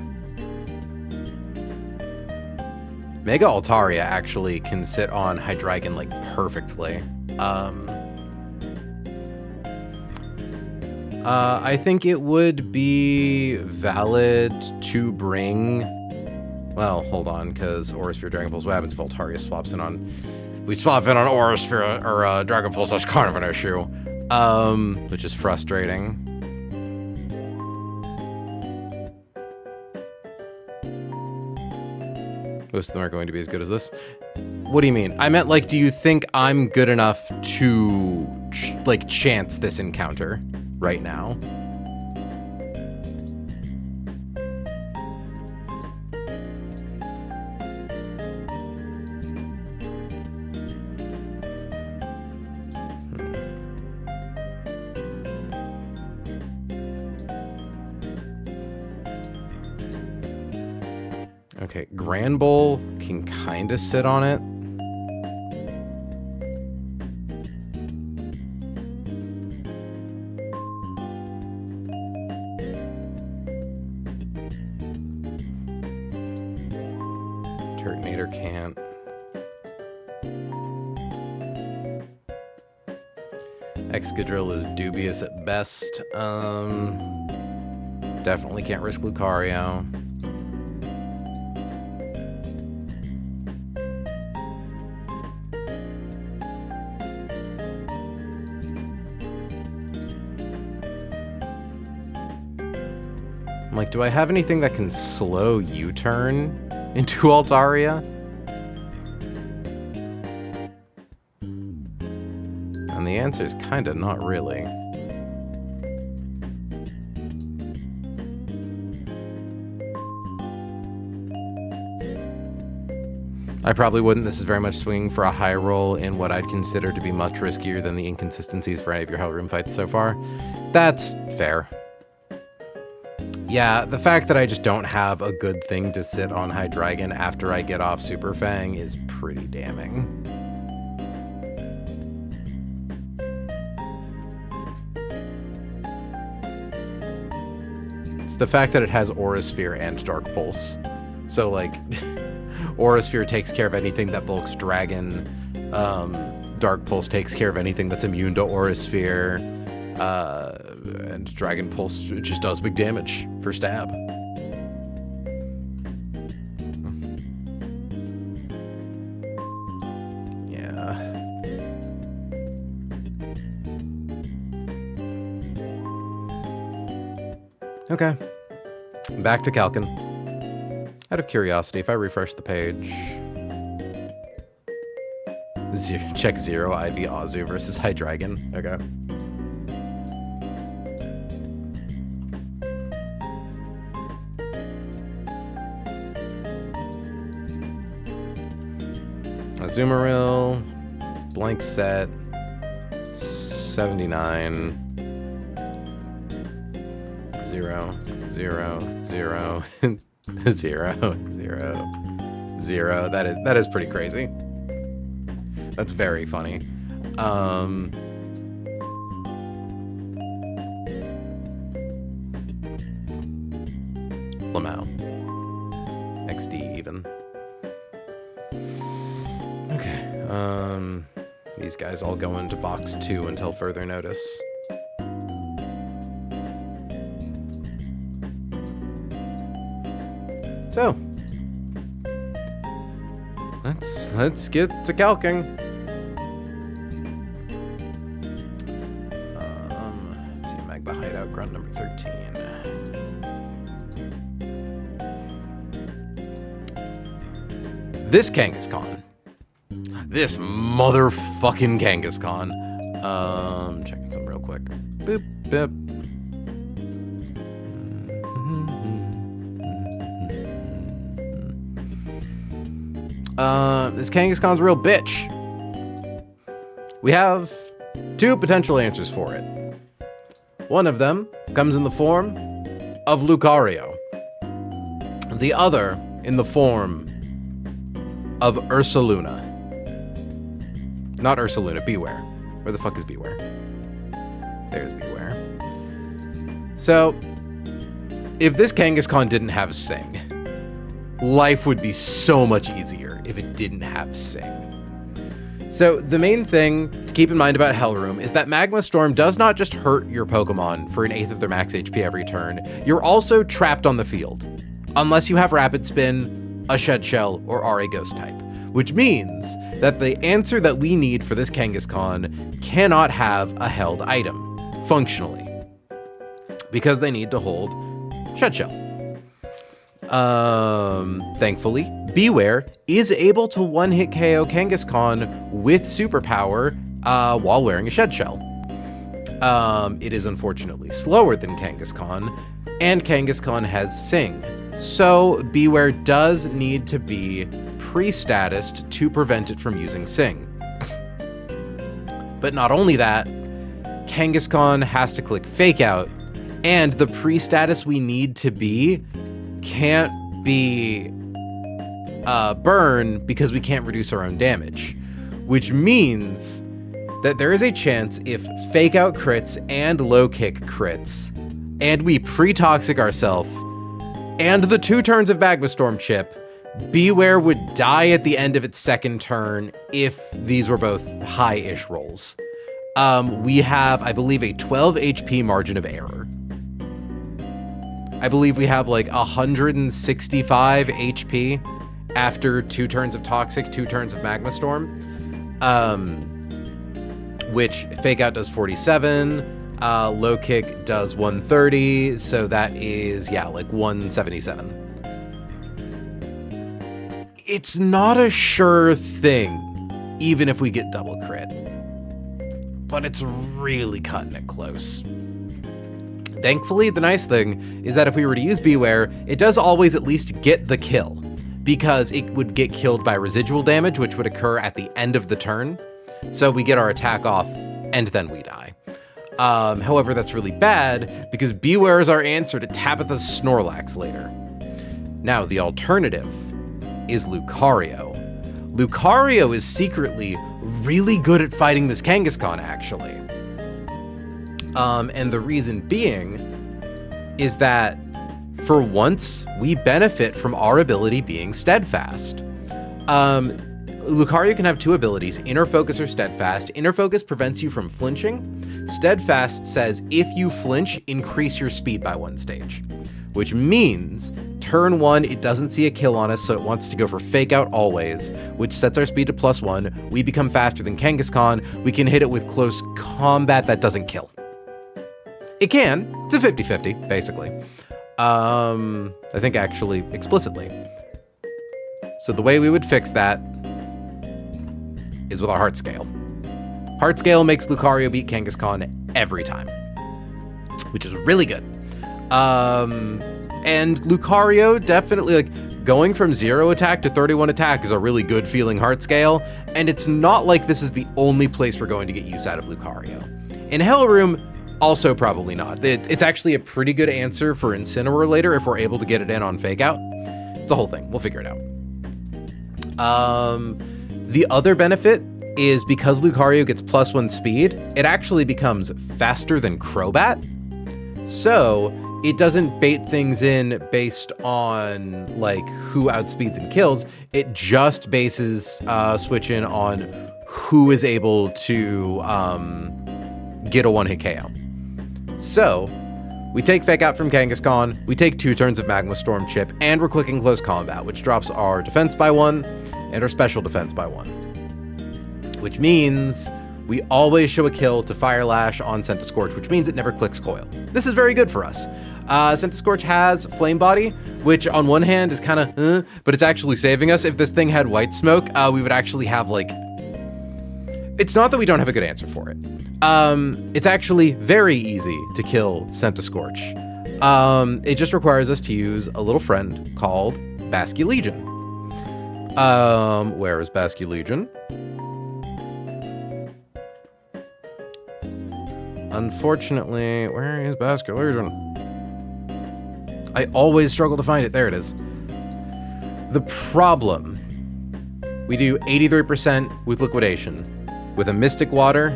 Mega Altaria actually can sit on Hydreigon, like, perfectly. I think it would be valid to bring... Well, hold on, because Aurasphere, Dragon Pulse, what happens if Altaria swaps in on... We swap in on Aurasphere or Dragon Pulse, that's kind of an issue. Which is frustrating. Most of them are going to be as good as this. What do you mean? I meant, like, do you think I'm good enough to, like, chance this encounter right now? Okay, Grand Bowl can kind of sit on it. Turtonator can't. Excadrill is dubious at best. Definitely can't risk Lucario. I'm like, do I have anything that can slow U-turn into Altaria? And the answer is kind of not really. I probably wouldn't. This is very much swinging for a high roll in what I'd consider to be much riskier than the inconsistencies for any of your Hell Room fights so far. That's fair. Yeah, the fact that I just don't have a good thing to sit on Hydreigon after I get off Super Fang is pretty damning. It's the fact that it has Aura Sphere and Dark Pulse. So, like, Aura Sphere takes care of anything that bulks Dragon. Dark Pulse takes care of anything that's immune to Aura Sphere. And Dragon Pulse just does big damage for stab. Yeah. Okay. Back to Calkin. Out of curiosity, if I refresh the page... check 0 IV Azu versus Hydreigon. Okay. Azumarill, blank set, 79, 0, 0, 0, 0, 0, 0. That is pretty crazy. That's very funny. Lamau. XD even. Okay, these guys all go into box 2 until further notice. So, let's get to calking. Let's see, Magma Hideout, grunt number 13. This Kangaskhan. This motherfucking Kangaskhan. Checking some real quick. Boop, boop. This Kangaskhan's a real bitch. We have 2 potential answers for it. One of them comes in the form of Lucario. The other in the form of Ursaluna. Not Ursaluna, Beware. Where the fuck is Beware? There's Beware. So, if this Kangaskhan didn't have Sing, life would be so much easier if it didn't have Sing. So, the main thing to keep in mind about Hell Room is that Magma Storm does not just hurt your Pokemon for an 1/8 of their max HP every turn, you're also trapped on the field. Unless you have Rapid Spin, a Shed Shell, or are a Ghost type. Which means that the answer that we need for this Kangaskhan cannot have a held item, functionally. Because they need to hold Shed Shell. Thankfully, Beware is able to one-hit KO Kangaskhan with superpower while wearing a shed shell. It is unfortunately slower than Kangaskhan, and Kangaskhan has Sing. So Beware does need to be pre-statused to prevent it from using Sing. But not only that, Kangaskhan has to click Fake Out, and the pre-status we need to be can't be burn because we can't reduce our own damage, which means that there is a chance if Fake Out crits and Low Kick crits, and we pre-toxic ourselves, and the 2 turns of Magma Storm chip, Beware would die at the end of its second turn if these were both high-ish rolls. We have, I believe, a 12 HP margin of error. I believe we have like 165 HP after 2 turns of Toxic, 2 turns of Magma Storm. Which Fake Out does 47, Low Kick does 130, so that is, yeah, like 177. It's not a sure thing, even if we get double crit. But it's really cutting it close. Thankfully, the nice thing is that if we were to use Beware, it does always at least get the kill, because it would get killed by residual damage, which would occur at the end of the turn. So we get our attack off, and then we die. However, that's really bad, because Beware is our answer to Tabitha's Snorlax later. Now, the alternative is Lucario. Lucario is secretly really good at fighting this Kangaskhan, actually. And the reason being is that, for once, we benefit from our ability being Steadfast. Lucario can have 2 abilities, Inner Focus or Steadfast. Inner Focus prevents you from flinching. Steadfast says if you flinch, increase your speed by 1 stage. Which means, turn 1, it doesn't see a kill on us, so it wants to go for Fake Out always, which sets our speed to +1. We become faster than Kangaskhan. We can hit it with close combat that doesn't kill. It can. It's a 50-50, basically. I think actually explicitly. So the way we would fix that is with our Heart Scale. Heart Scale makes Lucario beat Kangaskhan every time, which is really good. And Lucario definitely, like, going from 0 attack to 31 attack is a really good feeling Heart Scale, and it's not like this is the only place we're going to get use out of Lucario. In Hell Room, also probably not. It's actually a pretty good answer for Incineroar later if we're able to get it in on Fake Out. It's a whole thing. We'll figure it out. The other benefit is because Lucario gets +1 speed, it actually becomes faster than Crobat. So it doesn't bait things in based on like who outspeeds and kills. It just bases switch in on who is able to get a 1-hit KO. So we take Fake Out from Kangaskhan, we take 2 turns of Magma Storm chip, and we're clicking Close Combat, which drops our defense by 1 and our special defense by 1. Which means we always show a kill to Fire Lash on Centiskorch, which means it never clicks Coil. This is very good for us. Centiskorch has Flame Body, which on one hand is kind of, but it's actually saving us. If this thing had White Smoke, we would actually have like... It's not that we don't have a good answer for it. It's actually very easy to kill Centiskorch. It just requires us to use a little friend called Basculegion. Where is Basculegion? Unfortunately, where is Basculegion? I always struggle to find it. There it is. The problem, we do 83% with Liquidation. With a Mystic Water,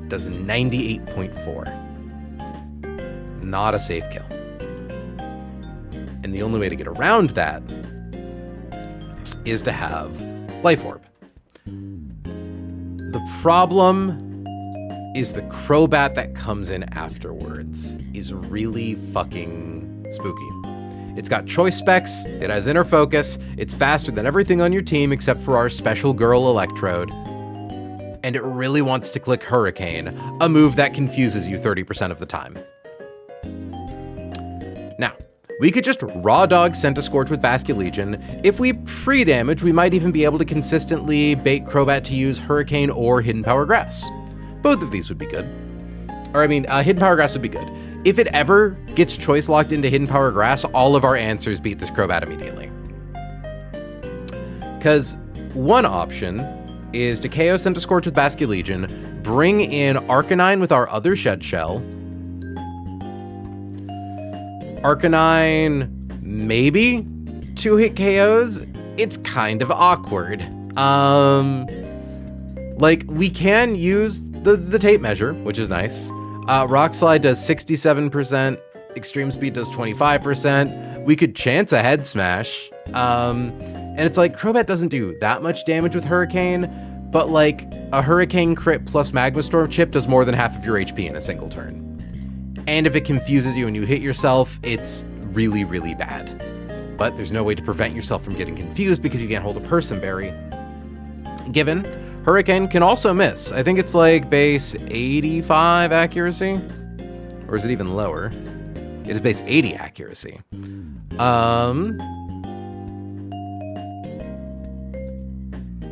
does 98.4. Not a safe kill. And the only way to get around that is to have Life Orb. The problem is the Crobat that comes in afterwards is really fucking spooky. It's got choice specs, it has inner focus, it's faster than everything on your team except for our special girl Electrode, and it really wants to click Hurricane, a move that confuses you 30% of the time. Now, We could just raw dog Scorch with Basket Legion. If we pre-damage, we might even be able to consistently bait Crobat to use Hurricane or Hidden Power Grass. Both of these would be good. Or I mean, Hidden Power Grass would be good. If it ever gets choice locked into Hidden Power Grass, all of our answers beat this Crobat immediately. Because one option is to KO Scorch with Basket Legion, bring in Arcanine with our other Shed Shell. Arcanine, maybe 2-hit KOs. It's kind of awkward. Like, we can use the tape measure, which is nice. Rock Slide does 67%. Extreme Speed does 25%. We could chance a Head Smash. And it's like, Crobat doesn't do that much damage with Hurricane, but like, a Hurricane crit plus Magma Storm chip does more than half of your HP in a single turn. And if it confuses you and you hit yourself, it's really, really bad. But there's no way to prevent yourself from getting confused because you can't hold a Person Berry. Given, Hurricane can also miss. I think it's like base 85 accuracy? Or is it even lower? It is base 80 accuracy.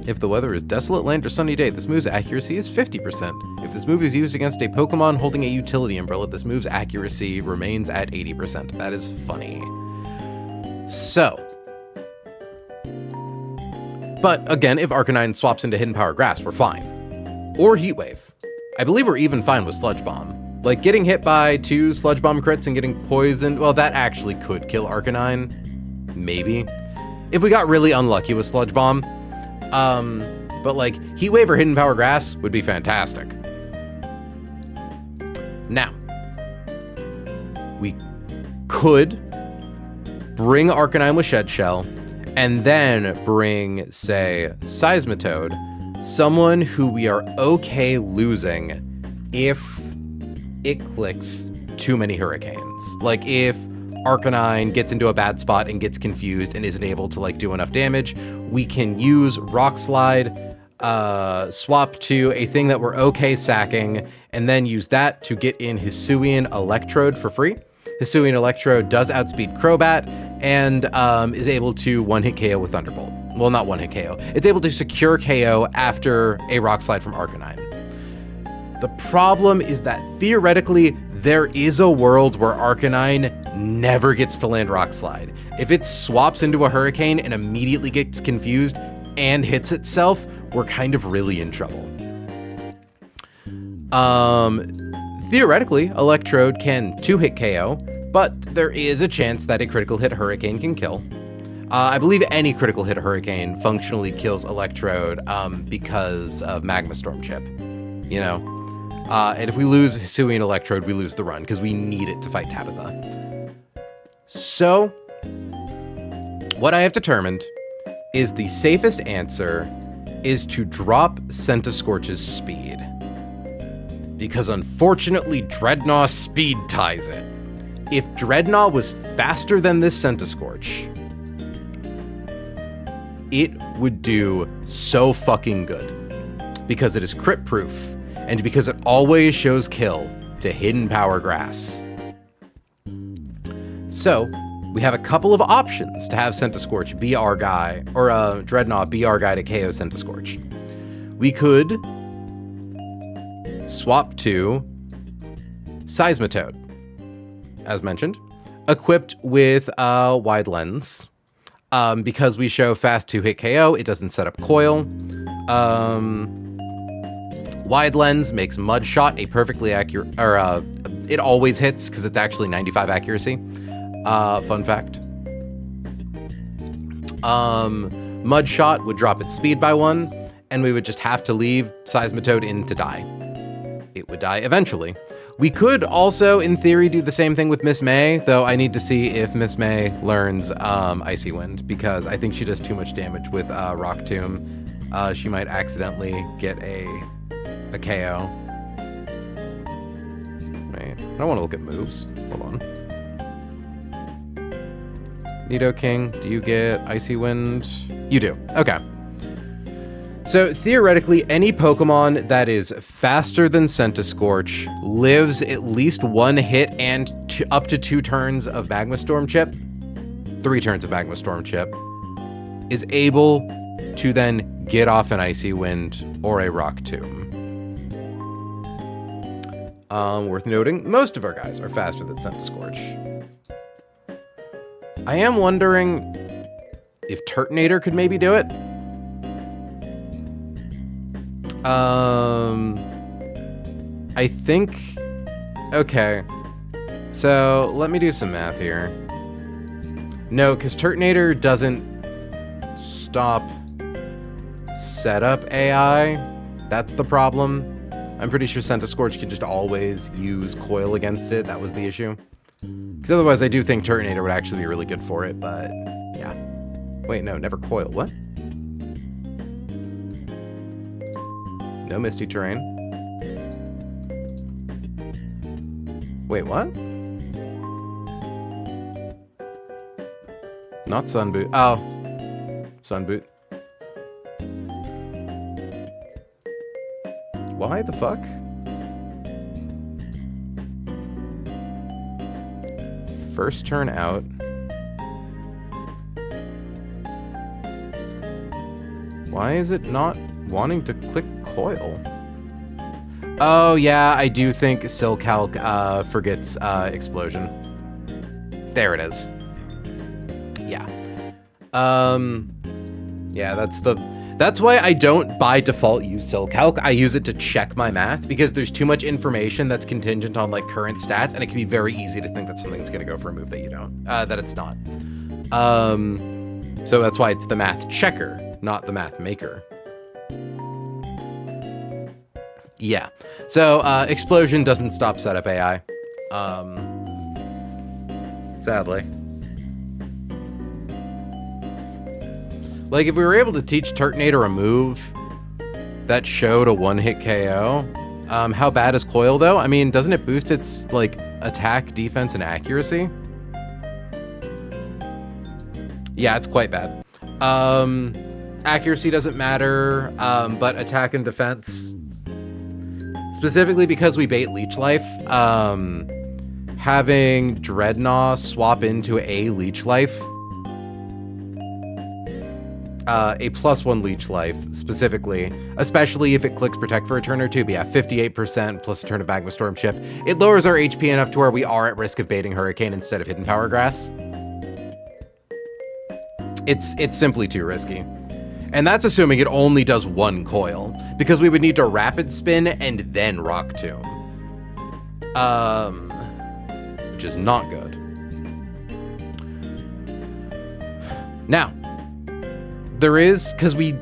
If the weather is desolate land or sunny day, this move's accuracy is 50%. If this move is used against a Pokemon holding a utility umbrella, this move's accuracy remains at 80%. That is funny. So. But again, if Arcanine swaps into Hidden Power Grass, we're fine. Or Heat Wave. I believe we're even fine with Sludge Bomb. Like, getting hit by 2 Sludge Bomb crits and getting poisoned, well, that actually could kill Arcanine. Maybe. If we got really unlucky with Sludge Bomb. But like, Heat Wave or Hidden Power Grass would be fantastic. Now, we could bring Arcanine with Shed Shell, and then bring, say, Seismitoad, someone who we are okay losing if it clicks too many Hurricanes. Like, if Arcanine gets into a bad spot and gets confused and isn't able to like do enough damage, we can use Rock Slide, swap to a thing that we're okay sacking, and then use that to get in Hisuian Electrode for free. Hisuian Electrode does outspeed Crobat and is able to one-hit KO with Thunderbolt. Well, not one-hit KO. It's able to secure KO after a Rock Slide from Arcanine. The problem is that theoretically, there is a world where Arcanine never gets to land Rock Slide. If it swaps into a Hurricane and immediately gets confused and hits itself, we're kind of really in trouble. Theoretically, Electrode can 2-hit KO, but there is a chance that a critical hit Hurricane can kill. I believe any critical hit Hurricane functionally kills Electrode because of Magma Storm chip, you know? And if we lose Hisuian Electrode, we lose the run because we need it to fight Tabitha. So, what I have determined is the safest answer is to drop Scorch's speed. Because unfortunately, Dreadnought speed ties it. If Dreadnought was faster than this Scorch, it would do so fucking good. Because it is crit proof, and because it always shows kill to Hidden Power Grass. So, we have a couple of options to have Scorch be our guy, or Dreadnought be our guy to KO Scorch. We could swap to Seismitoad, as mentioned, equipped with Wide Lens. Because we show fast 2-hit KO, it doesn't set up Coil. Wide Lens makes Mud Shot a perfectly accurate, or it always hits because it's actually 95 accuracy. Fun fact. Mud Shot would drop its speed by 1, and we would just have to leave Seismitoad in to die. It would die eventually. We could also, in theory, do the same thing with Miss May, though I need to see if Miss May learns Icy Wind, because I think she does too much damage with Rock Tomb. She might accidentally get a KO. Wait, I don't want to look at moves. Hold on. Nidoking, do you get Icy Wind? You do. Okay. So theoretically, any Pokemon that is faster than Scentiscorch, lives at least one hit and up to 2 turns of Magma Storm Chip, 3 turns of Magma Storm Chip, is able to then get off an Icy Wind or a Rock Tomb. Worth noting, most of our guys are faster than Scentiscorch. I am wondering if Turtonator could maybe do it. I think... Okay. So, let me do some math here. No, because Turtonator doesn't stop setup AI. That's the problem. I'm pretty sure Scentiscorch can just always use Coil against it. That was the issue. Because otherwise, I do think Turtonator would actually be really good for it, but yeah. Wait, no, never Coil. What? No Misty Terrain. Wait, what? Not Sunboot. Oh. Sunboot. Why the fuck? First turn out. Why is it not wanting to click Coil? Oh yeah, I do think Silcalc forgets Explosion. There it is. Yeah. Yeah, that's why I don't by default use Silcalc. I use it to check my math because there's too much information that's contingent on like current stats, and it can be very easy to think that something's gonna go for a move that you don't, that it's not. So that's why it's the math checker, not the math maker. Yeah. So Explosion doesn't stop setup AI. Sadly. Like, if we were able to teach Turtonator a move that showed a one-hit KO, how bad is Coil, though? I mean, doesn't it boost its, like, attack, defense, and accuracy? Yeah, it's quite bad. Accuracy doesn't matter, but attack and defense, specifically because we bait Leech Life, having Dreadnought swap into a Leech Life, a +1 Leech Life, specifically, especially if it clicks Protect for a turn or two, but yeah, 58% plus a turn of Magma Storm Chip. It lowers our HP enough to where we are at risk of baiting Hurricane instead of Hidden Power Grass. It's simply too risky. And that's assuming it only does one Coil, because we would need to Rapid Spin and then Rock Tomb. Which is not good. Now, there is, because we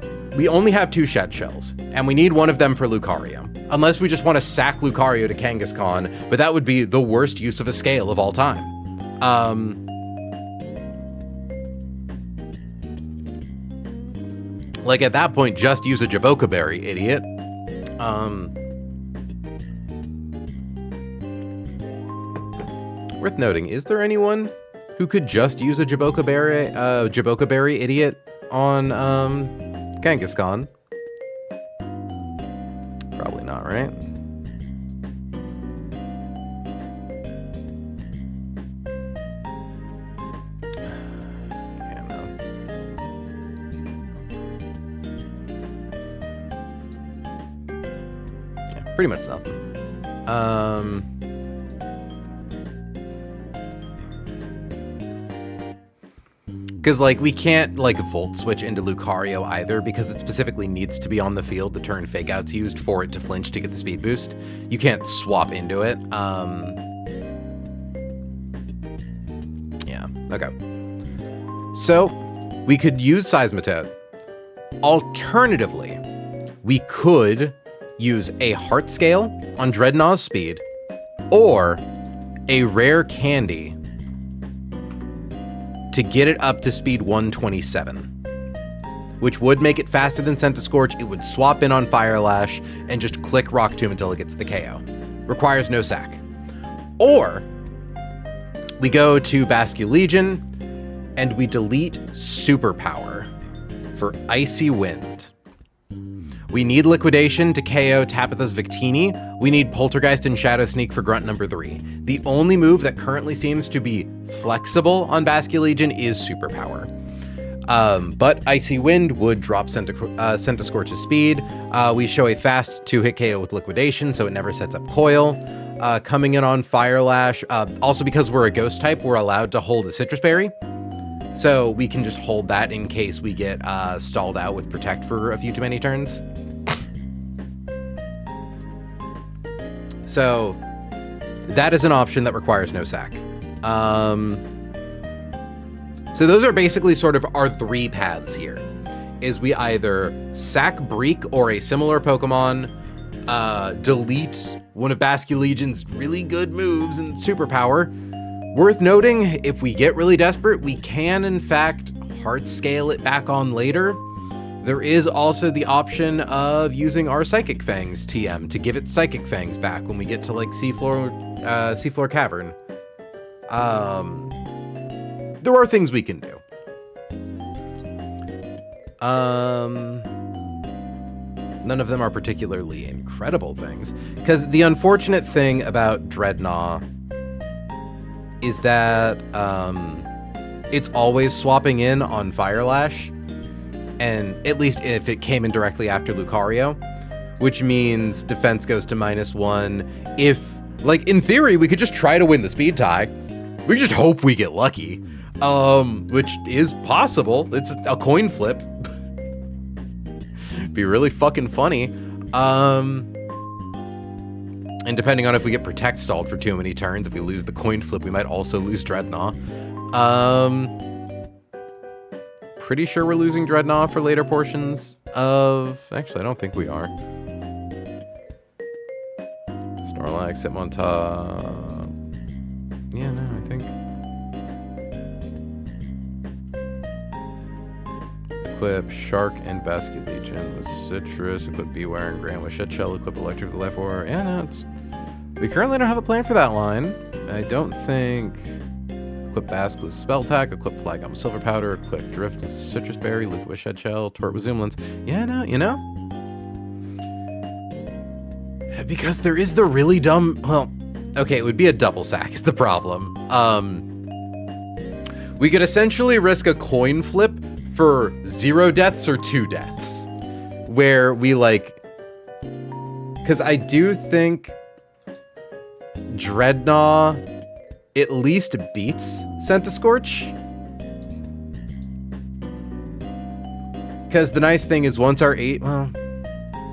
only have 2 Shed Shells, and we need one of them for Lucario. Unless we just want to sack Lucario to Kangaskhan, but that would be the worst use of a scale of all time. Like, at that point, just use a Jaboka Berry, idiot. Worth noting, is there anyone who could just use a Jaboka Berry, idiot, on Kangaskhan? Probably not, right? Yeah, no. Yeah, pretty much nothing. Because, like, we can't, like, Volt Switch into Lucario either, because it specifically needs to be on the field the turn Fake Out's used for it to flinch to get the speed boost. You can't swap into it. Yeah, okay. So, we could use Seismitoad. Alternatively, we could use a Heart Scale on Dreadnaught's speed, or a Rare Candy to get it up to speed 127, which would make it faster than Scentiscorch. It would swap in on Fire Lash and just click Rock Tomb until it gets the KO. Requires no sack. Or we go to Bascule Legion and we delete Superpower for Icy Wind. We need Liquidation to KO Tapitha's Victini. We need Poltergeist and Shadow Sneak for grunt number 3. The only move that currently seems to be flexible on Basculegion is Superpower. But Icy Wind would drop Centiskorch's speed. We show a fast 2-hit KO with Liquidation, so it never sets up Coil. Coming in on Fire Lash. Also, because we're a Ghost type, we're allowed to hold a Citrus Berry. So we can just hold that in case we get stalled out with Protect for a few too many turns. So that is an option that requires no sack. So those are basically sort of our 3 paths here. Is we either sack Breek or a similar Pokemon, delete one of Basculegion's really good moves and Superpower. Worth noting, if we get really desperate, we can in fact Heart Scale it back on later. There is also the option of using our Psychic Fangs TM to give it Psychic Fangs back when we get to like Seafloor Cavern. There are things we can do. None of them are particularly incredible things, because the unfortunate thing about Dreadnought is that it's always swapping in on Fire Lash, and at least if it came in directly after Lucario, which means defense goes to -1. If, like, in theory, we could just try to win the speed tie. We just hope we get lucky, which is possible. It's a coin flip. Be really fucking funny. And depending on if we get Protect stalled for too many turns, if we lose the coin flip, we might also lose Dreadnought. Pretty sure we're losing Dreadnought for later portions of... Actually, I don't think we are. Snorlax, Hitmontop... Yeah, no, I think... Equip Shark and Basculegion with Citrus, equip Beware and Grand with Shed Shell, equip Electric with Life Orb. Yeah, no, it's... We currently don't have a plan for that line. I don't think... Equip Bask with Spell Attack, equip Flygum with Silver Powder, equip Drift with Citrus Berry, Luca with Shed Shell, Tort with Zoomlance. Yeah, no, you know? Because there is the really dumb... Well, okay, it would be a double sack is the problem. We could essentially risk a coin flip for 0 deaths or 2 deaths, where we like, because I do think Dreadnought at least beats Centiskorch. Because the nice thing is once our 8, well,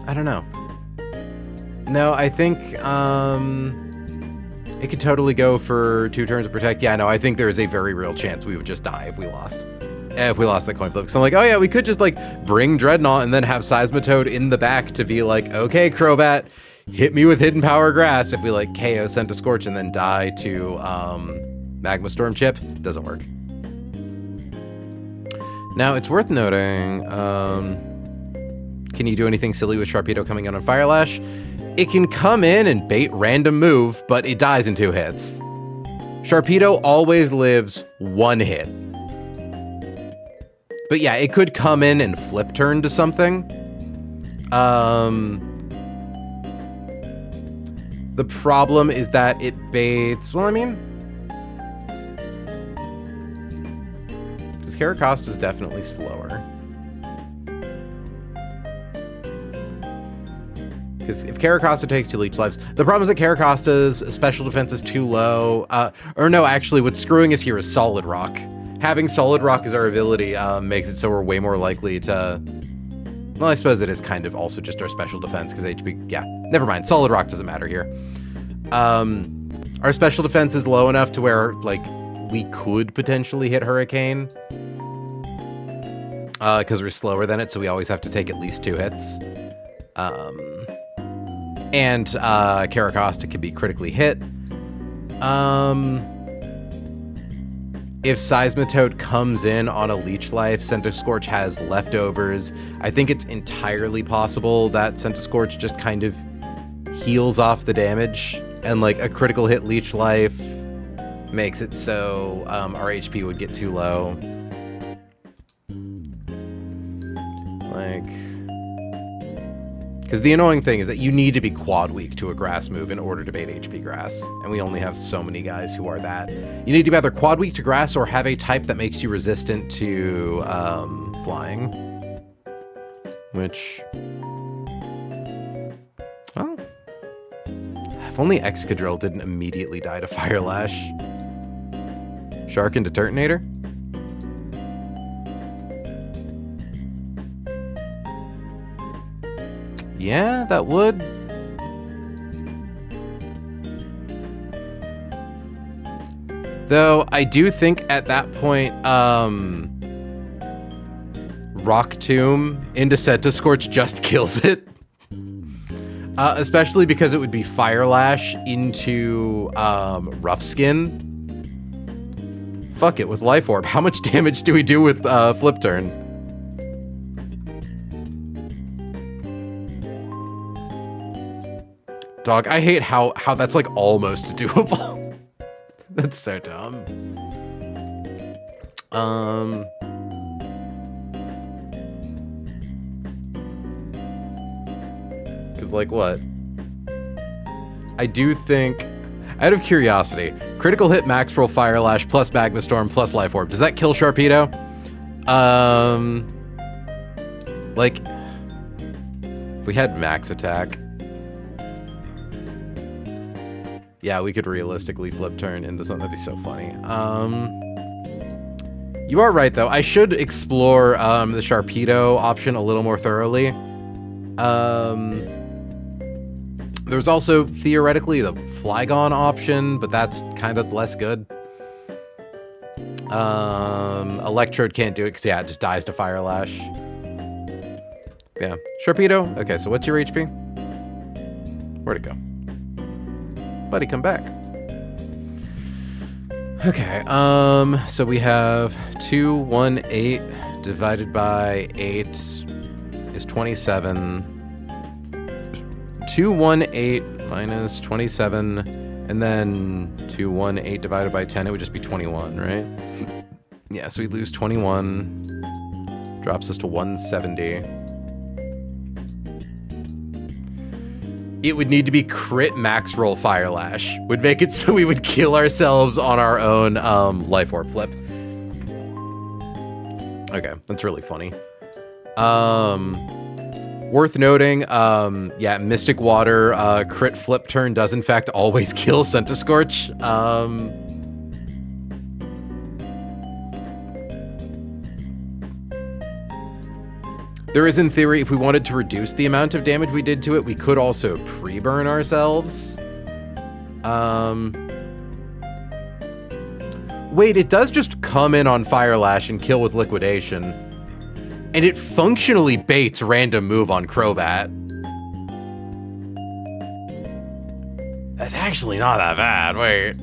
I don't know. No, I think it could totally go for 2 turns of Protect. Yeah, no, I think there is a very real chance we would just die if we lost. If we lost the coin flip. So I'm like, oh yeah, we could just like bring Dreadnought and then have Seismitoad in the back to be like, okay, Crobat, hit me with Hidden Power Grass if we like KO Centiskorch and then die to Magma Storm Chip. Doesn't work. Now it's worth noting, can you do anything silly with Sharpedo coming in on Fire Lash? It can come in and bait random move, but it dies in 2 hits. Sharpedo always lives 1 hit. But yeah, it could come in and flip turn to something. The problem is that it baits... Well, I mean... Because Caracosta is definitely slower. Because if Caracosta takes 2 leech lives... The problem is that Caracosta's special defense is too low. Or no, actually, what's screwing us here is Solid Rock. Having Solid Rock as our ability makes it so we're way more likely to... Well, I suppose it is kind of also just our special defense, because HP... Yeah, never mind. Solid Rock doesn't matter here. Our special defense is low enough to where, like, we could potentially hit Hurricane. Because we're slower than it, so we always have to take at least 2 hits. And Caracosta can be critically hit. If Seismitoad comes in on a Leech Life, Centiskorch has leftovers. I think it's entirely possible that Centiskorch just kind of heals off the damage, and like a critical hit Leech Life makes it so our HP would get too low. Like, Because the annoying thing is that you need to be quad weak to a grass move in order to bait HP grass. And we only have so many guys who are that. You need to be either quad weak to grass or have a type that makes you resistant to flying. Which... oh. If only Excadrill didn't immediately die to Fire Lash. Shark into Turtonator? Yeah, that would. Though, I do think at that point, Rock Tomb into Scentiscorch just kills it. Especially because it would be Fire Lash into Rough Skin. Fuck it, with Life Orb. How much damage do we do with Flip Turn? Dog, I hate how that's like almost doable. That's so dumb. Cause like what? I do think, out of curiosity, critical hit, max roll, Fire Lash, plus Magma Storm, plus Life Orb. Does that kill Sharpedo? Like, if we had max attack. Yeah, we could realistically flip turn into something. That'd be so funny. You are right, though. I should explore the Sharpedo option a little more thoroughly. There's also, theoretically, the Flygon option, but that's kind of less good. Electrode can't do it because, yeah, it just dies to Fire Lash. Yeah. Sharpedo. Okay, so what's your HP? Where'd it go? Buddy, come back. Okay, so we have 218 divided by 8 is 27. 218 minus 27, and then 218 divided by 10, it would just be 21, right? Yeah, so we lose 21, drops us to 170. It would need to be crit max roll Fire Lash. Would make it so we would kill ourselves on our own Life Orb flip. Okay, that's really funny. Worth noting, yeah, Mystic Water crit flip turn does in fact always kill Scentiscorch. There is, in theory, if we wanted to reduce the amount of damage we did to it, we could also pre-burn ourselves. Wait, it does just come in on Fire Lash and kill with Liquidation. And it functionally baits random move on Crobat. That's actually not that bad. Wait.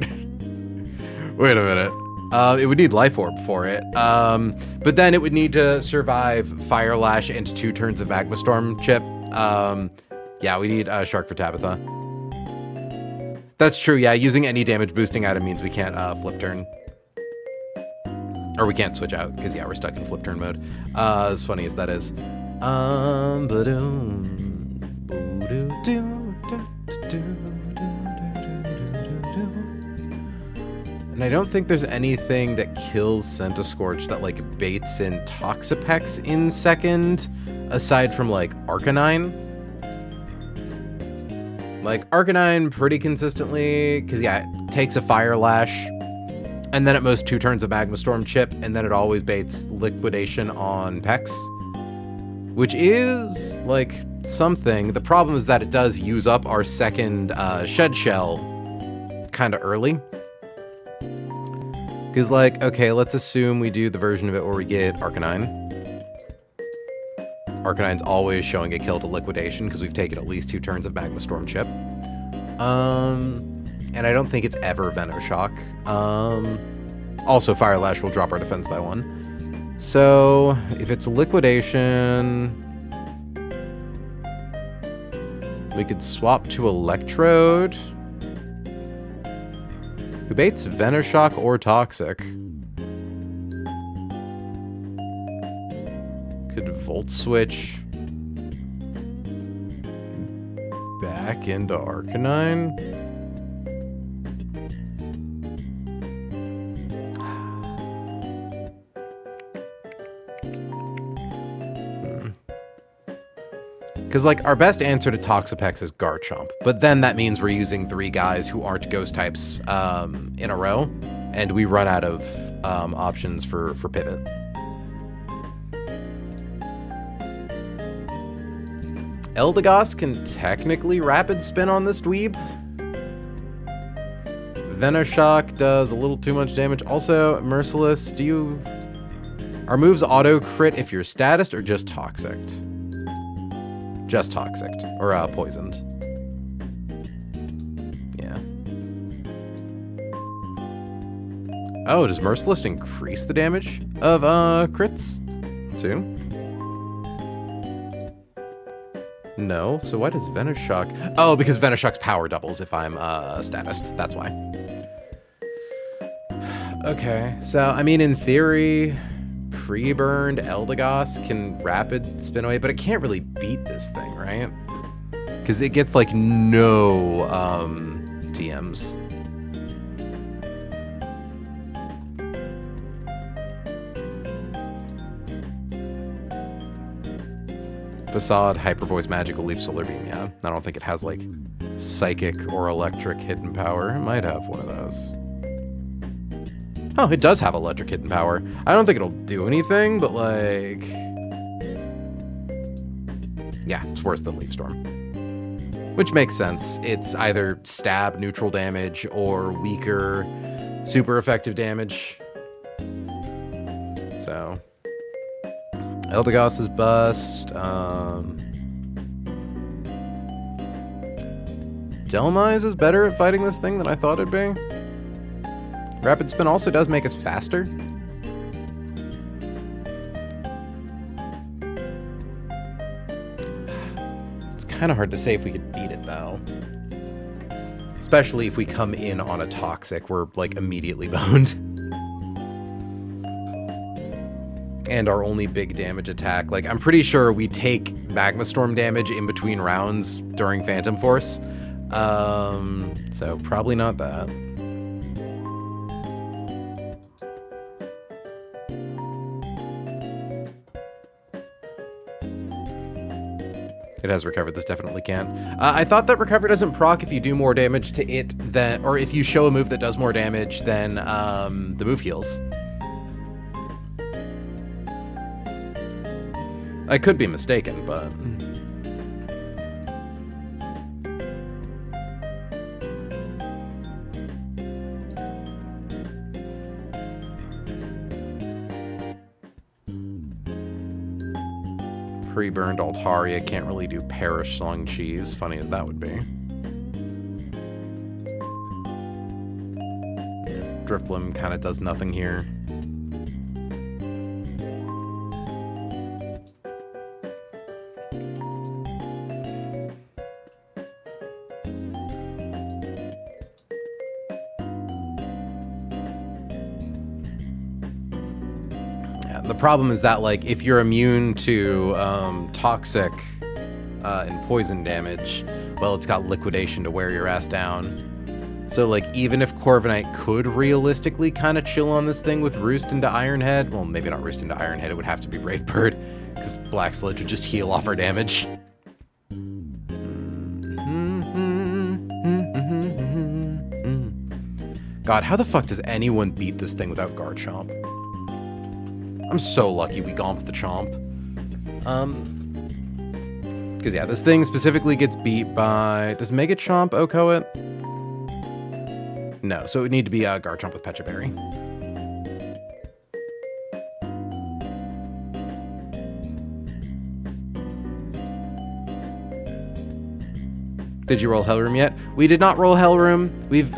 Wait a minute. It would need Life Orb for it. But then it would need to survive Fire Lash and 2 turns of Magma Storm chip. Yeah, we need Shark for Tabitha. That's true, yeah. Using any damage boosting item means we can't flip turn. Or we can't switch out, because yeah, we're stuck in flip turn mode. As funny as that is. And I don't think there's anything that kills Scentiscorch that like baits in Toxapex in second, aside from like Arcanine. Like Arcanine pretty consistently, because yeah, it takes a Fire Lash, and then at most 2 turns of Magma Storm chip, and then it always baits Liquidation on Pex, which is like something. The problem is that it does use up our second Shed Shell kind of early. Because, like, okay, let's assume we do the version of it where we get Arcanine. Arcanine's always showing a kill to Liquidation because we've taken at least 2 turns of Magma Storm chip. And I don't think it's ever Venoshock. Also, Fire Lash will drop our defense by 1. So, if it's Liquidation, we could swap to Electrode. Who baits Venoshock or Toxic? Could Volt Switch. back into Arcanine. Because, like, our best answer to Toxapex is Garchomp, but then that means we're using 3 guys who aren't ghost types in a row, and we run out of options for pivot. Eldegoss can technically rapid spin on this dweeb. Venoshock does a little too much damage. Also, Merciless, are moves auto crit if you're statused or just toxic? Just toxic, or poisoned. Yeah. Oh, does Merciless increase the damage of crits too? No, so why does Venoshock? Oh, because Venoshock's power doubles if I'm statused, that's why. Okay, so I mean in theory, pre-burned Eldegoss can rapid spin away, but it can't really beat this thing, right? Because it gets like no TMs. Facade, Hyper Voice, Magical Leaf, Solar Beam, yeah. I don't think it has like Psychic or Electric hidden power. It might have one of those. Oh, it does have electric hidden power. I don't think it'll do anything, but like... yeah, it's worse than Leaf Storm. Which makes sense. It's either stab, neutral damage, or weaker, super effective damage. So... Eldegoss is bust. Delmise is better at fighting this thing than I thought it'd be. Rapid Spin also does make us faster. It's kind of hard to say if we could beat it, though. Especially if we come in on a Toxic, we're, like, immediately boned. And our only big damage attack. Like, I'm pretty sure we take Magma Storm damage in between rounds during Phantom Force. So probably not that. It has recovered, this definitely can. I thought that recover doesn't proc if you do more damage to it than, or if you show a move that does more damage than the move heals. I could be mistaken, but... pre-burned Altaria can't really do Perish Slung Cheese, funny as that would be. Drifloon kind of does nothing here. The problem is that, like, if you're immune to toxic and poison damage, well, it's got liquidation to wear your ass down. So, like, even if Corviknight could realistically kind of chill on this thing with Roost into Ironhead, well, maybe not Roost into Ironhead, it would have to be Brave Bird, because Black Sludge would just heal off our damage. God, how the fuck does anyone beat this thing without Garchomp? I'm so lucky we gomped the Chomp. Because, yeah, this thing specifically gets beat by... does Mega Chomp OHKO it? No, so it would need to be Garchomp with Pecha Berry. Did you roll Hellroom yet? We did not roll Hellroom. We've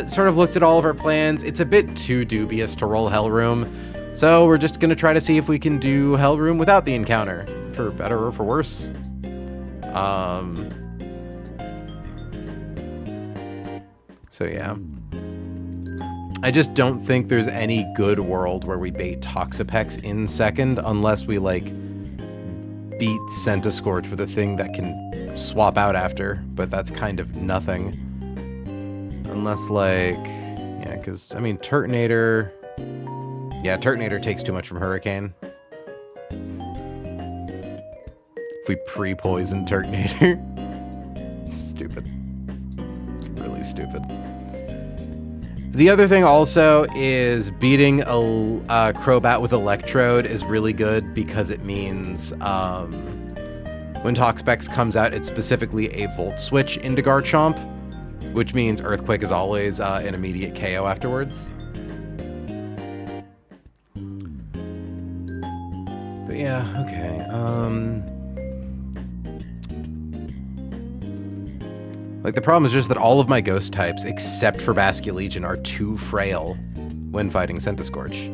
sort of looked at all of our plans. It's a bit too dubious to roll Hellroom. So we're just gonna try to see if we can do Hellroom without the encounter, for better or for worse. So yeah. I just don't think there's any good world where we bait Toxapex in second unless we, like, beat Scorch with a thing that can swap out after, but that's kind of nothing. Unless, like, yeah, because, I mean, Turtonator... Yeah, Turtonator takes too much from Hurricane. If we pre-poison Turtonator. Stupid. Really stupid. The other thing also is beating a Crobat with Electrode is really good because it means when Toxapex comes out, it's specifically a Volt Switch into Garchomp, which means Earthquake is always an immediate KO afterwards. But yeah, okay. Like, the problem is just that all of my ghost types, except for Basculegion, are too frail when fighting Scorch.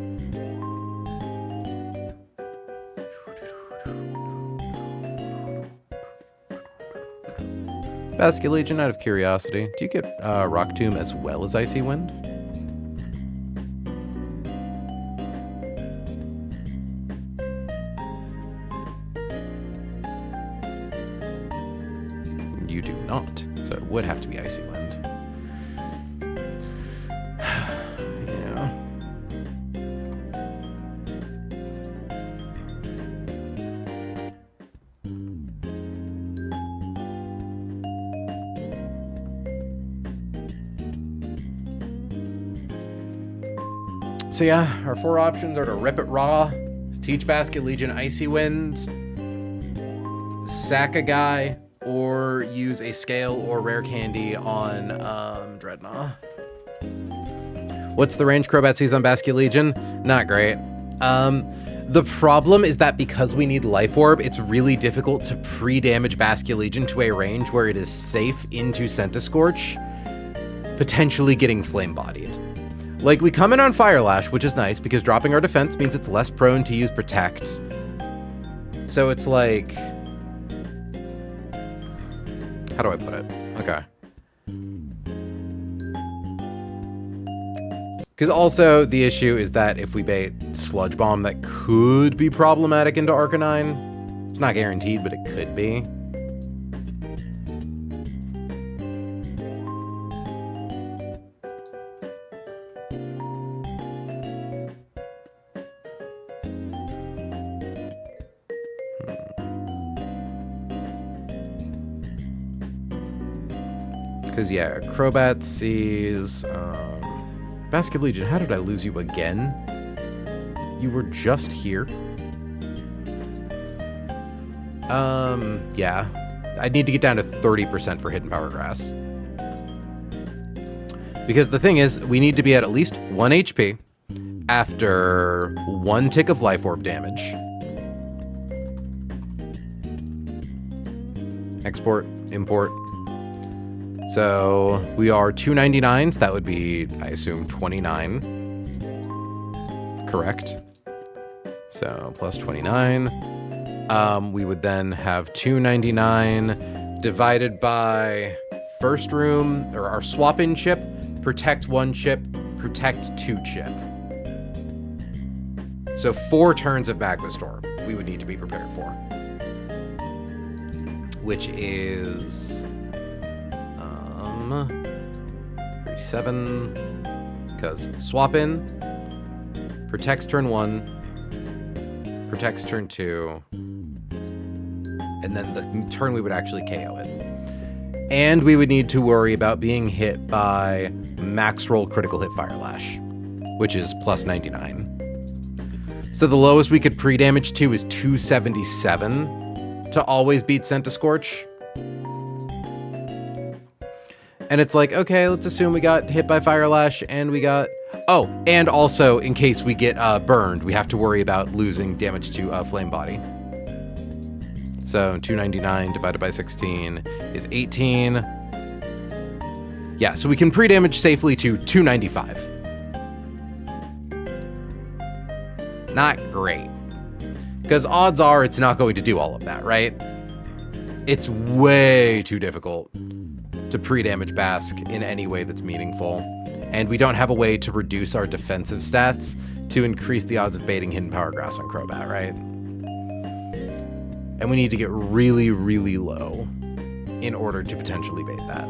Basculegion, out of curiosity, do you get Rock Tomb as well as Icy Wind? You do not. So it would have to be Icy Wind. Yeah. So yeah, our 4 options are to rip it raw, teach Basculegion Icy Wind, sack a guy, or use a scale or rare candy on Dreadnought. What's the range Crobat sees on Basculegion? Not great. The problem is that because we need Life Orb, it's really difficult to pre-damage Basculegion to a range where it is safe into Scorch, potentially getting flame-bodied. Like, we come in on Fire Lash, which is nice, because dropping our defense means it's less prone to use Protect. So it's like... How do I put it? Okay. Because also, the issue is that if we bait Sludge Bomb, that could be problematic into Arcanine. It's not guaranteed, but it could be. Because, yeah, Crobat sees... Basculegion, how did I lose you again? You were just here? Yeah. I'd need to get down to 30% for Hidden Power Grass. Because the thing is, we need to be at least 1 HP after 1 tick of Life Orb damage. Export, import. So we are 299, so that would be, I assume, 29. Correct. So plus 29. We would then have 299 divided by first room, or our swap-in chip, protect 1 chip, protect 2 chip. So 4 turns of Magma Storm we would need to be prepared for. Which is... 37, because swap in, protects turn 1, protects turn 2, and then the turn we would actually KO it. And we would need to worry about being hit by max roll critical hit Fire Lash, which is plus 99. So the lowest we could pre-damage to is 277 to always beat Scorch. And it's like, okay, let's assume we got hit by Fire Lash and we got... Oh, and also, in case we get burned, we have to worry about losing damage to Flame Body. So 299 divided by 16 is 18. Yeah, so we can pre-damage safely to 295. Not great. Because odds are it's not going to do all of that, right? It's way too difficult to pre-damage Bask in any way that's meaningful. And we don't have a way to reduce our defensive stats to increase the odds of baiting Hidden Power Grass on Crobat, right? And we need to get really, really low in order to potentially bait that.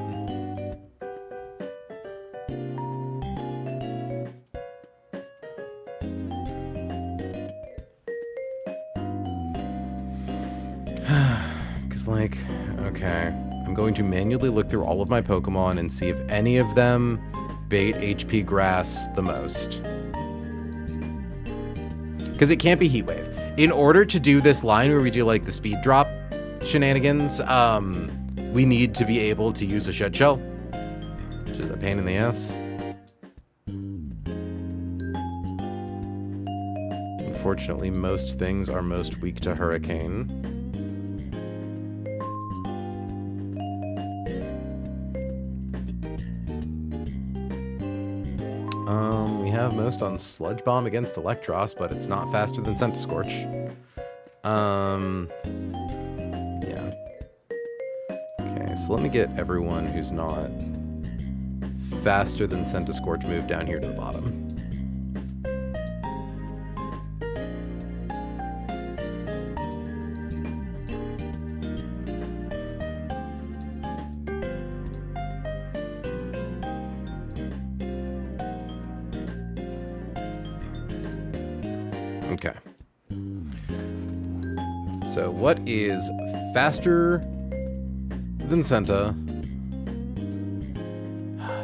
Because, like, okay. I'm going to manually look through all of my Pokemon and see if any of them bait HP Grass the most. Because it can't be Heat Wave. In order to do this line where we do, like, the speed drop shenanigans, we need to be able to use a Shed Shell, which is a pain in the ass. Unfortunately, most things are most weak to Hurricane. We have most on Sludge Bomb against Electros, but it's not faster than Centiskorch. Yeah. Okay, so let me get everyone who's not faster than Centiskorch moved down here to the bottom. Okay. So what is faster than Senta?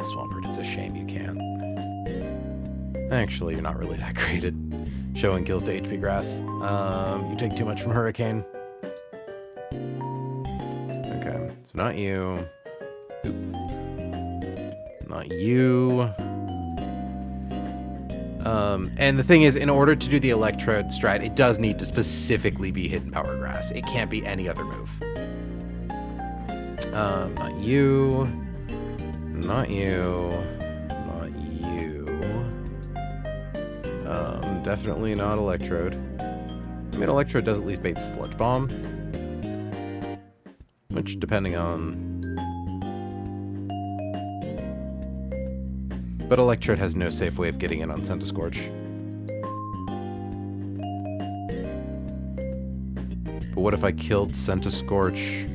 Swampert, it's a shame you can't. Actually, you're not really that great at showing kills to HP Grass. You take too much from Hurricane. Okay, so not you. Oop. Not you. And the thing is, in order to do the Electrode strat, it does need to specifically be Hidden Power Grass. It can't be any other move. Not you. Not you. Not you. Definitely not Electrode. I mean, Electrode does at least bait Sludge Bomb. Which, depending on... But Electrode has no safe way of getting in on Centiskorch. But what if I killed Centiskorch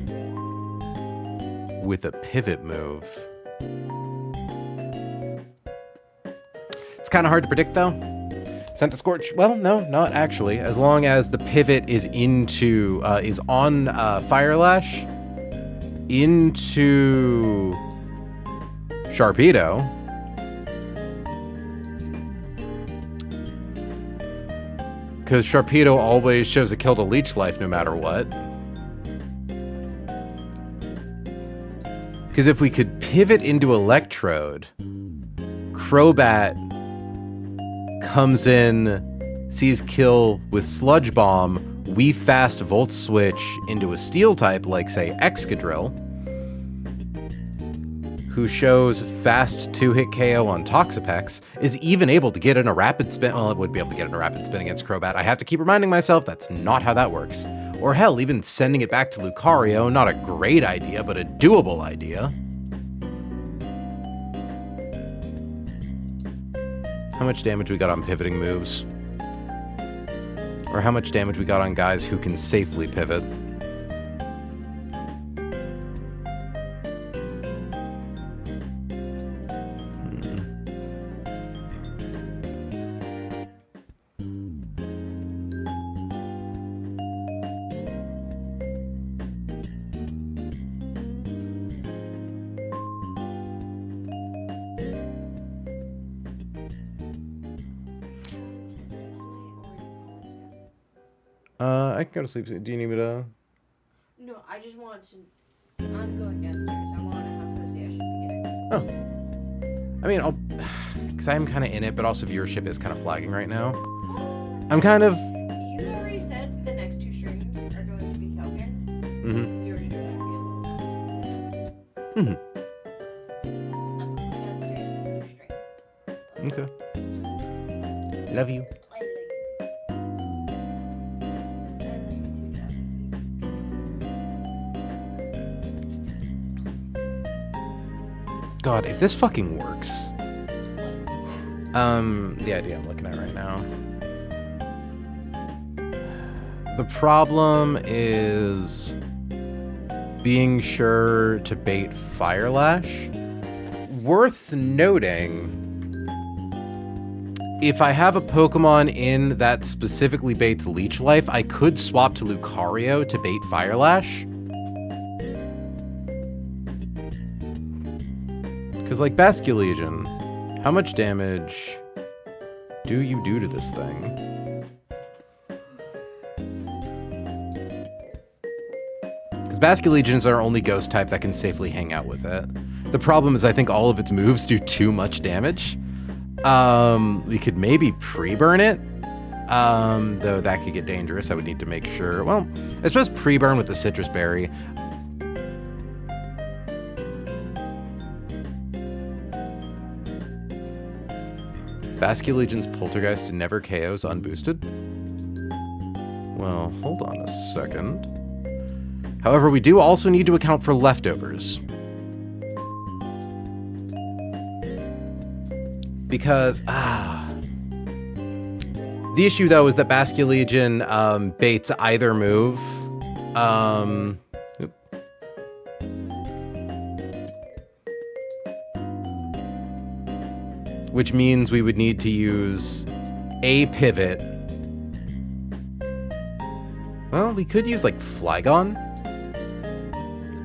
with a pivot move? It's kind of hard to predict, though. Centiskorch, well, no, not actually. As long as the pivot is into, is on Fire Lash into Sharpedo. Because Sharpedo always shows a kill to Leech Life no matter what. Because if we could pivot into Electrode, Crobat comes in, sees kill with Sludge Bomb, we fast Volt Switch into a Steel type like, say, Excadrill, who shows fast 2-hit KO on Toxapex, is even able to get in a Rapid Spin. Well, it would be able to get in a Rapid Spin against Crobat. I have to keep reminding myself that's not how that works. Or hell, even sending it back to Lucario, not a great idea, but a doable idea. How much damage we got on pivoting moves? Or how much damage we got on guys who can safely pivot? I can go to sleep. Do you need me to? No, I just want to. I'm going downstairs. I want to how cozy I should be getting. Oh. I mean, I'll. Because I'm kind of in it, but also viewership is kind of flagging right now. I'm kind of. You already said the next two streams are going to be Calgary. Mm-hmm. Viewership might be a little. Mm-hmm. I'm going downstairs and new stream. Okay. Love you. God, if this fucking works. The idea I'm looking at right now. The problem is being sure to bait Fire Lash. Worth noting, if I have a Pokemon in that specifically baits Leech Life, I could swap to Lucario to bait Fire Lash. Because, like, Basculegion, how much damage do you do to this thing? Because Basculegions are only Ghost type that can safely hang out with it. The problem is I think all of its moves do too much damage. We could maybe pre-burn it, though that could get dangerous. I would need to make sure. Well, I suppose pre-burn with the Citrus Berry. Basculegion's Poltergeist never KOs unboosted? Well, hold on a second. However, we do also need to account for leftovers. Because, the issue, though, is that Basculegion baits either move. Which means we would need to use a pivot. Well, we could use, like, Flygon.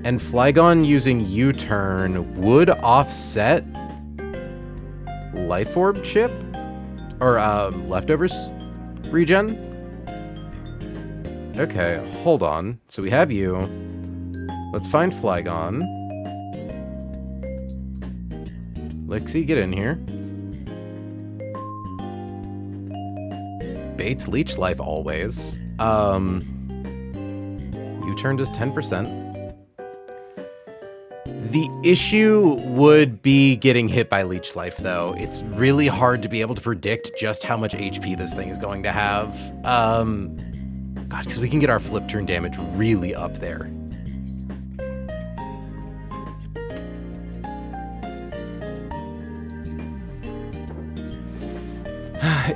And Flygon using U-turn would offset Life Orb chip? Or, leftovers regen? Okay, hold on. So we have you. Let's find Flygon. Lixie, get in here. Bates Leech Life always. U-turn does 10%. The issue would be getting hit by Leech Life, though. It's really hard to be able to predict just how much HP this thing is going to have. God, because we can get our flip turn damage really up there.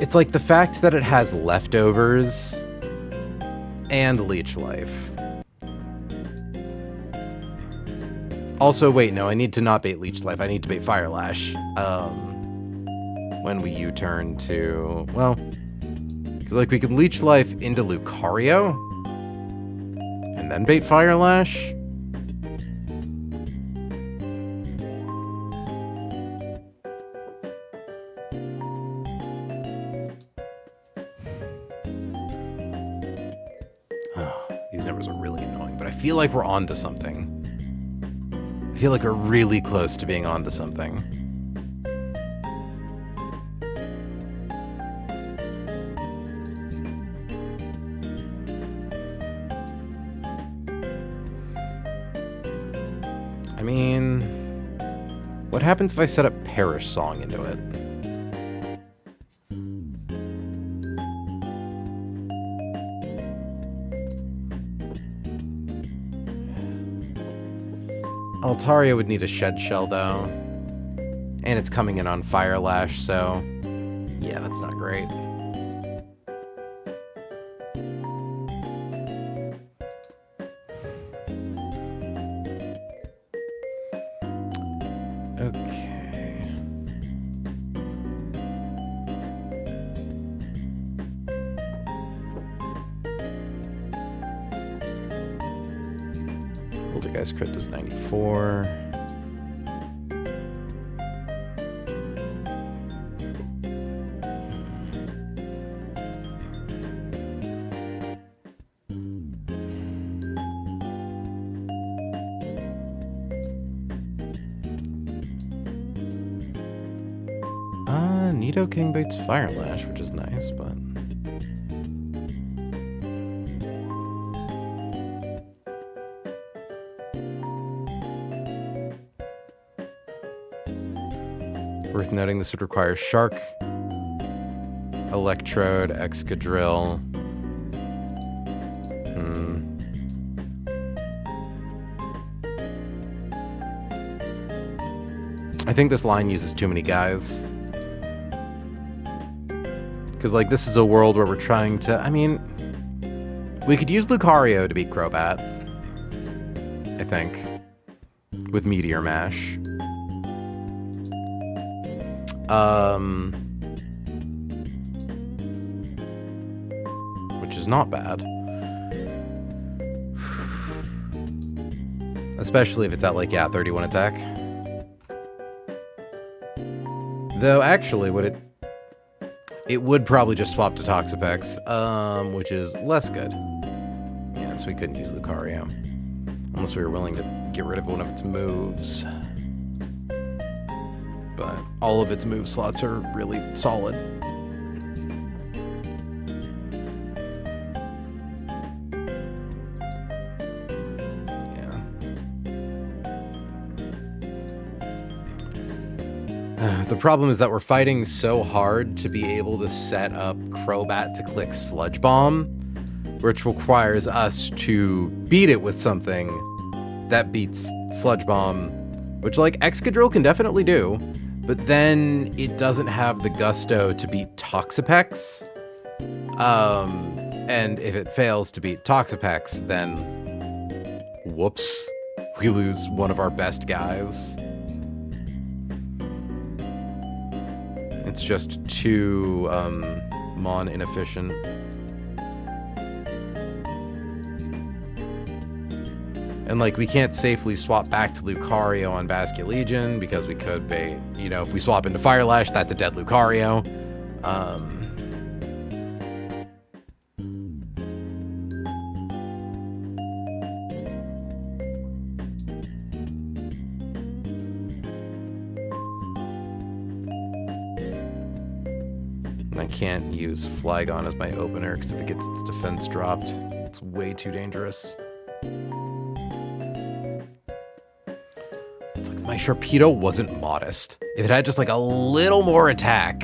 It's like the fact that it has leftovers and Leech Life. Also, wait, no, I need to not bait Leech Life. I need to bait Fire Lash. When we U-turn to, well, because, like, we can Leech Life into Lucario and then bait Fire Lash. These numbers are really annoying, but I feel like we're onto something. I feel like we're really close to being onto something. I mean, what happens if I set up Perish Song into it? Altaria would need a Shed Shell, though. And it's coming in on Fire Lash, so yeah, that's not great. Okay. Poltergeist crit does 94. Nidoking baits Fire Lash, which is nice, but worth noting this would require Shark, Electrode, Excadrill. I think this line uses too many guys. Because, like, this is a world where we're trying to, I mean, We could use Lucario to beat Crobat, I think, with Meteor Mash. Which is not bad. Especially if it's at, like, yeah, 31 attack. Though, actually, it would probably just swap to Toxapex, which is less good. Yeah, so we couldn't use Lucario. Unless we were willing to get rid of one of its moves. But all of its move slots are really solid. The problem is that we're fighting so hard to be able to set up Crobat to click Sludge Bomb, which requires us to beat it with something that beats Sludge Bomb, which, like, Excadrill can definitely do, but then it doesn't have the gusto to beat Toxapex. And if it fails to beat Toxapex, then whoops, we lose one of our best guys. It's just too Mon inefficient. And, like, we can't safely swap back to Lucario on Basculegion because we could bait, you know, if we swap into Fire Lash, that's a dead Lucario. I can't use Flygon as my opener because if it gets its defense dropped, it's way too dangerous. It's like my Sharpedo wasn't modest. If it had just like a little more attack.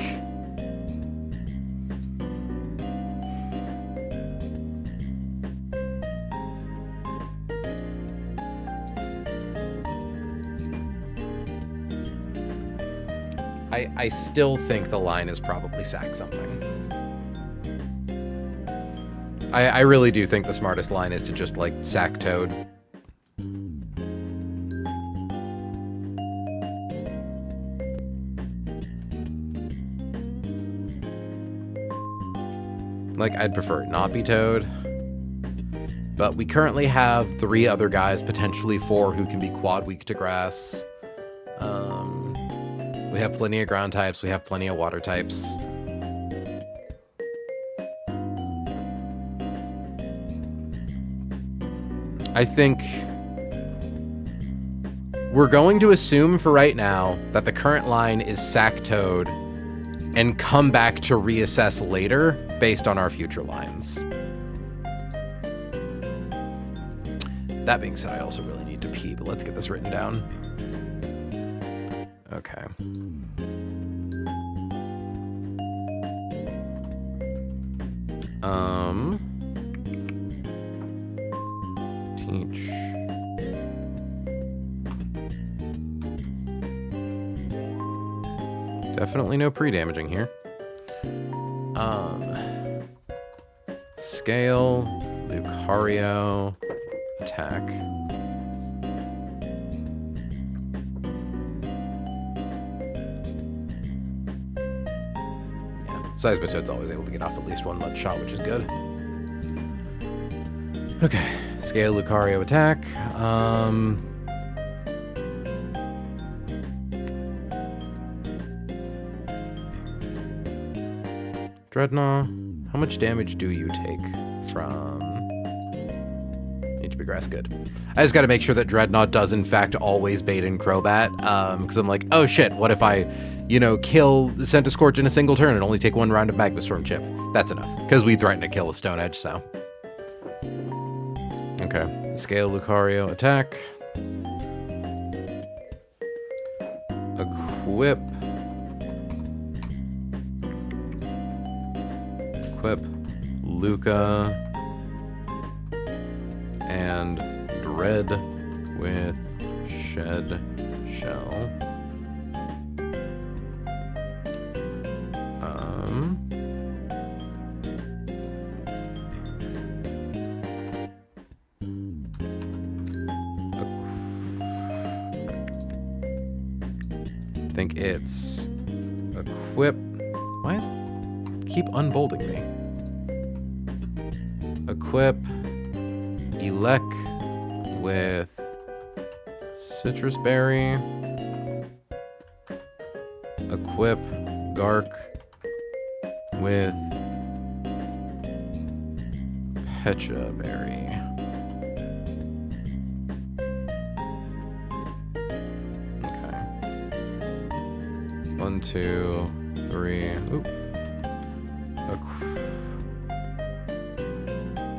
I still think the line is probably sack something. I really do think the smartest line is to just, like, sack Toad. Like, I'd prefer it not be Toad. But we currently have 3 other guys, potentially 4, who can be quad weak to grass. We have plenty of ground types, we have plenty of water types. I think we're going to assume for right now that the current line is sack Toad and come back to reassess later based on our future lines. That being said, I also really need to pee, but let's get this written down. Okay. Teach. Definitely no pre-damaging here. Scale, Lucario, attack. Seismitoad's always able to get off at least 1 mud shot, which is good. Okay, scale Lucario attack. Dreadnought, how much damage do you take from HP Grass? Good. I just gotta make sure that Dreadnought does in fact always bait in Crobat, because I'm like, oh shit, what if I, you know, kill Centiskorch in a single turn and only take 1 round of Magma Storm chip? That's enough, because we threatened to kill a Stone Edge, so. Okay, scale Lucario attack. Equip. Luca. And Dread with Shed Shell. think it's equip. Why is it keep unbolding me? Equip elec with citrus berry. Equip Gark with Pecha berry. Okay. 1, 2, 3. Oop.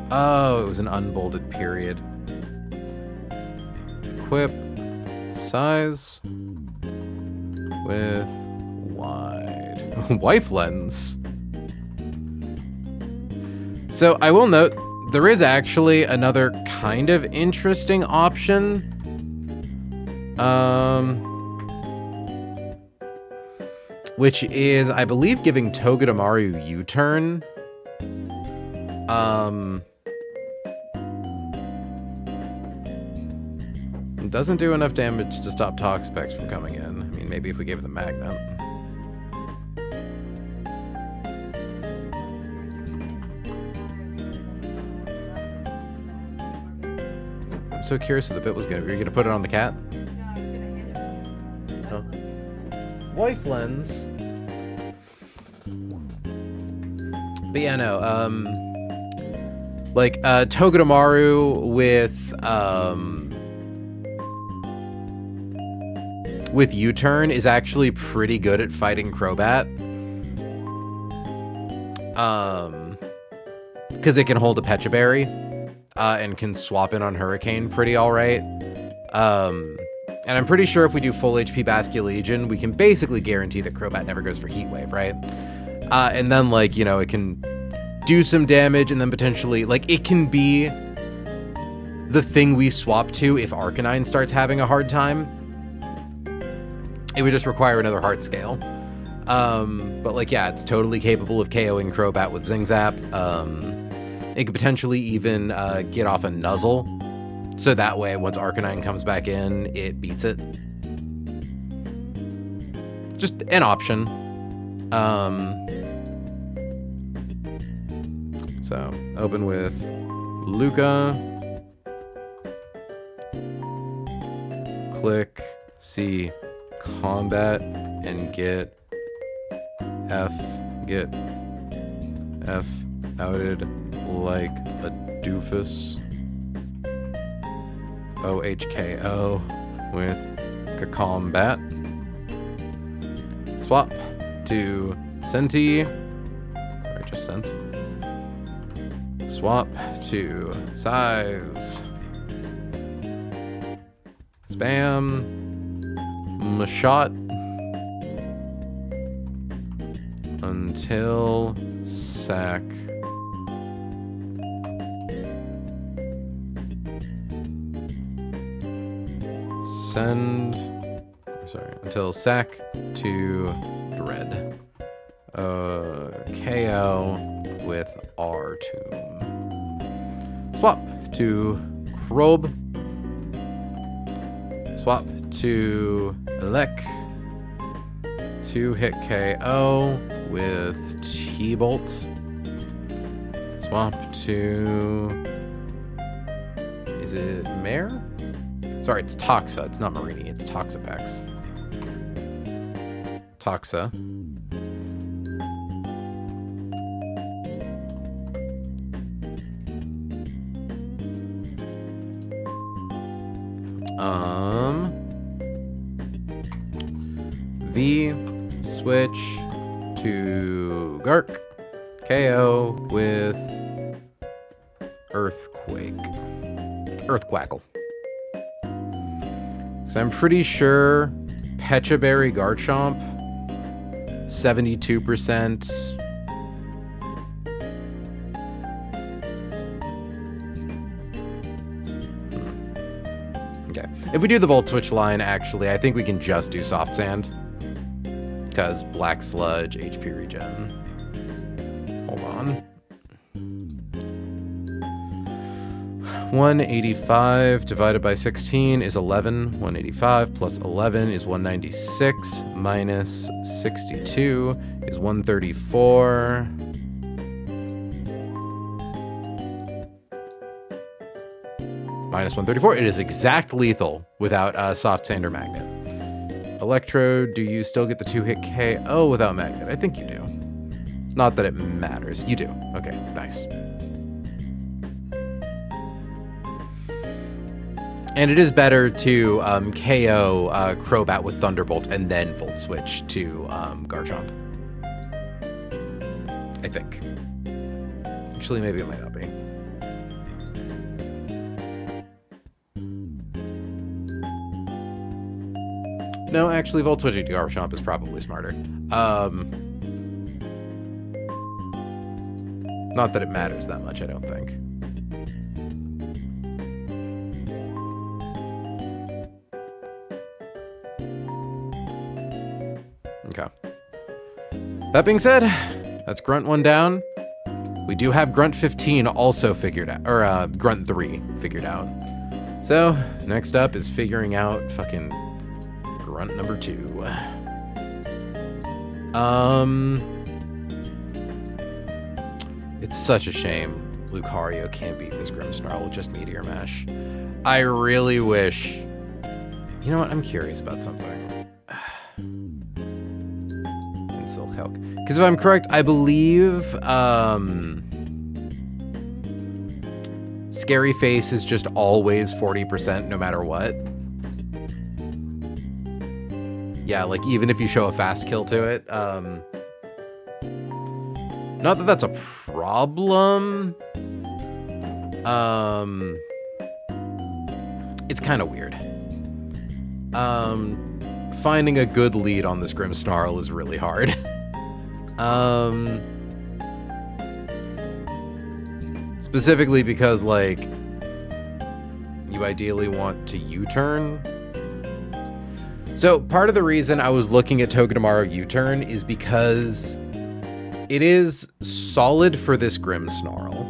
Oh, it was an unbolded period. Equip size with wide wife lens. So I will note there is actually another kind of interesting option. Which is, I believe, giving Togedemaru U-turn. It doesn't do enough damage to stop Toxapex from coming in. I mean, maybe if we gave it the magnet. I'm so curious if the bit was gonna. Were you gonna put it on the cat? No, I was gonna hand it. Oh. Wife lens. But yeah, no. Like Togedemaru with U-turn is actually pretty good at fighting Crobat. Because it can hold a Pecha Berry, and can swap in on Hurricane pretty alright. And I'm pretty sure if we do full HP Basculegion, we can basically guarantee that Crobat never goes for Heat Wave, right? And then, like, you know, it can do some damage, and then potentially, like, it can be the thing we swap to if Arcanine starts having a hard time. It would just require another heart scale. But, like, yeah, it's totally capable of KOing Crobat with Zing Zap. It could potentially even get off a Nuzzle. So that way, once Arcanine comes back in, it beats it. Just an option. So, open with Luca. Click C combat and get F outed like a doofus. OHKO with Combat. Swap to Senti. Sorry, just sent. Swap to Size. Spam. Mashot. Until sack. Until sack to Dread. KO with R Tomb. Swap to Krob. Swap to Elec. 2-hit KO with T-Bolt. Swap to... Is it Mare? Sorry, it's Toxa. It's not Marini. It's Toxapex. Toxa. V switch to Gark. KO with Earthquackle. So I'm pretty sure Pecha Berry Garchomp 72%. Okay. If we do the Volt Switch line, actually, I think we can just do Soft Sand. Because Black Sludge, HP regen. Hold on. 185 divided by 16 is 11. 185 plus 11 is 196. Minus 62 is 134. Minus 134. It is exact lethal without a soft sand or magnet. Electro, do you still get the 2-hit KO without magnet? I think you do. Not that it matters. You do. Okay, nice. And it is better to KO Crobat with Thunderbolt and then Volt Switch to Garchomp. I think. Actually, maybe it might not be. No, actually, Volt Switching to Garchomp is probably smarter. Not that it matters that much, I don't think. Okay. That being said, that's Grunt 1 down. We do have Grunt 15 also figured out, or Grunt 3 figured out. So, next up is figuring out fucking Grunt number 2. It's such a shame Lucario can't beat this Grimmsnarl with just Meteor Mash. I really wish... You know what? I'm curious about something. In Silk Helk. Because if I'm correct, I believe Scary Face is just always 40% no matter what. Yeah, like even if you show a fast kill to it. Not that that's a problem. It's kind of weird. Finding a good lead on this Grimmsnarl is really hard. Specifically because, like, you ideally want to U-turn. So part of the reason I was looking at Togedemaru U-turn is because it is solid for this Grimmsnarl.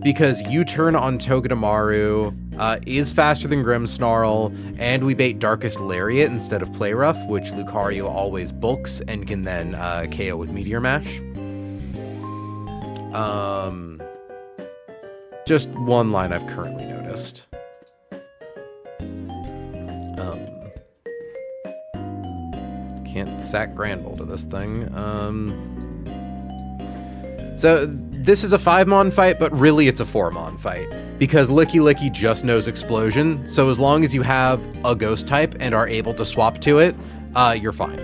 Because U-turn on Togedemaru is faster than Grimmsnarl, and we bait Darkest Lariat instead of Play Rough, which Lucario always bulks and can then KO with Meteor Mash. Just one line I've currently noticed. Can't sack Granbull to this thing. So this is a 5-mon fight, but really it's a 4-mon fight because Licky Licky just knows Explosion. So as long as you have a ghost type and are able to swap to it, you're fine.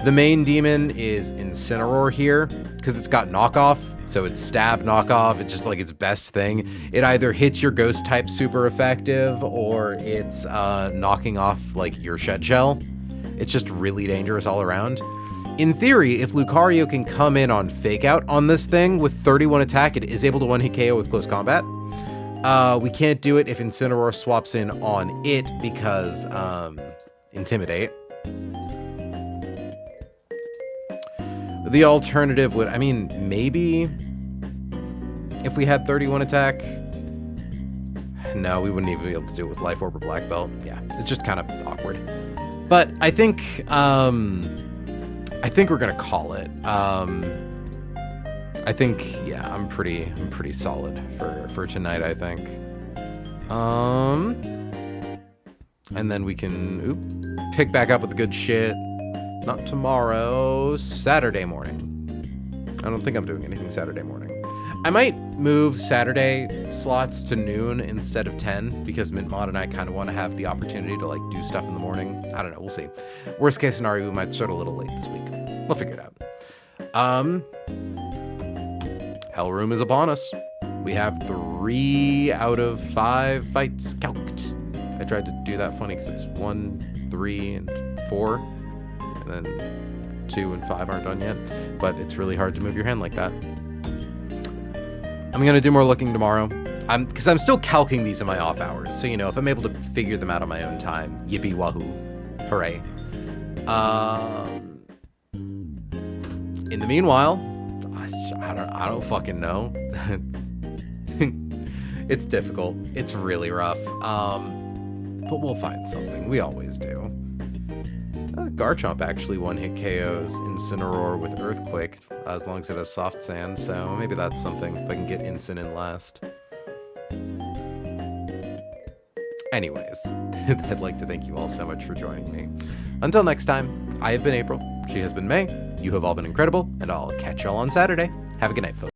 The main demon is Incineroar here because it's got knockoff. So it's stab knockoff. It's just like its best thing. It either hits your ghost type super effective or it's knocking off like your shed shell. It's just really dangerous all around. In theory, if Lucario can come in on Fake Out on this thing with 31 attack, it is able to one-hit KO with close combat. We can't do it if Incineroar swaps in on it because Intimidate. The alternative would, I mean, maybe if we had 31 attack. No, we wouldn't even be able to do it with Life Orb or Black Belt. Yeah, it's just kind of awkward. But I think we're gonna call it. I think, yeah, I'm pretty solid for tonight, I think. And then we can pick back up with the good shit. Not tomorrow, Saturday morning. I don't think I'm doing anything Saturday morning. I might move Saturday slots to noon instead of 10 because Mintmod and I kind of want to have the opportunity to like do stuff in the morning. I don't know, we'll see. Worst case scenario, we might start a little late this week. We'll figure it out. Hell Room is upon us. We have 3 out of 5 fights calced. I tried to do that funny because it's 1, 3, and 4. And then 2 and 5 aren't done yet. But it's really hard to move your hand like that. I'm going to do more looking tomorrow. Because I'm still calcing these in my off hours. So, you know, if I'm able to figure them out on my own time, yippee wahoo. Hooray. In the meanwhile, I don't fucking know. It's difficult. It's really rough. But we'll find something. We always do. Garchomp actually one-hit KOs Incineroar with Earthquake, as long as it has soft sand, so maybe that's something, if I can get Incin in last. Anyways, I'd like to thank you all so much for joining me. Until next time, I have been April, she has been May, you have all been incredible, and I'll catch y'all on Saturday. Have a good night, folks.